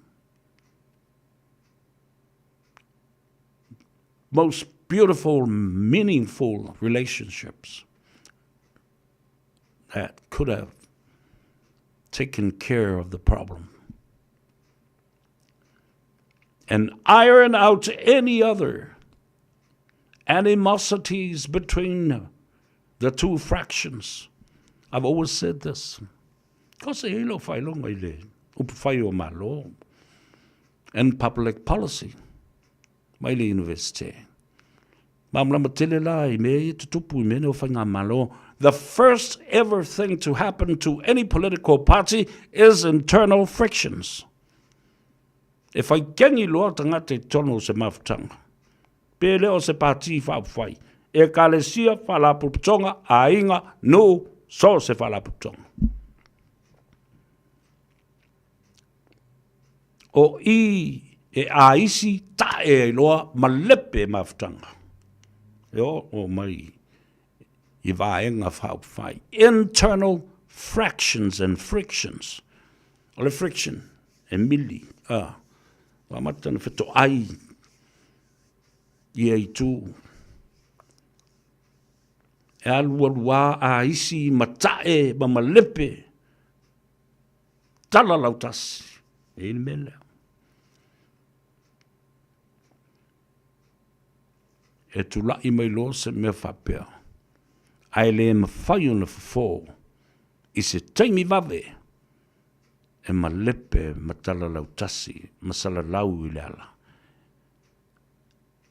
most beautiful, meaningful relationships that could have taken care of the problem and iron out any other animosities between the two fractions. I've always said this. And public policy. Mai le university. The first ever thing to happen to any political party is internal frictions. If I kengi loa tangate tono se mafutanga, pele o se parti whapwhai, e kalesia whalaputonga a inga no so se whalaputonga. O I e a isi ta e loa malepe mafutanga. Yo o mai I vaenga whapwhai. Internal fractions and frictions. Ole friction e mili. Wa matana wheto ai I tu. E alua a isi matae ma malepe. Tala lautasi. E mele. E tula I mai lo se me whapea. Ai le mawhai ona fo I se taimi vave. E malepe matala lautasi, masala lau I le ala.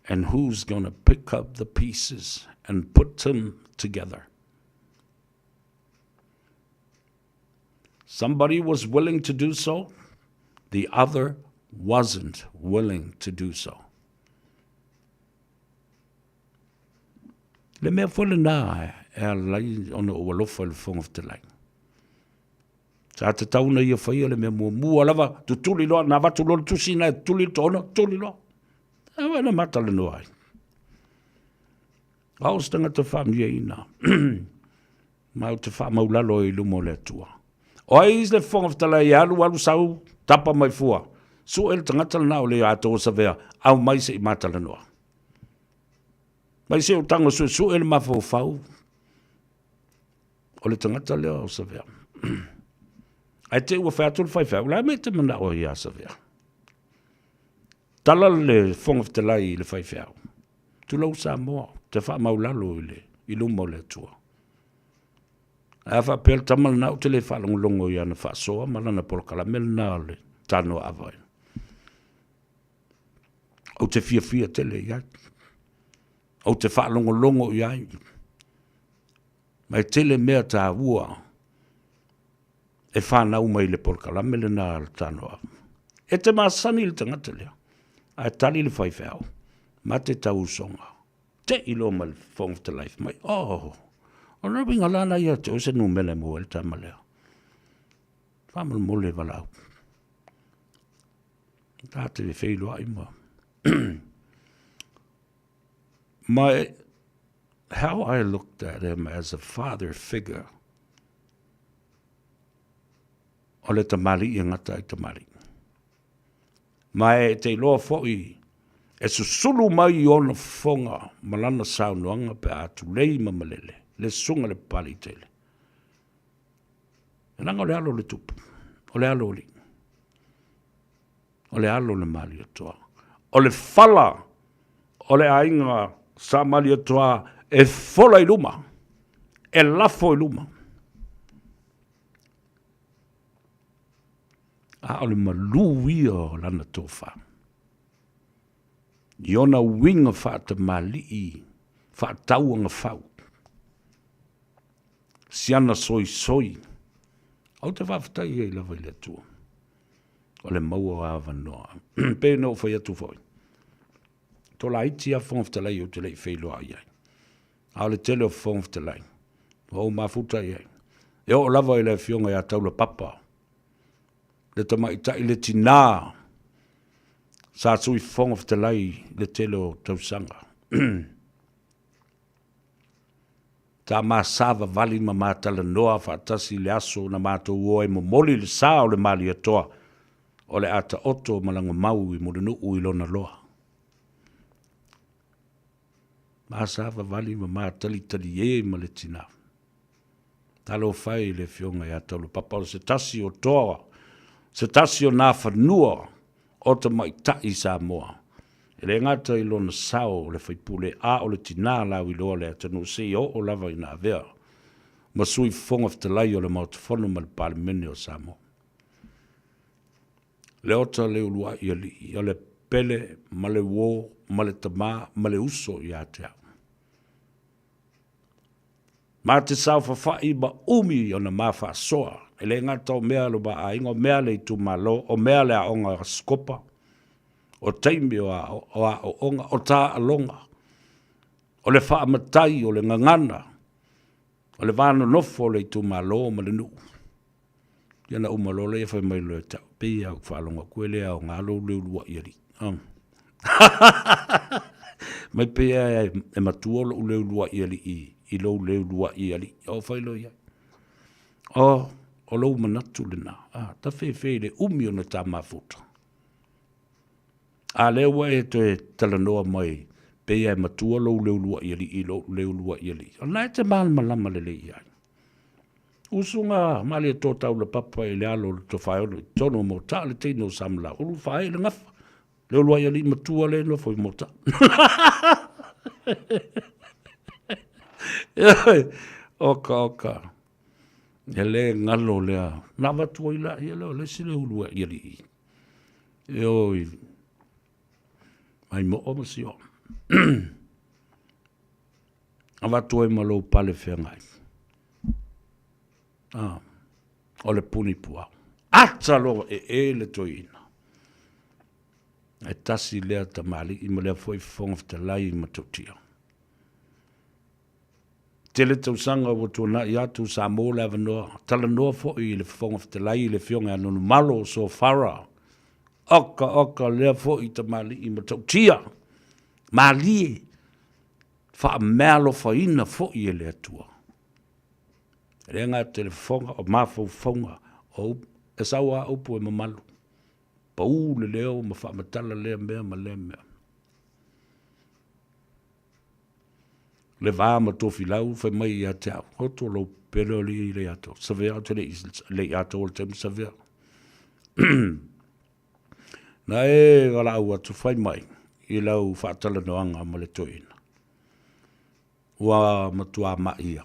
And who's going to pick up the pieces and put them together? Somebody was willing to do so. The other wasn't willing to do so. Le mea fwele nā e alai ona ua lofa le fonga ftelai. Sa te tauna ia whaia le mea mua lava, tu tuli loa, nā watu loa tusi nā tuli tona, tuli loa. Awa na mata le noai. Au stanga te whamia ina. Mau te whamaulalo i lumo le atua. O eis le fonga ftelai alu sau, tapa mai fua. Su el tangata na o le ato o savea, au mai se i mata le noa. Mai se o tango su el mafo fau. O le tangata leo o savea. Ai te ua whea tulu whaiwhau, la me te mana o ia savea. Tala le fonga ftelai le whaiwhau. Tulau Samoa, te wha maulalo i lumo le atua. A wha pēl tamal na o te le wha longo i ana wha soa, malana polkala mel na le tano awai. O te fia tele iai. O te wha longo iai. Mai tele mea tā ua. E whanau mai le polkala mele na le tano awai. E te masani le tangata lea. A tali le whaiwhau. Ma te tau songa. Te ilo ma le fonga ftelai mai. Oh, o na winga lana ia te o se nu mele mo el tamalea. Whamal mole walau. Tā te wheilu ai mua. How I looked at him as a father figure. O le tamali i ngata i tamali. Mai te loa fo'i. E susulu mai i ona fonga malana saunoanga pe atu lei mamalele. Le sunga le pali tele. E nanga o le alo le tupu. O le alo li. O le alo le mali atoa. O le fala. O le ainga sa mali atoa. E fola i luma. E lafo i luma. A o le malu ia o lana tofa. Iona winga whaata mali i. Whaatauanga whau. Siana soi. Au te whawhatai e lawa i le tua. O le maua awa noa. Pei no whai atu whoi. Tō la iti a whongftalai o te lei whailoa iai. Au le tele o whongftalai. O mafuta iai. E o lava i le fionga ia taula papa. Le tamaitai le tina. Sa tui whongftalai le tele o tausanga. Ta masava vali ma matala noa whaatasi le aso na mātou oe mo moli le sā o le mali atoa. O le ata oto malanga mau i murinu ui lona loa. Masava vali ma matali tali e ma le tina. Talo whai le fionga i atau papa o se tasi o toa. Se tasi o nā whanua o te mai tai Samoa. E le ngata i lona sao le whaipule a o le tina lau i loa le atanu se o lava i nā vea. Ma sui fonga ftalai o le mautafonu ma le palimene o Samoa. Le ota le ulua i ali, o le pele, ma le wō, ma le tamā, ma le uso i atea. Ma te sao whawhai ma umi o na mawha soa. E le ngata o mea lo ba a ingo mea le tu malo, o mea le a onga skopa. O taimi o onga, o tā alonga. O le wha amatai, o le ngangana. O le vāna nofo le tu malo ma le nuu. Iana umalo le whai mai loe tau. Pei au whalonga kuele au ngalo leu lua iari. Mai pei e matua lo leu lua iari i lo leu lua iari. O whai lo ia. O lo manatu le na. Ta whewhe le umi o na tā mafuta. A leo e te talanoa mai. Pei e matua lo leu lua iari i lo leu lua iari. O nai te malama le le iai. Usunga mali to tau le papa i le alo le to whae ono tono mo ta le teino samla. Ulu whae le ngafa. Leo lua ia li matua le no foi mo ta. Oka. E le ngalo lea. Na matua i la ia leo le si le ulua ia li. E oi. Mai mo o masi o. Avatua i malo pale whengai. O le puni pua. Ata lo e le toina. E tasi lea tamali i ma lea foi fongafta lai i matautia. tele tau sanga o tōna i atu Samoa le avanoa, tala noa fo i le whonga whatelai i le fionga anonu malo so whara. Oka lea fo i ta mali i matau tia. Mali wha mealo whaina fo i le atua. Renga te le whonga o mafau whonga o e sawa upu e mamalu. Pa le leo ma wha matala lea mea ma lea mea. Le vā ma tō whilau, whai mai i a te au. Hoto lo pero li i le ato. Savea te le i ato o le temu savea. Na e gala au atu whai mai. I lau whaatala noanga ma le toina. Ua matua ma ia.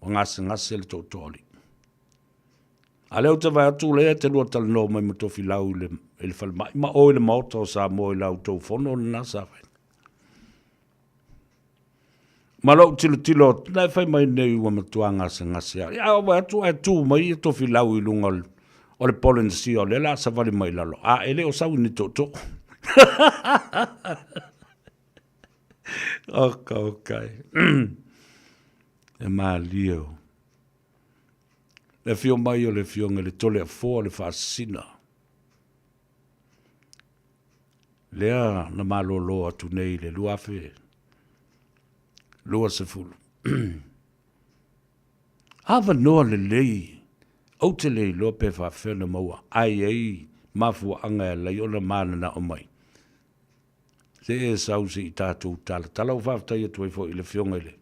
Wa ngase le tō tōli. A leo te vai atu lea te lua tala no mai ma tō whilau i le whalmai. Ma o i le maota o sa mo i lau tō whono na sa whai. Malo tilo, nai whai mai nei ua matua ngase a. Ia o atu e tū mai e tofi lau i lunga o le Polynesia o le la sa vali mai lalo. A ele o sau ni tō. Okay. E maa lio. Le fio mai o le fionga le tole a fōa le whaasina. Lea na malo lo atu nei le luafe. Lua se fulu. Ava noa le lei. Au te lei loa pe whawhena maua. Ai, mafua anga e lei ona mana na o mai. Se e sausi i tātou tala. Tala o whawhtai atu e fo i le fionga ile.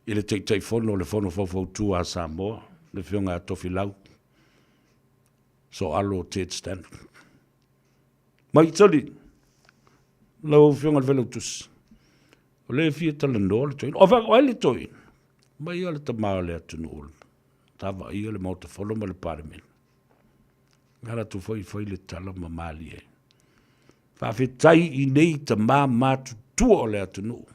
I le tei fono, le fono fofo tu a Samoa. Le fionga a tofi lau. So alo Ted Stanley. Mai tali. Lau fionga le velo tusi. O le fia tala noa le toin. O whaka le toin. Mai ia le tamao le atu noa. Tawa ia le mauta wholo ma le paremen. Ngara tu whai le tala ma mali e. Whawhetai i nei ta mā mātu tua o le atu noa.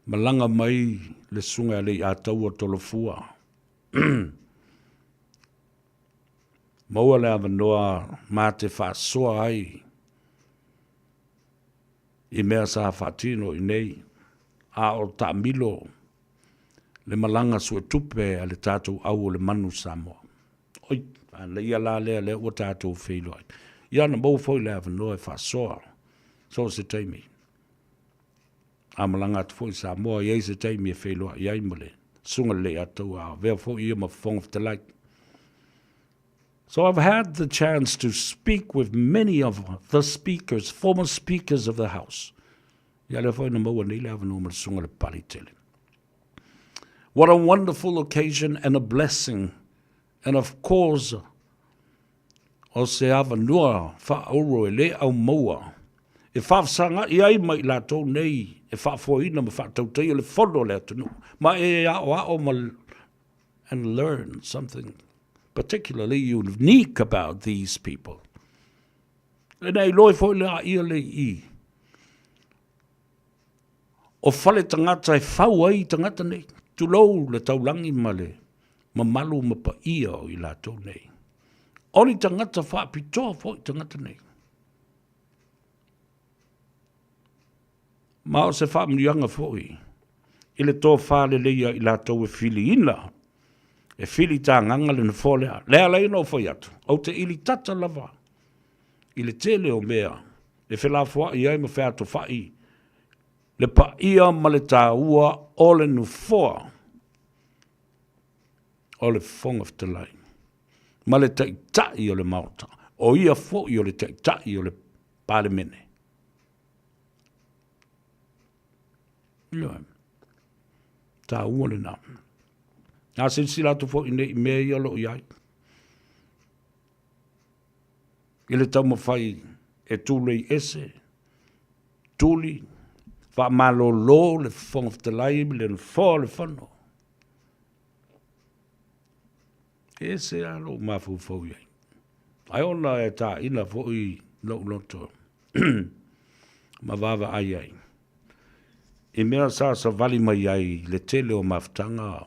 Malanga mai le sunga le a tau o tolofua. Maua le avanoa mā te whaasoa ai. I mea sa whaatino i nei, a o ta milo, le malanga sua tupe a le tātou au o le manu Samoa. Oi, le ia la lea o tātou whiloa. Ia na mau fwoi le avanoa e whaasoa, so se teimi. A malanga atu fwoi Samoa, iei se teimi e whiloa, iei male, sunga le atou a, vea fwoi ia ma whong ftalai. So I've had the chance to speak with many of the speakers, former speakers of the House. What a wonderful occasion and a blessing. And of course, o se ava noa whaoro e le au maua. E whawsanga i ai mai la tau nei, e whawhoina ma whatautei le whono le atunu. Ma e ao ma and learn something particularly unique about these people. E nei loi fo le a ia le i. O whale tangata e whau ai tangata nei. Tu lou le taulangi male. Ma malu ma pa ia o i la tau nei. Oni tangata whaapitoa fo i tangata nei. Ma o se whaamrianga fo i. I le tō whale leia i la tau e whili ina. E whili tā nganga le na wholea. Lea lei no whai atu. Au te ili tata lava. I le tele o mea. E whela fua i ai ma whea to whai. Le pa ia ma le tā ua o le nu fua. O le whonga whtalai. Ma le tai tai o le maota. O ia fo i o le tai tai o le palemene. Ia. Tā ua le nā. Nā sila tu fo i nei mea i alo i ai. I le tau mawhai e tūlei ese. Tūli. Wha malo lo le whonga whtalai le whā le whano. Ese alo mafu fau iai. Ai ona e tā ina fo i lo loto. Ma wawa ai ai. I mea sa vali mai ai le tele o maftanga.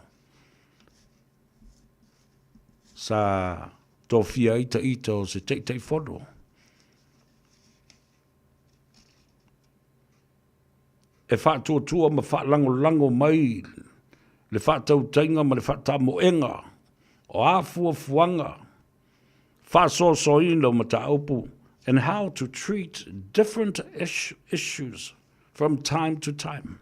Sa tofia ita o se tei whono. e whātua ma whālango mai, le whātautainga ma le whātamoenga, o āfuafuanga, whāsosoina ma tāupu, and how to treat different issues from time to time.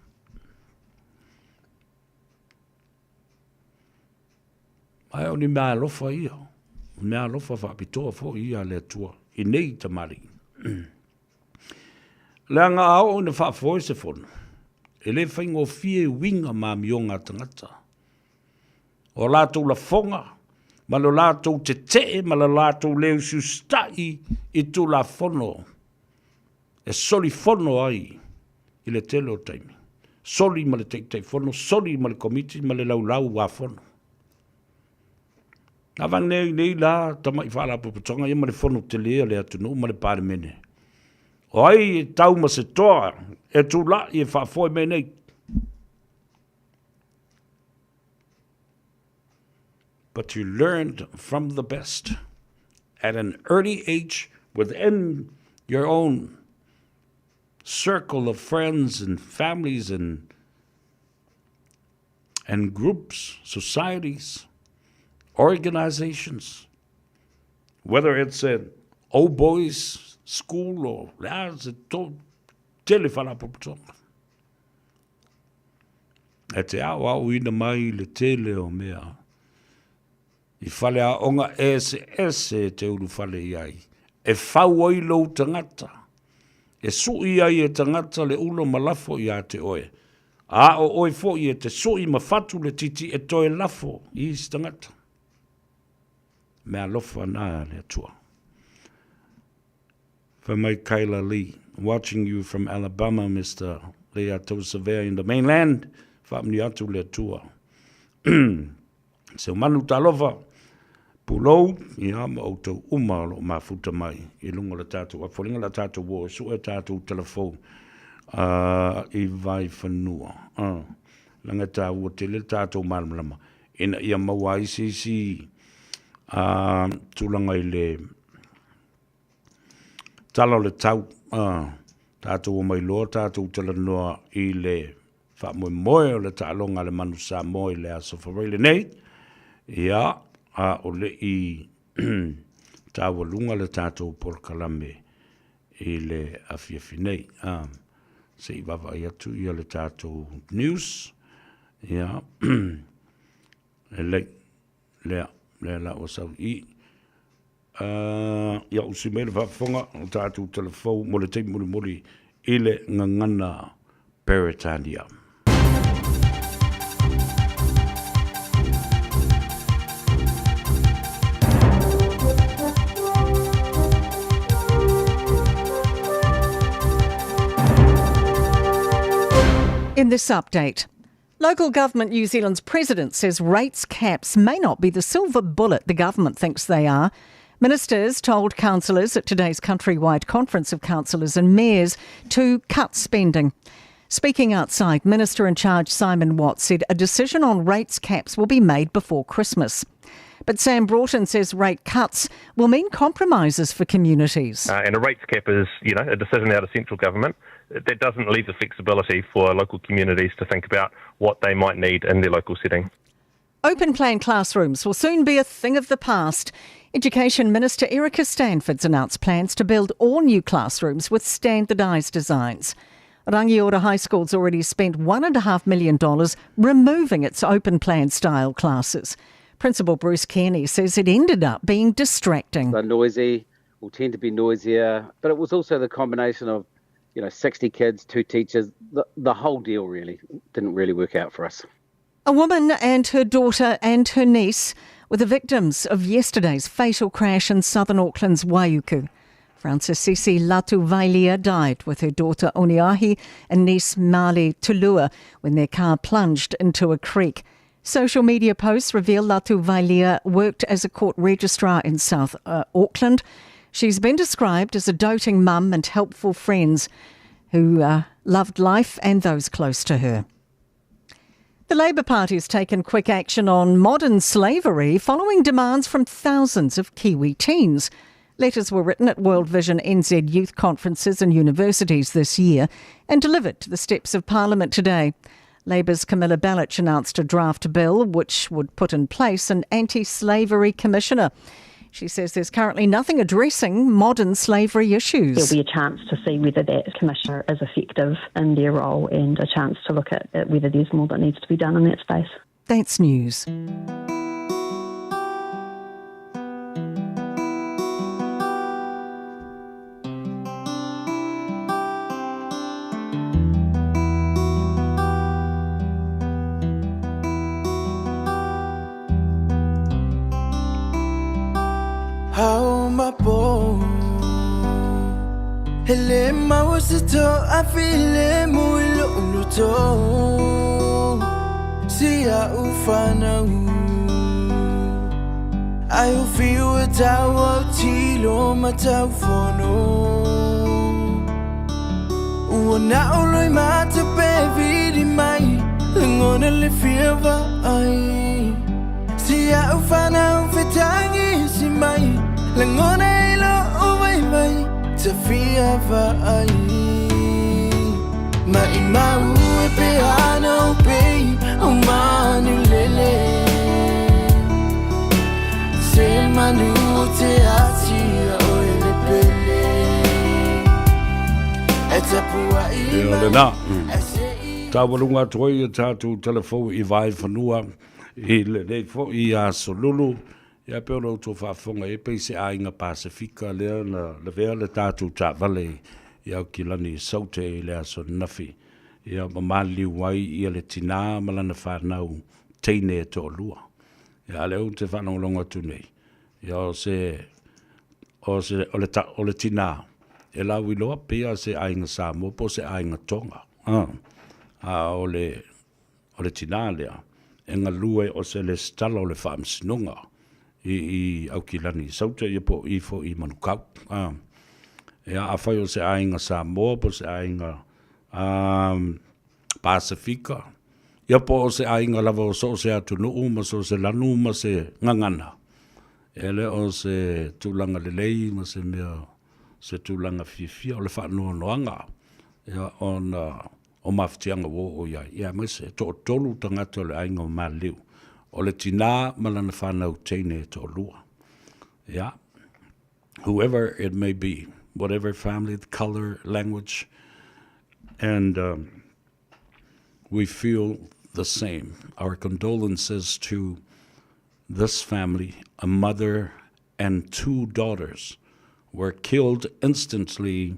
Ai o ni mea alofa ia, mea alofa whaapitoa fo ia le tua, I nei tamari. Leanga ao ne whaafoe se fono, e le whaingo fie winga ma mionga tangata. O lātou la fonga, ma lo lātou te ma lo lātou leo sustai I tu la fono. E soli fono ai, I le tele o taimi. Soli ma le teitei fono, soli ma le komiti, ma le laulau wa fono. Awang nei la, tama I whala puputonga, ia ma le fono te lea le atunu, ma le pare mene. O ai e tau ma se toa, e tu la I e whaafoe me nei. But you learned from the best at an early age within your own circle of friends and families and groups, societies, organizations, whether it's an old boys school or telewhalapoputonga. E te au ina mai le tele o mea. I whale a onga ese te uru whale iai. E whau ai lau tangata. E sui ai e tangata le ulo malafo I a te oe. A o oe fo I e te sui mawhatu le titi e toe lafo I is tangata. Mea lofa nā le atua. For my Kyla Lee, watching you from Alabama, Mr. Lea Tausavea in the mainland, whaamni atu le atua. Se manu talova, pulou, I ama o tau uma lo mafuta mai, I lunga le tātou, a whalinga le tātou wo, su e tātou telefon, I vai whanua. Langa tā ua te le tātou malamlama. Ina ia maua ICC, tūlanga I le talo le tau, tātou o mai loa, tātou tala noa I le whaamoe moe o le tālonga le manu Samoa I le aso whareile nei, ia, o le I tāwalunga le tātou porkalame I le awhiawhi nei. Se I wawa I atu ia le tātou news, ia, lea la o sau I, ia usi mele whaafonga o tātou telefou mo le tei mori I le ngangana Peritania. In this update, Local Government New Zealand's president says rates caps may not be the silver bullet the government thinks they are. Ministers told councillors at today's countrywide conference of councillors and mayors to cut spending. Speaking outside, Minister in charge Simon Watt said a decision on rates caps will be made before Christmas. But Sam Broughton says rate cuts will mean compromises for communities. And a rates cap is, a decision out of central government. That doesn't leave the flexibility for local communities to think about what they might need in their local setting. Open plan classrooms will soon be a thing of the past. Education Minister Erica Stanford's announced plans to build all new classrooms with standardised designs. Rangiora High School's already spent $1.5 million removing its open plan style classes. Principal Bruce Kearney says it ended up being distracting. They're noisy, will tend to be noisier, but it was also the combination of 60 kids, 2 teachers, the whole deal really didn't really work out for us. A woman and her daughter and her niece were the victims of yesterday's fatal crash in southern Auckland's Waiuku. Frances Sisi Latuvailia died with her daughter Oniahi and niece Mali Tulua when their car plunged into a creek. Social media posts reveal Latuvailia worked as a court registrar in South Auckland. She's been described as a doting mum and helpful friends who loved life and those close to her. The Labour Party has taken quick action on modern slavery following demands from thousands of Kiwi teens. Letters were written at World Vision NZ youth conferences and universities this year and delivered to the steps of Parliament today. Labour's Camilla Bellich announced a draft bill which would put in place an anti-slavery commissioner. She says there's currently nothing addressing modern slavery issues. There'll be a chance to see whether that commissioner is effective in their role and a chance to look at whether there's more that needs to be done in that space. That's news. How my boy, hele mawasito afile muilo uluto, siya ufana I feel it awo tilo mataufono, una oloi mata baby di mai, ngona le Faiva ai, siya ufana ufetangi si mai. Langona ilo uway sa Faiva ay Maimau e peano pe umanu lele Se manu te atia o ele pele E tapua ima Lena Tawalunga toi e tātou telefou I vai whanua I le nei fo I a solulu Ia peo no tō whaafonga e pei se ainga Pasifika lea na le vea le tātou tā vale ia ki lani saute i lea so nafi. Ia mamali wai ia le tina malana whanau teine e tō lua. Ia leo te whanau tu nei. Ia o le tina e lau i loa pia se ainga Samoa po se ainga Tonga. O le tina lea. E ngā lue o se le stala o le whaamsinunga. I au ki lani sauta I po I fo I manukau. Ea a whai o se ainga Samoa po se ainga Pasifika. Ia po o se ainga lava o so se atu nuu ma so se lanu ma se ngangana. Ele o se tūlanga lelei ma se mea se tūlanga fiafia o le whanua noanga. Ia o maftianga wo o ia. Ia mai se tō tolu tangata o le ainga o maliu. O le tina malana whanau teine tō lua. Yeah. Whoever it may be, whatever family, color, language, and we feel the same. Our condolences to this family, a mother and 2 daughters were killed instantly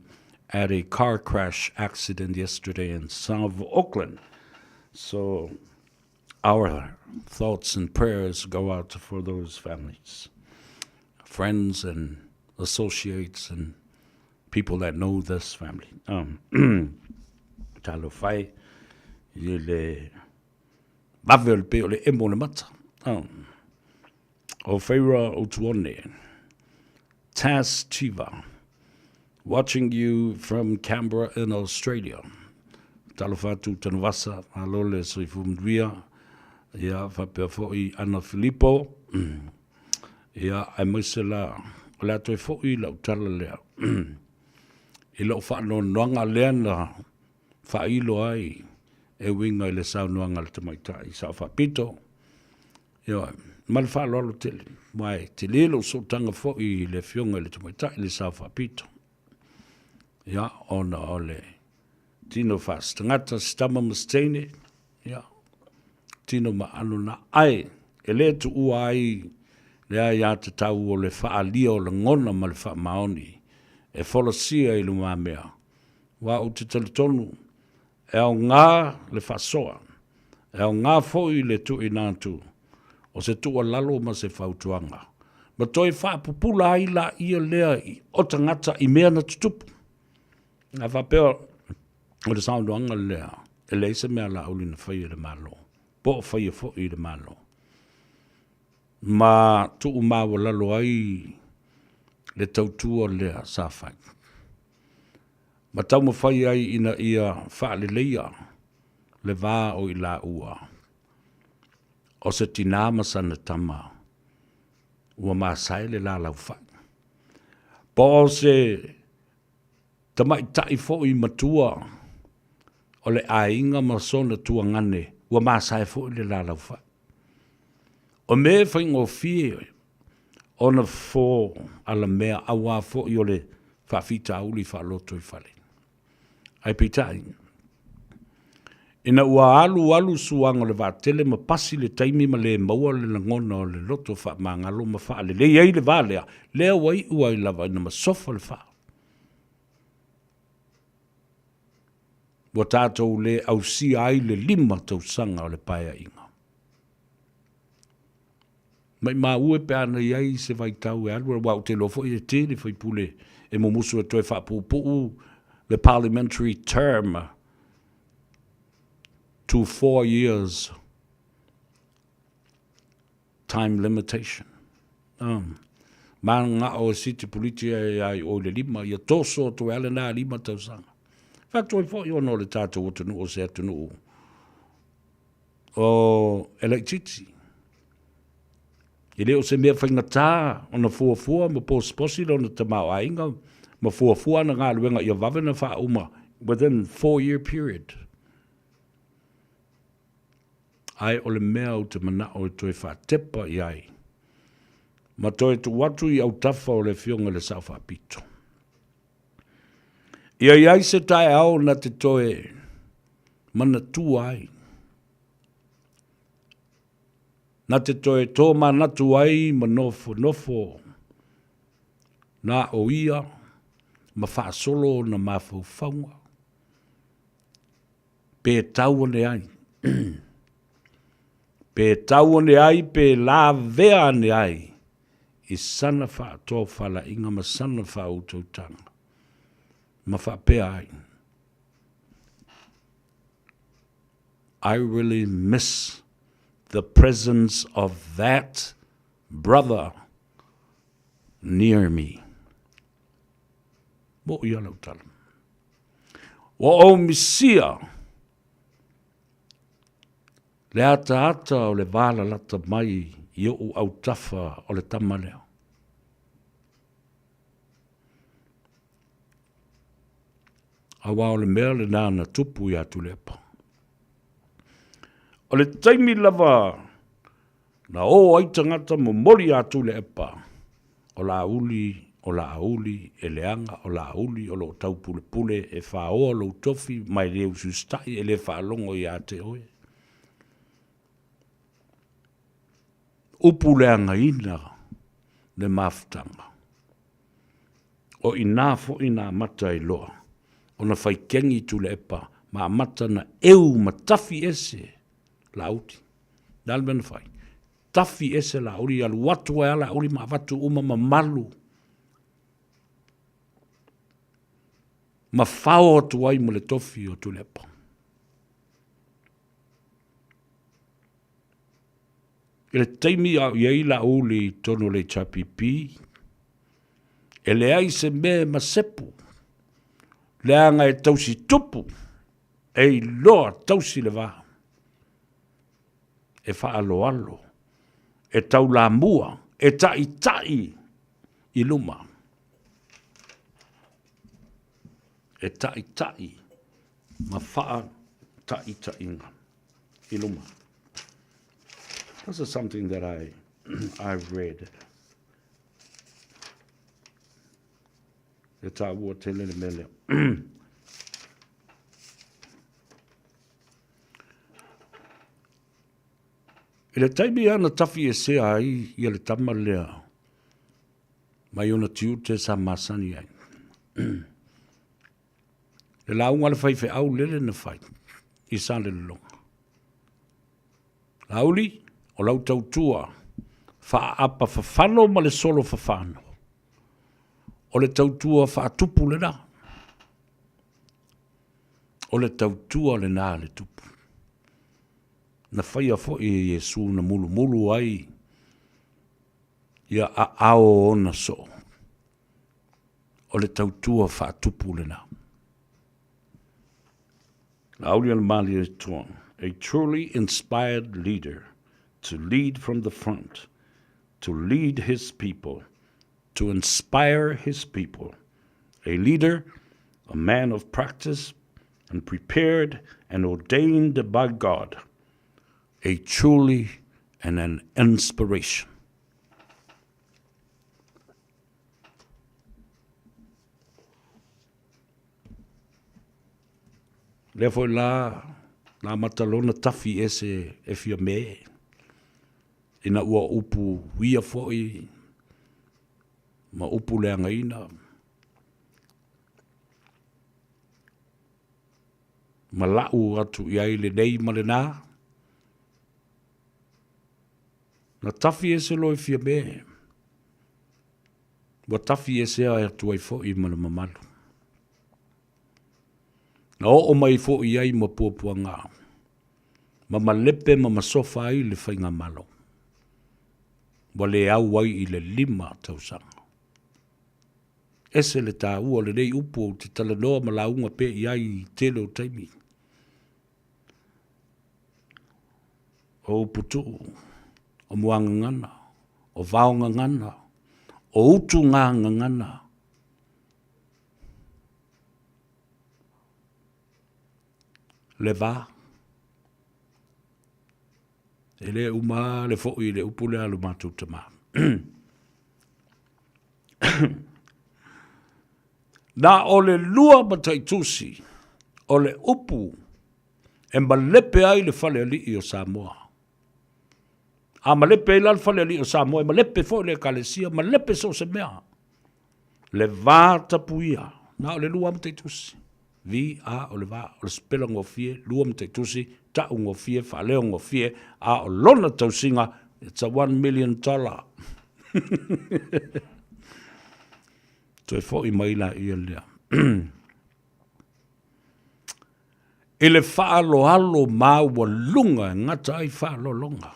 at a car crash accident yesterday in South Auckland. So our thoughts and prayers go out for those families, friends and associates and people that know this family. Talo fai I le bavel pe o le emo le mata. O Faiva o tuone. Tas Chiva, watching you from Canberra in Australia. Talo fatu tanwasa alole soifumdria. Ia whapea fōi ana Filippo. Ia ai maisela o lea toi fōi lau tala lea. I lau whaano noanga lea na whailo ai e winga I le sau noanga le tamaita I sau whapito. Ia mal whaalo tele. Mai te lelo so tanga fōi le fionga le tamaita I le sau whapito. Ia ona o le tino whastangata stama mastene. Ia tino ma anu na ai, e le tu ua ai, le ai a te tau o le whaalia o le ngona ma le wha maoni, e wholosia I luma mea. Wa o te talitonu, e au ngā le whasoa, e au ngā fōi le tu I nātu, o se tua lalo ma se whautuanga. Ma toi whapupula ai la ia lea I o tangata I mea na tutupu. Nga whapea, o le saunduanga lea, e leise mea la auli na whaia le malo. Po whaia fōi le malo. Ma tu umawa lalo ai le tautua lea sa whai. Ma tau ma whai ai ina ia whaale leia le wā o I la ua. O se tinama sana tama ua māsai le la lau whai. Po se tamai tai fo I matua o le ainga ma sona tua ngane ua masai fo le la fa. O me fa ngo fie ona fo ala mea awa fo I ole fa fita uli fa loto I fale. Ai pitai. Ina ua alu suanga le vatele ma pasi le taimi ma le maua le ngona o le loto fa mangalo ma fa le iei le valea. Lea wai ua I lava ina ma sofa le fa. Wa tātou le au si ai le 5 tau sanga o le paia inga. Mai ue pe ana iai se vai tau e alu wa te lofo I te le fai pule e mo musu e toi fa pupu the parliamentary term to 4 years time limitation. Manga o siti politia ai o le 5 ia toso to ele na 5 tau sanga. Fatoi fo yo no le tato o tunu o se tunu o electricity. Ile o se mea whaingata o na fuafua ma posi lo na tamau ainga ma fuafua na ngā luenga ia wawena wha uma within 4-year period. Ai o le mea o te mana o toi wha tepa I ai. Ma toi tu watu I au tafa o le fionga le sau wha pito. Ia iai se tae au na te toe mana tu ai. Na te toe tō manatu ai ma nofo. Na o ia ma wha solo na mafau whaunga. Pe tau ne ai. Pe tau ne ai, pe la vea ne ai. I sana wha tō whala inga ma sana wha utautanga. Ma wha pe ai. I really miss the presence of that brother near me. Mo ia lau tala. Wa o misia. Le ata o le vala lata mai I o au tafa o le tamaleo. Awa o le mea le nana tupu I atu lepa. O le taimi lava na o ai tangata mo mori atu lepa. O la auli, e leanga, o la auli, o lo tau pule pule, e wha oa lo tofi, mai leo sustai, e le wha longo I ate oe. Upu leanga ina le maftanga. O inafo ina mata I loa. O na whai kengi tu le epa, ma mata na eu ma tafi ese lauti. Dalben whai. Tafi ese lauri, alu watu e ala uri ma watu uma ma malu. Ma whao atu ai mo le tofi o tu le epa. E le teimi au iei la uli tono le chapipi, e le ai se me ma sepu, le anga e tausi tupu, e I loa tausi le wā. E wha alo, e tau la mua, e tai I luma. E tai, ma wha tai inga, I luma. This is something that I've read. E tā ua tele le mele. I le taimi ana tafi e se ai I le tama lea. Mai ona tiu te sa masani ai. Le launga le whaife au lele na whai. I sa le longa. Lauli, o lau tautua, wha apa whawhano ma le solo whawhano. O le tautua wha tupu le na. O le tautua le nā le tupu. Na whaia fo I Yesu na mulu ai. Ia a ao ona so. O le tautua wha tupu le na. Lauri al mali e tuang. A truly inspired leader to lead from the front, to lead his people, to inspire his people, a leader, a man of practice, and prepared and ordained by God, a truly and an inspiration. Lea foi la matalona tafi ese e fia me. Ina ua upu wia foi, ma upu lea ngaina. Ma lau atu iai le nei ma le nā. Na tafi ese loi fia me. Wa tafi ese a atu ai foi ma le mamalu. Na o mai fo iai ma puapua ngā. Ma malepe ma masofa ai le whainga malo. Wa le au ai i le 5 tausanga. Ese le tā ua le nei upu o te talanoa ma launga pe iai tele o taimi. O uputu, o muanga ngana, o vaonga ngana, o utu ngā ngana. Le vā. E le uma le fo'i le upu le alu mātou tama. Nā o le lua matai tusi, o le upu, e malepe ai le whale ali o Samoa. A malepe ai le whale ali o Samoa, e malepe fo'i le kalesia, malepe so se mea. Le vā tapuia, nā o le lua matai tusi. Vi a o le vā, o le spela ngofie, lua mte tusi, ta o ngofie, whaleo ngofie, a o lona tausinga, it's a $1 million. Toi fo i maila i lea. E le whaalo alo māua lunga, ngata ai whaalo longa.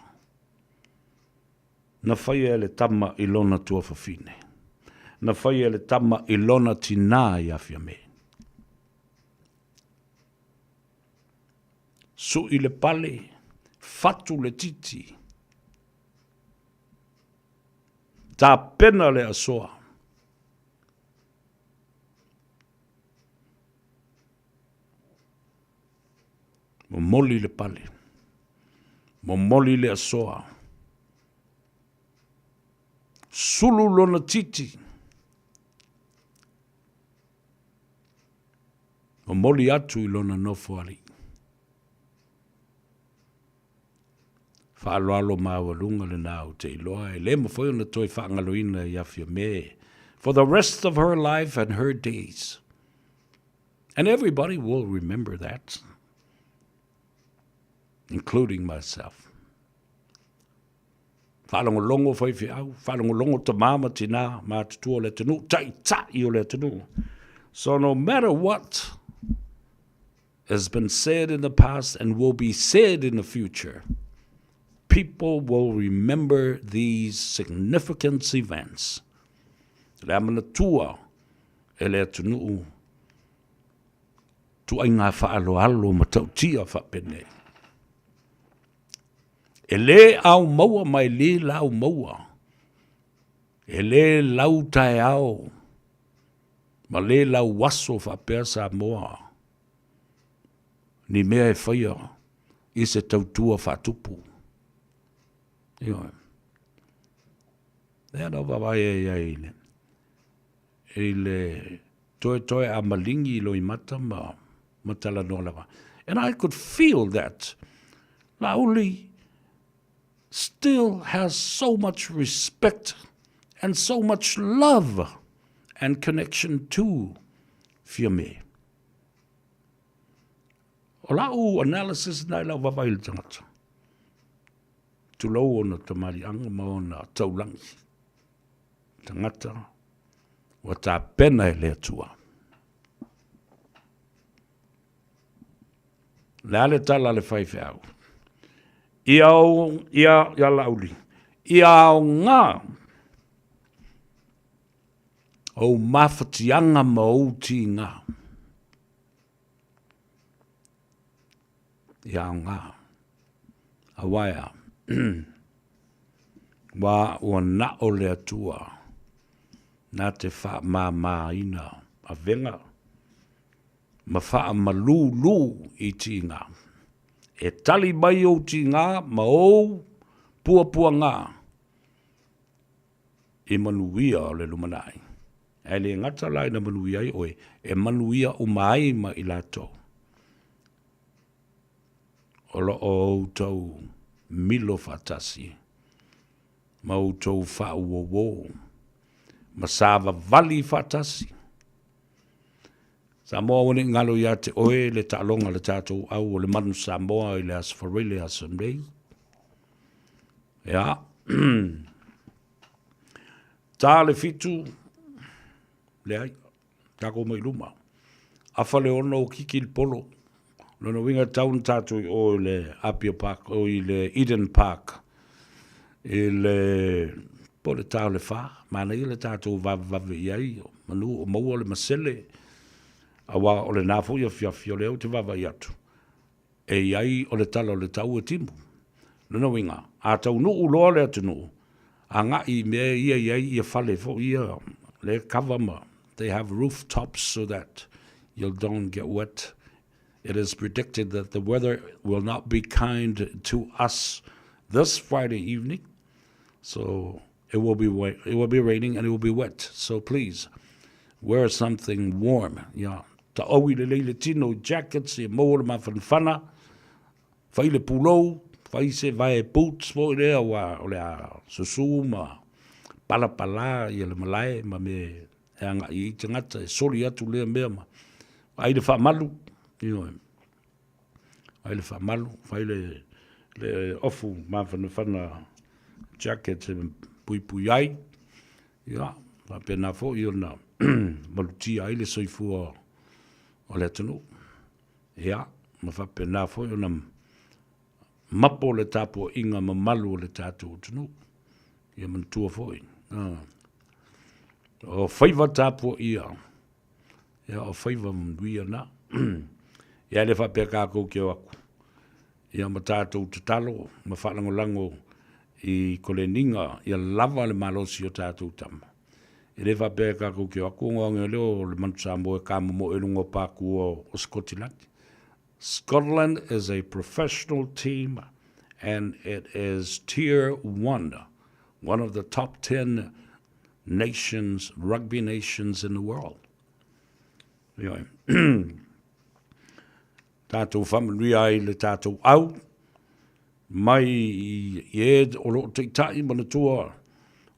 Na whaia le tama i lona tua whawhine. Na whaia le tama i lona tina i awhia me. Su i le pale, fatu le titi. Tā pena le asoa. Mo moli le pale. Mo moli le asoa. Sulu lona titi. Mo moli atu i lona nofo ali. Whaaloalo māwalunga le nāu te iloa, e le mawhoi ona toi whaangaloina i awhia me, for the rest of her life and her days. And everybody will remember that, including myself. Whalongolongo whai whiau, whalongolongo ta māma tina, mā tutua le tunu, tai i o le tunu. So no matter what has been said in the past and will be said in the future, people will remember these significant events. Le amana tua e le atunu tu ainga whaaloalo ma tautia whapene. E le au maua mai le lau maua. E le lau tae au. Ma le lau waso whapea Samoa. Ni mea e whaia i se tautua whatupu. Io. Lea no vavai e ile. Ile toe a malingi lo I mata ma tala no lava. And I could feel that Lauli still has so much respect and so much love and connection to Fiame. O lau analysis nai lau vavai le tangata. Tulau ona tamari anga ma ona taulangi. Tangata, wa tā pena e lea tua. Lea le tala le whaiwhau. Ia lauli. Ia o ngā. O mawhatianga ma o ti ngā. Ia o ngā. Awaia. Wa ua na o lea tua. nā te wha māina a venga, ma wha malū i ti ngā. E tali mai o ti ngā, ma o pua ngā, e manuia o le lumanai. E le ngata lai na manuia i oe, e manuia o mai ma i lato. O lo o tau milo fatasi, ma o tau wha uowo, ma sāwa vali fatasi. Samoa wane ngalo ia te oe le ta'alonga le tātou au o le manu Samoa i le asfarele a Sunday. Ia. Tā le fitu, le ai, tako mai luma. Afa le ono o kiki le polo. Lona winga taun tātou o le Apia Park, o i le Eden Park. I le pole tāu le wha, mana i le tātou vave i ai, manu o maua le masele, awa o le nāfo ia fiafio leo te vava i atu. E iai o le tala o le tau e timu. Lona winga, a tau nuu loa le atu nuu. A ngā i mea ia whale fo ia le kawama. They have rooftops so that you don't get wet. It is predicted that the weather will not be kind to us this Friday evening. So it will be raining and it will be wet. So please wear something warm. Yeah. Ta owi le leile tino jackets e mo le mawhanwhana. Whai le pulou, whai se vai boots mo le wa o le susu ma pala i le malai ma me e anga i tangata e sori atu lea mea ma. Ai le whamalu, you know. Ai le whamalu, whai le ofu mawhanwhana jackets e pui ai. Ya, wa pena fo i ona maluti ai le soifua o le tunu. Ia, ma fa pena fo i ona mapo le tapo inga ma malu o le tātou tunu. Ia mantua fo i. O Faiva tapo ia. Ia o Faiva mduia na. Ia le fa pe kako ki o aku. Ia ma tātou te talo, ma whalangolango i koleninga, ia lava le malosi o tātou tama. E le fa pe kako ki o aku, ngonga leo le mansa mo e kama mo elungo paku o Scotland. Scotland is a professional team and it is tier 1, one of the top 10 nations, rugby nations in the world. Anyway, tātou whamanui ai le tātou au, mai i ed o lo te tai mana tua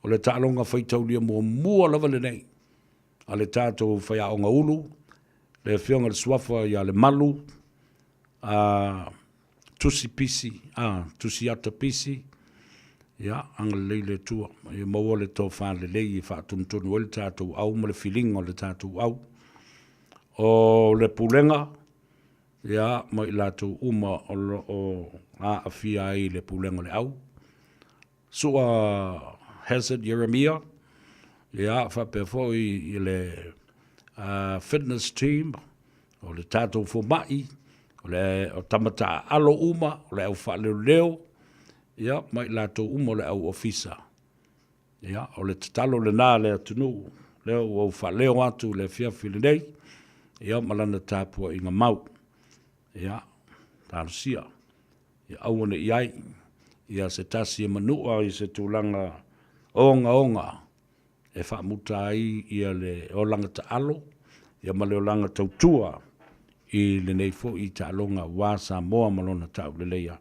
o le tālonga whaitau lia mua lava le nei. A le tātou whaia o ngā ulu, le whionga le suafa i a le malu, tusi pisi, tusi ata pisi, ia, anga leile tua, i maua le tō whāle lei i whātuntunu o le tātou au, ma le whilinga o le tātou au. O le pulenga, ia, mai lātou uma o a whia i le pulenga le au. Sua Hazard Jeremia, ia, whapefo i le fitness team, o le tātou fomai, o le o tamata alo uma, o le au whaleo leo, ia, mai lātou uma o le au ofisa. Ia, o le tatalo le nā le atunu, leo o whaleo atu le whiawhili nei, ia, malana tāpua i ngā mau. Ia, tārusia. Ia, auane iai, ia se tasi e manua i se tūlanga onga, e whaamuta ai ia le olanga ta alo, ia ma le olanga tautua, i le nei fo i ta'alonga wā Samoa malona tau le leia.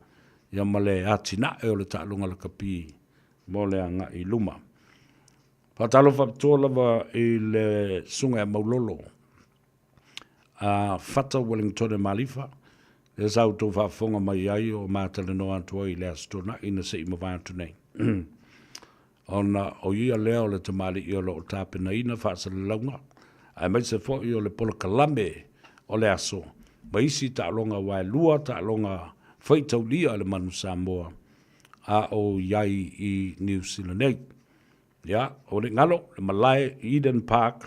Ia ma le atina e o le ta'alonga la kapi mo le anga i luma. Patalo whapitoa lava i le sunga e maulolo. Fata Wellington e Malifa. Le sau tō whafonga mai ai o mātale no antua i le astona ina se ima vātu nei. Ona o ia leo le tamali i o lo o tāpena ina whaasale launga. Ai mai se fo i o le polo kalame o le aso. Ma isi ta'alonga wai lua, ta'alonga whaitau lia le manu Samoa. A o iai i New Zealand nei. Ia, o le ngalo, le malai Eden Park,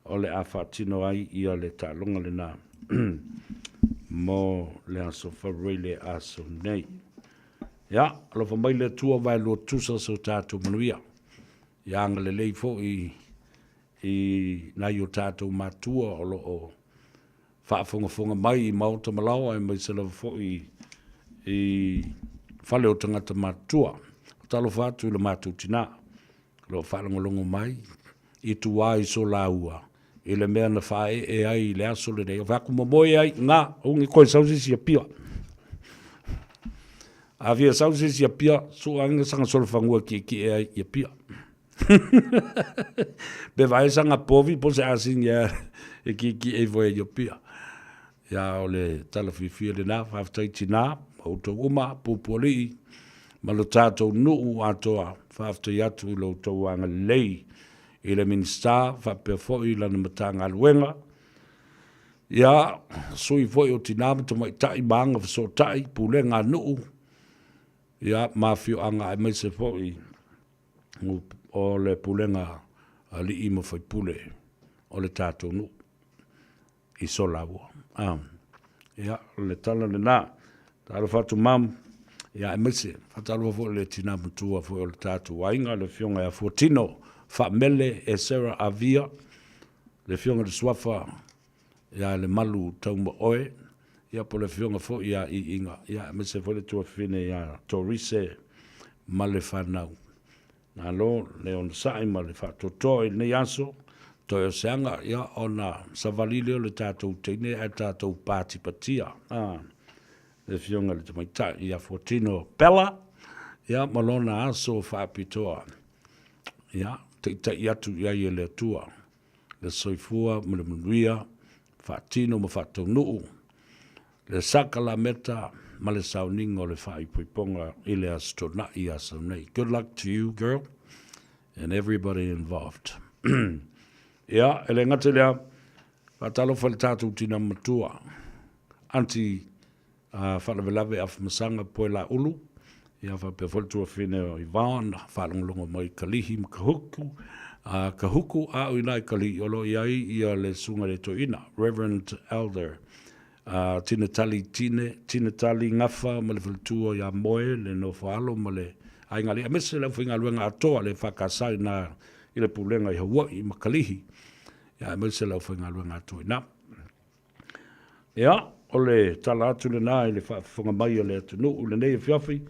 o le a whaatino ai i o le ta'alonga le nā. Mo le aso whareile aso nei. Ia, alo wha mai le tua vai lua tusa so tātou manuia. Ia anga le lei fo i I nai o tātou mātua o lo o whaafonga mai I Maota Malawa mai se lawa fo I whale o tangata mātua. Talo whātu le mātou tina. Lo whalangolongo mai. I tuā I so laua. I le mea na whae ai le aso le rei. O whaku mamoe ai ngā ungi koe sausisi a pia. A via sausisi a pia. So anga sanga solo whangua ki ai I a pia. Be vai sanga povi po se asin ya e ki e voi I a pia. Ya o le talafifi le na whaftai tina. O to uma pupoli. Ma lo tātou nuu atoa. Whaftai atu lo tau anga lei. I le minista, whapea foi lana matanga aluenga. Ia, sui foi o tinama to mai tai maanga so tai, pule ngā nuu. Ia, mawhio anga ai meise foi. O le pulenga li ima fai pule. O le tātou nuu. I so laua. Ia, le tala le nā. Tālo whatu mam. Ia, ai meise. Whatalo foi le tinama tua foi o le tātou wainga. Le fionga ia fuatino. Fa mele e Sarah Avia le fionga de swafa ya le malu tauma oe ya po le fionga fo ya I inga ya me se fo le tua fine ya torise male fanau na lo le on sai male fa to ne yaso to yo sanga ya ona savalile le tato tene a tato party patia le fionga le tamaita ya fortino bella ya malona aso fa pitoa ya te iatu ia I le atua. Le soifua, ma le manuia, whaatino ma whaatou nuu. Le saka la meta, ma le sauninga o le whaipoiponga I le astona I asau nei. Good luck to you, girl, and everybody involved. Ia, ele ngate lea, whaatalo whale tātou tina matua. Anti, whalawelawe awhamasanga poe la ulu. Ia whapea whaltua whine o Ivan, whalongalonga mai kalihi ma kahuku. Kahuku a uinai kalihi olo iai ia le sunga le toina. Reverend Elder Tina Tali ngafa ma le whaltua ia moe le no whaalo ma le aingali. A mese le whinga luenga atoa le whakasai na I le pulenga I Hawaii ma kalihi. Ia mese le whinga luenga atoa ina. Ia, o le tala atu le nā I le whunga mai o le atunu u le nei whiawhi.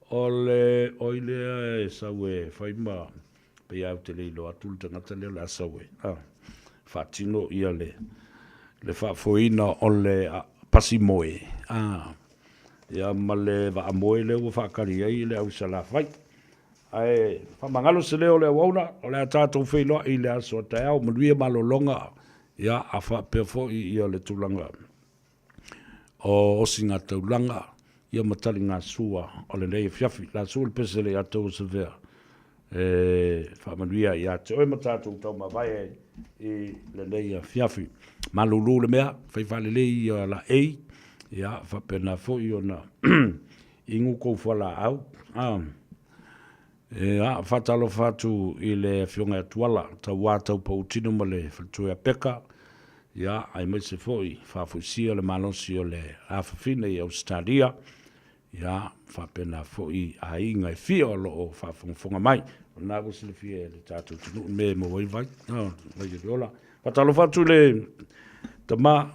Ole oile e sawe Faiva pe au te leilo atul tangata leo la sawe fatino ia le whaafoina o le pasimoe ia male va amoe leo whaakari ai le au sala whai ai whamangalo se leo le wauna o le atatou whailo I le aso te au manuia malolonga ia a whapea fo ia le tulanga o osinga taulanga ia matali ngā sua o le nei fiafi. La sua le pese le atou se vea. Whamanuia I ate. Oe matatou tau mawai I le nei fiafi. Malulu le mea, whaifale lei la ei. Ia, whapena fo I ona ingu kou whala au. Whatalo whatu I le fionga tuala. Tau wātau pautino ma le whaltua peka. Ia, ai mai se foi. Whafusia le malosi o le awhawhine I Australia. Ia, whapena foi a inga I fia o loo whafonga mai. Nā wasi le fia le tātou tinu me mo wai vai. Vai i rola. Whatalo whatu le tama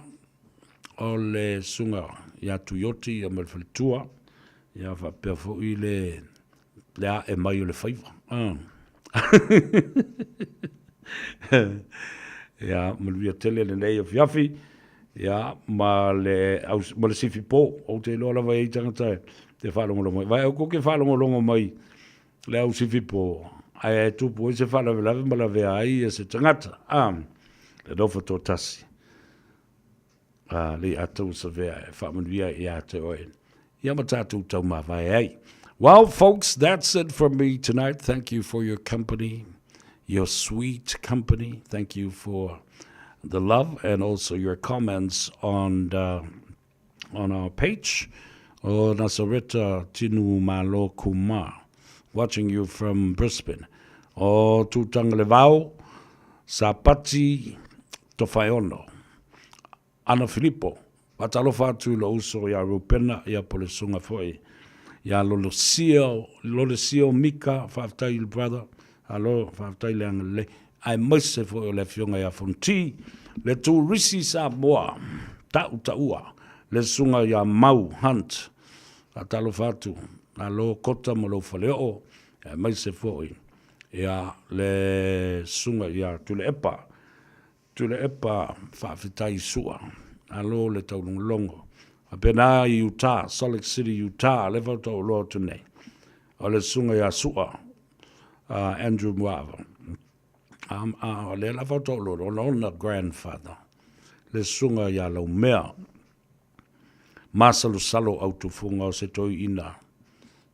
o le sunga ia tuyoti ia malwhalitua. Ia whapea foi le a e mai o le Faiva. Ia, maluia tele le nei o fiafi. Ia, ma le sifi po, o te loa lawa I tangata te whalongolongo mai. Vai au koke whalongolongo mai le au sifi po. Ai e tupu I se whalawelawe malawe ai e se tangata. Le dofa tō tasi. Le atau sa vea e whamanuia I a te oe. Ia ma tātou tau ma vai ai. Well, folks, that's it from me tonight. Thank you for your company, your sweet company. Thank you for the love and also your comments on our page. O Nasareta Tinu Malo Kuma, watching you from Brisbane. O Tutangalevao, Sapati Tofaiono, Ana Filippo, Patalofa tu lo uso ya rupena ya polisunga foi. Ya lolosio Mika, Faftai brother, hello, Faftai Langle, ai maise fo le fionga ia fonti, le tu risi Samoa, taua, le sunga ia mau hunt, a talo fatu, a lo kota mo lo faleo, ai maise fo ia le sunga ia tule epa whaafitai sua, a lo le taulongolongo, a pena i Utah, Salt Lake City, Utah, le vau tau loa tunei, o le sunga ia sua, Andrew Muava, le la vau tau loa, ona grandfather, le sunga ia lau mea, masalu salo au tufunga o se toi ina,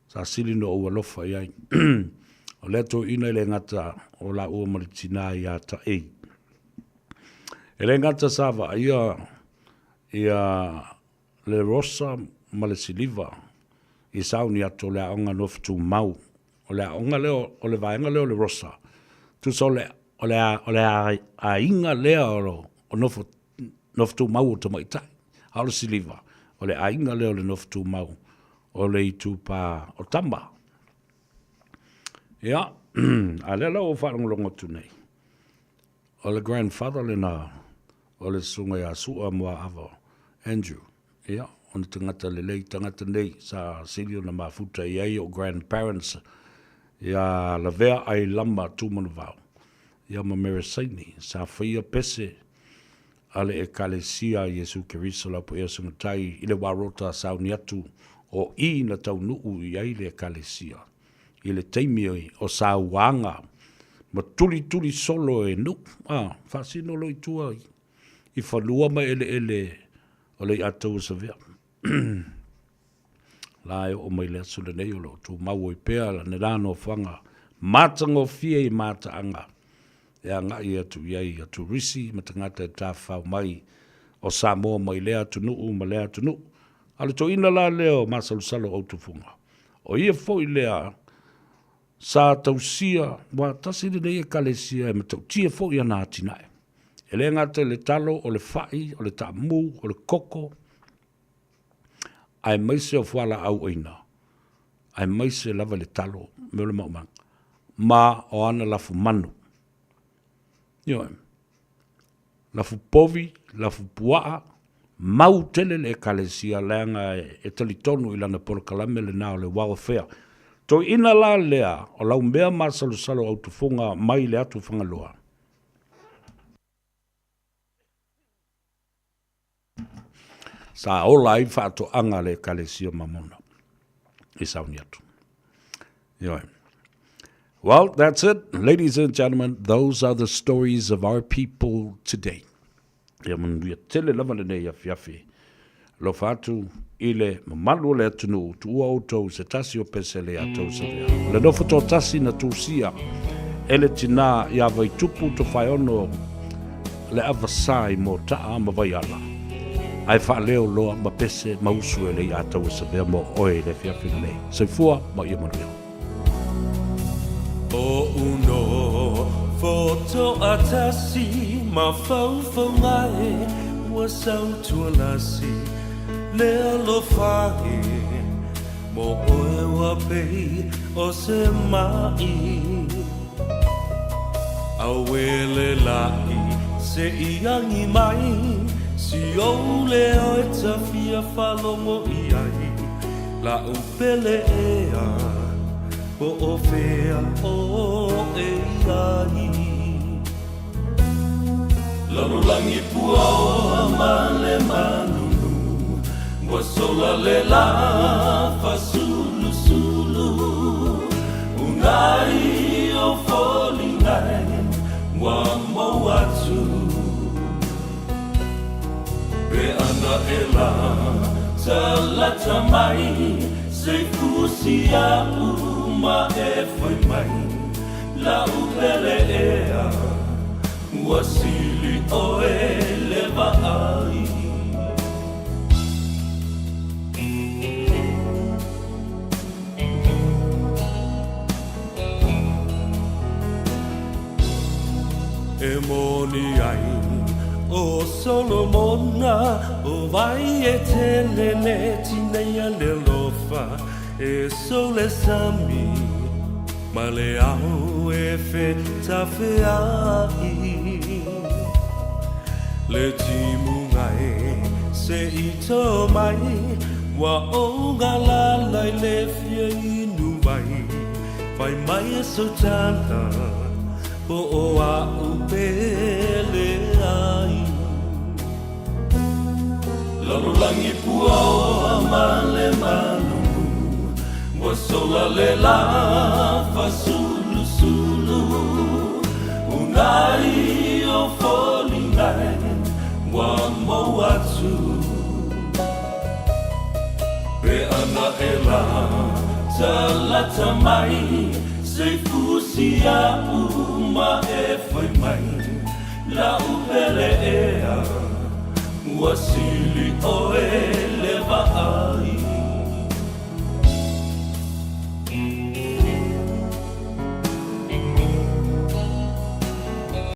sa sili no ua lofa iai, o le toi ina le ngata o la ua maritina ia ta ei. Ele ngata sava ia le rosa ma le siliva i sauni ato le aonga nof tu mau o le aonga leo o le vaenga leo le rosa tu so le o le a inga leo o nof tu mau o tamaitai a le siliva o le a inga leo le nof tu mau o le itu pa o tamba ia a le lau o whaarongolongo tunei o le grandfather le na o le sunga ia sua mua ava Andrew, ia, ona tangata lelei, tangata nei, sa silio na mafuta iai o grandparents, ia la vea ai lama tūmanu vau, ia ma meresaini, sa whaia pese, ale e kalesia Jesu Keriso la po ea sungatai, ile warota sauni atu, o I na tau nuu iai le kalesia, ile teimioi o sa wanga, ma tuli solo e nu, fasino loi tua I whanua ma ele, o le atou sa vea. Lai o mai lea sula nei o lo, tu mau I pea la nerano whanga, matango fia I mataanga. E anga I atu iai atu risi, matangata e tā whau mai, o Samoa mai lea atu nuu, ma lea atu nuu. Ale to ina la leo, masalu salo au tufunga. O ia fo I lea, sa tausia, wa tasiri nei e kalesia, e matau tia fo I ana atinae. E le ngata le talo, o le fai, o le tamu, o le koko, ai maise o whala au eina. Ai maise lava le talo, me ole maumang. Ma o ana lafu manu. Ioe. Lafu povi, lafu puaa, mau tele le kalesia leanga e talitonu ilana polo kalame le nao le welfare. To ina la lea, o lau mea masalu salo au tufunga mai le atu whangaloa. Sa ola I whaato anga le kalesia mamona. I sauni atu. Ioe. Well, that's it. Ladies and gentlemen, those are the stories of our people today. Ia manuia tele lava le nei afiafi. Lo whaatu ile mamalu le atunu tu ua outou se tasi o pese le atou se vea. Le nofo tō tasi na tūsia ele tina ia vai tupu to whaiono le avasai mo taa ma vai ala. Ai wha leo loa ma pese mausu e le atou se vea mo oe le fiafi nei. Seifua ma ia manuia. O uno foto atasi ma fau ngai wa sau tua lasi le alo fahi mo oe wa pei o se mai awele lai se iangi mai si o le o e tafia falongo iai la upele ea o ofea o ei Lalulangi pua o amale manunu Wasola le la fasulu sulu Unai o folingai Wamo atu Be ana ela Talata mai Se kusia ma e foi mai la upele ea wasili o eleva ai e moni ai o Solomona o vai e telele tinea le lofa e sole sami Ma le au e feta feai Le timu ngai se i tō mai Wa o ngā lalai le fia inu mai Whai mai e so tana Po o a upele ai Lalolangi pua o a male malu Wa sola le la fa sulu sulu Unai o foli ngai Wa mo atu Pe ana e la Talata mai Se fusia uma e foi mai La upele ea Wasili oe